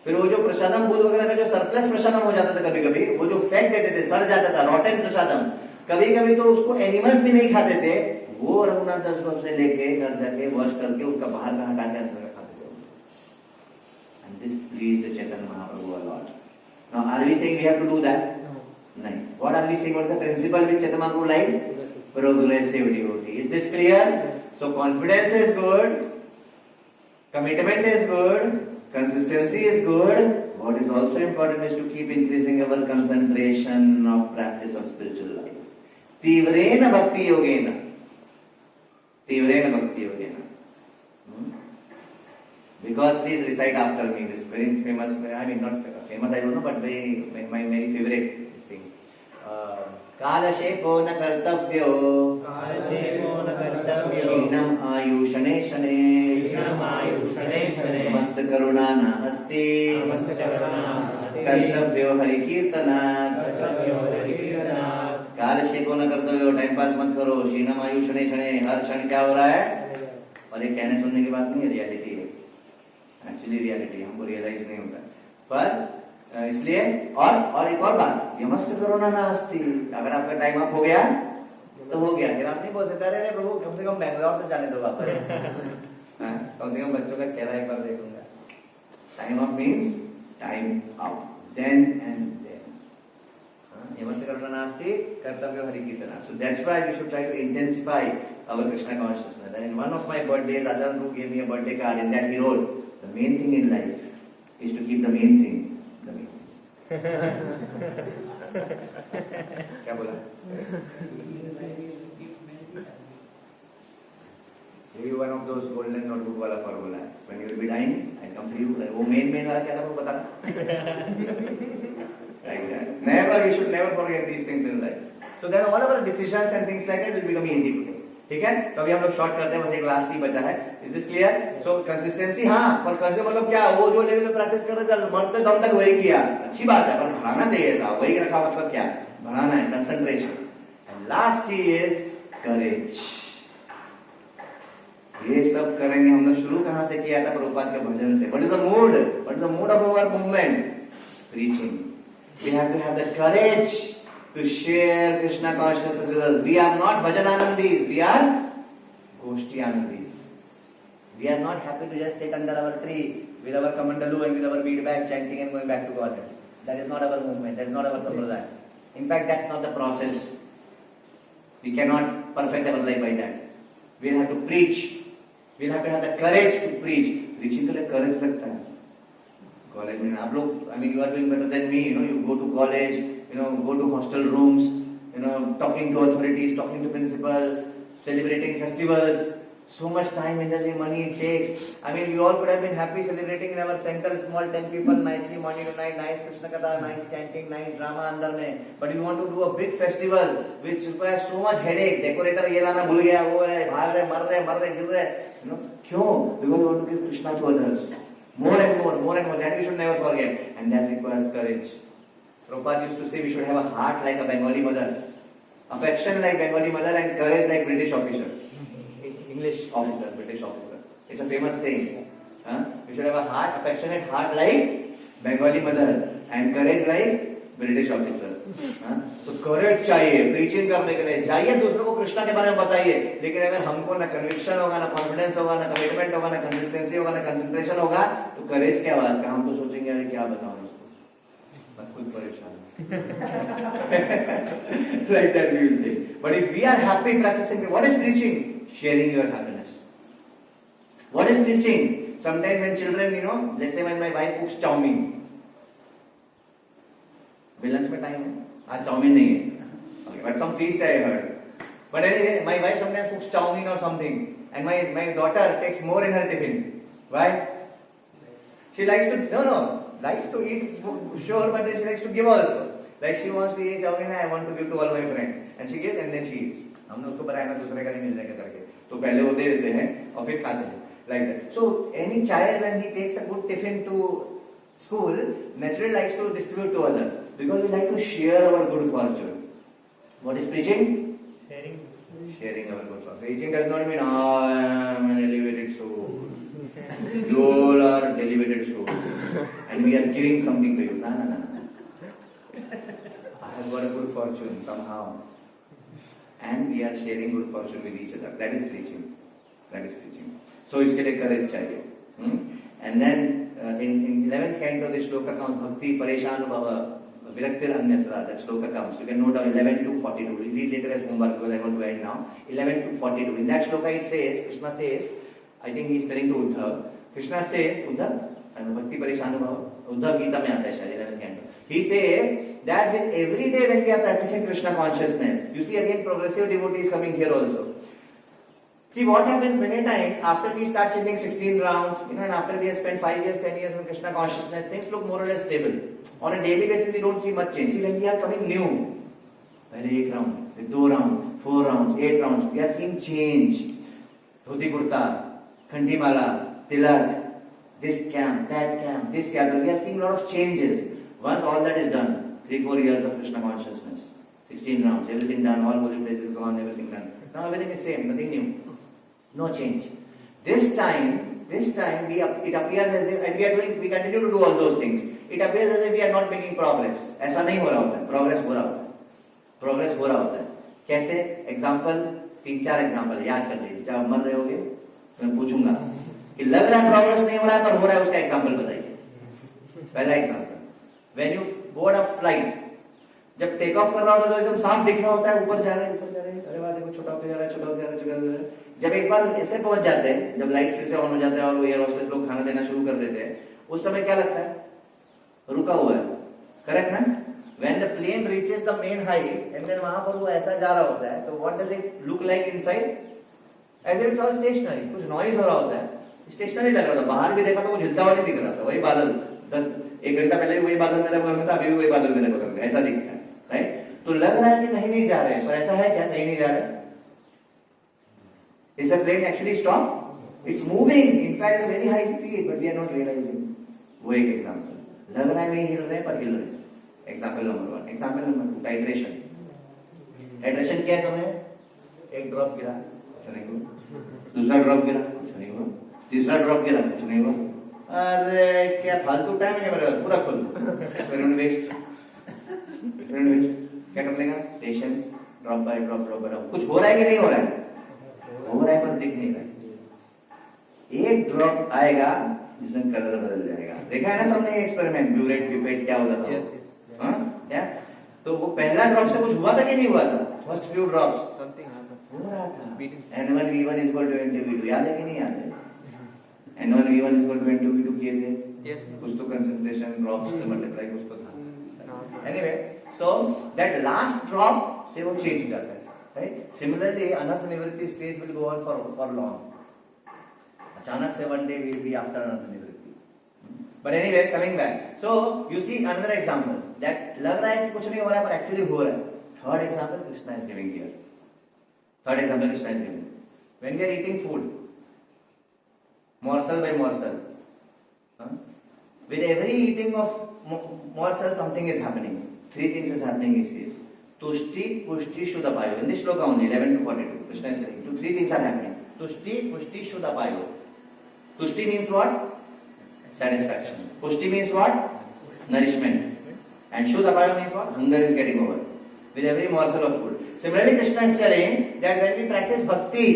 फिर वो जो प्रसादम बूथ वगैरह में जो सरप्लस प्रसादम हो जाता था, कभी कभी वो जो फेंक देते थे, सड़ जाता था, रॉटन प्रसादम, कभी कभी तो उसको एनिमल्स भी नहीं खाते थे. वो रघुनाथ दास को से लेके घर जाके वॉश करके उसका बाहर का हटा के अंदर And this pleased Chaitanya Mahaprabhu a lot. Now, are we saying we have to do that? No. What are we saying? What is the principle which Chaitanya Mahaprabhu liked? Progressive devotee. Is this clear? So, confidence is good, commitment is good, consistency is good. What is also important is to keep increasing our concentration of practice of spiritual life. Tivrena bhakti yogena. Tivrena bhakti yogena. Because please recite after me this very famous, I mean not famous, I don't know, but my very favorite this thing. कालशेको न कर्तव्यो क्षीणम् आयुषणे शने नमस्य करुणा नास्ति कर्तव्यो हरिकीर्तनात्. कालशेको न कर्तव्यो, time pass मत करो. क्षीणम् आयुषणे शने, हर क्षण क्या हो रहा है? और ये कहने सुनने की बात नहीं है, रियलिटी है. एक्चुअली रियलिटी हमको रियलाइज नहीं होता. पर इसलिए और एक और बात, यमस्य करुणा नास्ति. अगर आपका टाइम अप हो गया तो हो गया. फिर आप नहीं बोल सकते अरे प्रभु कम से कम बैंगलोर तो जाने दो वापस. कम से कम बच्चों का चेहरा एक बार देखूंगा. Time up means time out. Then and then. Yamasya karma nasti, kartavya harikitana. So that's why we should try to intensify our Krishna consciousness. And in one of my birthdays, Acharya Prabhu gave me a birthday card. In that he wrote, the main thing in life is to keep the main thing the main thing. क्या बोला? Maybe one of those golden notebook वाला formula है. When you will be dying, I come to you. वो main वाला क्या था वो बताना. Like that. Never, we should never forget these things in life. So then all our decisions and things like that will become easy to take. ठीक है? तो अभी हम लोग शॉर्ट करते हैं, बस एक लास्ट सी बचा है. Is this clear? So consistency हाँ, पर कंसिस्टेंसी मतलब क्या? वो जो लेवल पे प्रैक्टिस कर रहे थे, मरते दम तक वही किया. अच्छी बात है, पर बढ़ाना चाहिए था. वही रखा मतलब क्या? बढ़ाना है, concentration. And last C is courage. ये सब करेंगे. हम लोग शुरू कहाँ से किया था? प्रभुपाद के भजन से. What is the mood? What is the mood of our movement? Preaching. We have to have the courage to share Krishna consciousness with us. We are not bhajan anandis. We are goshti anandis. We are not happy to just sit under our tree with our kamandalu and with our bead bag chanting and going back to God. That is not our movement. That is not our sampradaya. In fact, that's not the process. We cannot perfect our life by that. We have to preach. We have to have the courage to preach. Preaching के लिए courage लगता है. College में आप लोग, I mean, you are doing better than me. You know, you go to college, you know, go to hostel rooms, you know, talking to authorities, talking to principals, celebrating festivals. So much time, energy, money it takes. I mean, we all could have been happy celebrating in our center, small 10 people, nicely morning to night, nice Krishna Katha, nice chanting, nice drama अंदर में. But you want to do a big festival which requires so much headache. Decorator ये लाना भूल गया, वो है, भाग रहे, मर रहे, गिर रहे. You know, क्यों? Because you want to give Krishna to others. More and more. That we should never forget. And that requires courage. Prabhupada used to say we should have a heart like a Bengali mother, affection like Bengali mother, and courage like British officer. English officer, British officer. It's a famous saying. We should have a heart, affectionate heart like Bengali mother, and courage like British officer. So courage चाहिए, preaching करने के लिए चाहिए, दूसरों को कृष्णा के बारे में बताइए. लेकिन अगर हमको ना conviction होगा, ना confidence होगा, ना commitment होगा, ना consistency होगा, ना concentration होगा, तो courage क्या बात का? हम तो सोचेंगे अरे क्या बताऊं इसको, बस खुद परेशान. Like that we will think. But if we are happy practicing, what is preaching? Sharing your happiness. What is preaching? Sometimes when children, you know, let's say when my wife cooks chow mein. Lunch में time है, आज chowmein नहीं है. Okay, but some feast I heard. But anyway, my wife sometimes cooks chow mein or something, and my daughter takes more in her tiffin. Why? She likes to eat, sure, but then she likes to give also. Like she wants to eat chow mein, I want to give to all my friends, and she gives and then she eats. हमने उसको बताया ना दूसरे का नहीं मिल जाएगा करके, तो पहले वो दे देते हैं और फिर खाते हैं. Like that. So any child when he takes a good tiffin to school naturally likes to distribute to others because we like to share our good fortune. What is preaching? Sharing our good fortune. Preaching does not mean I am an elevated soul. You all are elevated souls and we are giving something to you. No. I have got a good fortune somehow and we are sharing good fortune with each other. That is preaching. So इसके लिए courage चाहिए. And then in 11th canto this shloka comes bhakti pareshanubhava viraktir anyatra. That shloka comes. You can note down 11 to 42. We read later as homework because I want to end now. 11 to 42. In that shloka it says, Krishna says, I think he is telling to Uddhav. Krishna says, Uddhav, bhakti pareshanubhava. Uddhav Gita mein aata hai shayad 11th canto. He says that with every day when we are practicing Krishna consciousness, you see again progressive devotees coming here also. See what happens many times after we start chanting 16 rounds, and after we have spent 5 years, 10 years in Krishna consciousness, things look more or less stable. On a daily basis, we don't see much change. See, when we are coming new, पहले 1 round, फिर 2 rounds, 4 rounds, 8 rounds, we are seeing change. Dhoti kurta, Khandi Mala, tilak, this camp, that camp, this camp. We are seeing a lot of changes. Once all that is done, 3-4 years of Krishna consciousness, 16 rounds, everything done, all holy places gone, everything done. Now everything is same, nothing new. No change. This time it appears as if, and we continue to do all those things. It appears as if we are not making progress. ऐसा नहीं हो रहा होता है. Progress हो रहा होता है. कैसे? Example 3-4 example याद कर लीजिए. जब मर रहे होगे, मैं पूछूंगा कि लग रहा है progress नहीं हो रहा है पर हो रहा है उसका example बताइए. पहला example, when you board a flight, जब टेक ऑफ कर रहा होता है तो एकदम साफ दिख रहा होता है, ऊपर जा रहे हैं, अरे वाह देखो छोटा होते जा रहा है, छोटा होते जा रहा है, छोटा होते जा रहा है। जब एक बार ऐसे पहुंच जाते हैं, जब लाइट फिर से ऑन हो जाता है और वो एयर होस्टेस लोग खाना देना शुरू कर देते हैं, उस समय क्या लगता है? रुका हुआ है, करेक्ट ना? When the plane reaches the main height and then वहां पर वो ऐसा जा रहा होता है, तो what does it look like inside? As if it was stationary, कुछ नॉइज हो रहा होता है, स्टेशनरी लग रहा था। बाहर भी देखा तो वो हिलता हुआ नहीं दिख रहा था, वही बादल, 1 घंटा पहले भी वही बादल मेरे बगल में था, अभी भी वही बादल मेरे बगल में, ऐसा दिखता है, राइट? तो लग रहा है कि कहीं नहीं जा रहे हैं, पर ऐसा है क्या? कहीं नहीं जा रहे? Is the plane actually stop? It's moving, in fact at very high speed, but we are not realizing. वो एक एग्जांपल। लग रहा है नहीं हिल रहे पर हिल रहे। Example number 1। Example number 2, titration. Titration क्या समय? एक ड्रॉप गिरा, कुछ नहीं हुआ। दूसरा ड्रॉप गिरा, कुछ नहीं हुआ। तीसरा ड्रॉप गिरा, कुछ नहीं हुआ। अरे क्या फालतू टाइम है मेरा, पूरा खोल दो। वेस्ट क्या करने का? Patience, drop by drop. कुछ हो रहा है कि नहीं हो रहा है? हो रहा है पर दिख नहीं रहा है। एक ड्रॉप आएगा जिसमें कलर बदल जाएगा। देखा है ना सबने एक्सपेरिमेंट, ब्यूरेट पिपेट क्या होता था? हाँ क्या? तो वो पहला ड्रॉप से कुछ हुआ था कि नहीं हुआ था? फर्स्ट फ्यू ड्रॉप्स हो रहा था। N1 V1 is equal to N2 V2, याद है कि नहीं याद है? N1 V1 is equal to N2 V2 किए थे? कुछ तो कंसंट्रेशन ड्रॉप्स से मल्टीप्लाई कुछ तो था। Anyway, so that last drop से वो चेंज हो जाता है, राइट? सिमिलरली अनर्थ निवृत्ति stage will go on for long. अचानक से one day will be after अनर्थ निवृत्ति। But anyway, coming back. So you see another example that लग रहा है कि कुछ नहीं हो रहा है पर actually हो रहा है. Third example Krishna is giving here. Third example Krishna is giving. When we are eating food, morsel by morsel, with every eating of morsel something is happening. 3 things is happening. He says, Tushti, Pushti, Shuddhapayo. In this shloka only, 11 to 42, Krishna is saying, 3 things are happening. Tushti, Pushti, Shuddhapayo. Tushti means what? Satisfaction. Pushti means what? Nourishment. And Shuddhapayo means what? Hunger is getting over with every morsel of food. Similarly, Krishna is telling that when we practice bhakti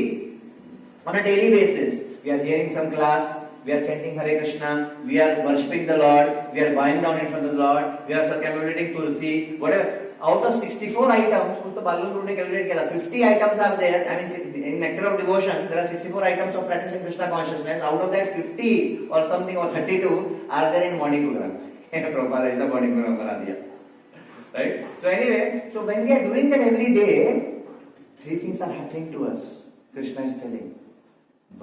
on a daily basis, we are hearing some class, we are chanting Hare Krishna, we are worshipping the Lord, we are bowing down in front of the Lord, we are circumambulating Tulsi, whatever. Out of 64 items, उसको बालगुरु गुरु ने calculate किया, 50 items are there. I mean, in nectar of devotion, there are 64 items of practicing Krishna consciousness. Out of that, 50 or something or 32 are there in morning program. Prabhupada ऐसा morning program बना दिया, right? So anyway, so when we are doing that every day, 3 things are happening to us. Krishna is telling,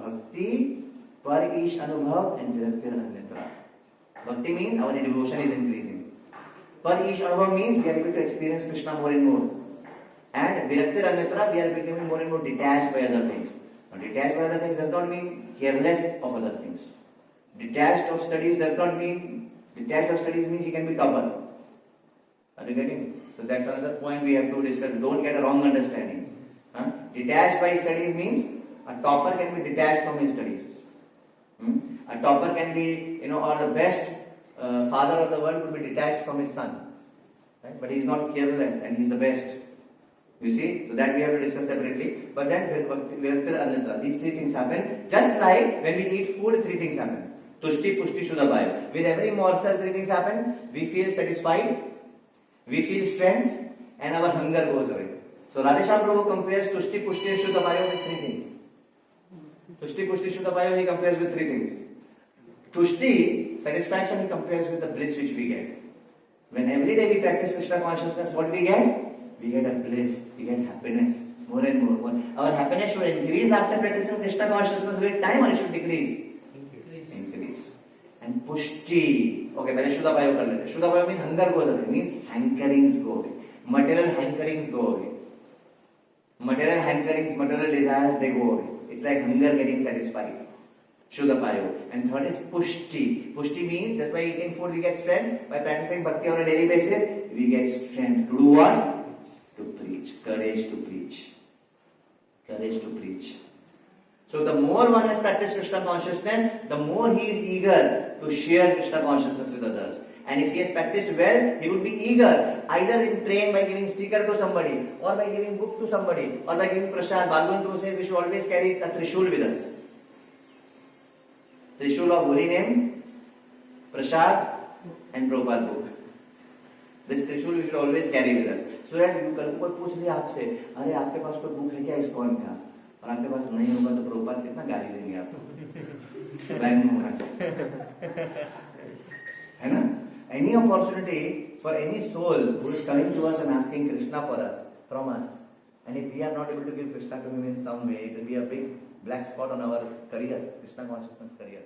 bhakti, par ish anubhav, and viraktir anitra. Bhakti means our devotion is increasing. Par ish anubhav means we are able to experience Krishna more and more. And viraktir anitra, we are becoming more and more detached by other things. Now, detached by other things does not mean careless of other things. Detached of studies does not mean, detached of studies means he can be topper. Are you getting? So that's another point we have to discuss. Don't get a wrong understanding. Detached by studies means a topper can be detached from his studies. A topper can be, or the best father of the world could be detached from his son. Right? But he is not careless and he is the best. You see? So that we have to discuss separately. But then, these 3 things happen. Just like when we eat food, 3 things happen. Tushti, Pushti, Shuddhapayo. With every morsel, 3 things happen. We feel satisfied, we feel strength, and our hunger goes away. So Radheshyam Prabhu compares Tushti, Pushti, and Shuddhapayo with 3 things. Tushti, Pushti, Shuddhapayo he compares with 3 things. Tushti, satisfaction, he compares with the bliss which we get. When every day we practice Krishna consciousness, what we get? We get a bliss, we get happiness, more and more. Our happiness should increase after practicing Krishna consciousness with time, or it should decrease? Increase. And Pushti. Okay, पहले Shuddhapayo कर लेते हैं. Shuddhapayo means hunger goes away, means hankerings go away. Material hankerings go away. Material hankerings, material desires, they go away. It's like hunger getting satisfied. Shuddhapayo. And third is Pushti. Pushti means just by eating food we get strength. By practicing bhakti on a daily basis, we get strength. To do what? To preach. Courage to preach. Courage to preach. So the more one has practiced Krishna consciousness, the more he is eager to share Krishna consciousness with others. And if he has practiced well, he would be eager, either in train by giving sticker to somebody, or by giving book to somebody, or by giving prasad. Bhagwan Prabhu says we should always carry a trishul with us. Trishul of holy name, prasad, and Prabhupada book. This Trishul we should always carry with us. So that you कल को पूछ लिया आपसे, अरे आपके पास कोई book है क्या ISKCON का? और आपके पास नहीं होगा तो प्रभुपाद कितना गाली देंगे आपको? लाइन में होना चाहिए, है ना? Any opportunity for any soul who is coming to us and asking Krishna for us, from us, and if we are not able to give Krishna to him in some way, it will be a big black spot on our career, Krishna consciousness career.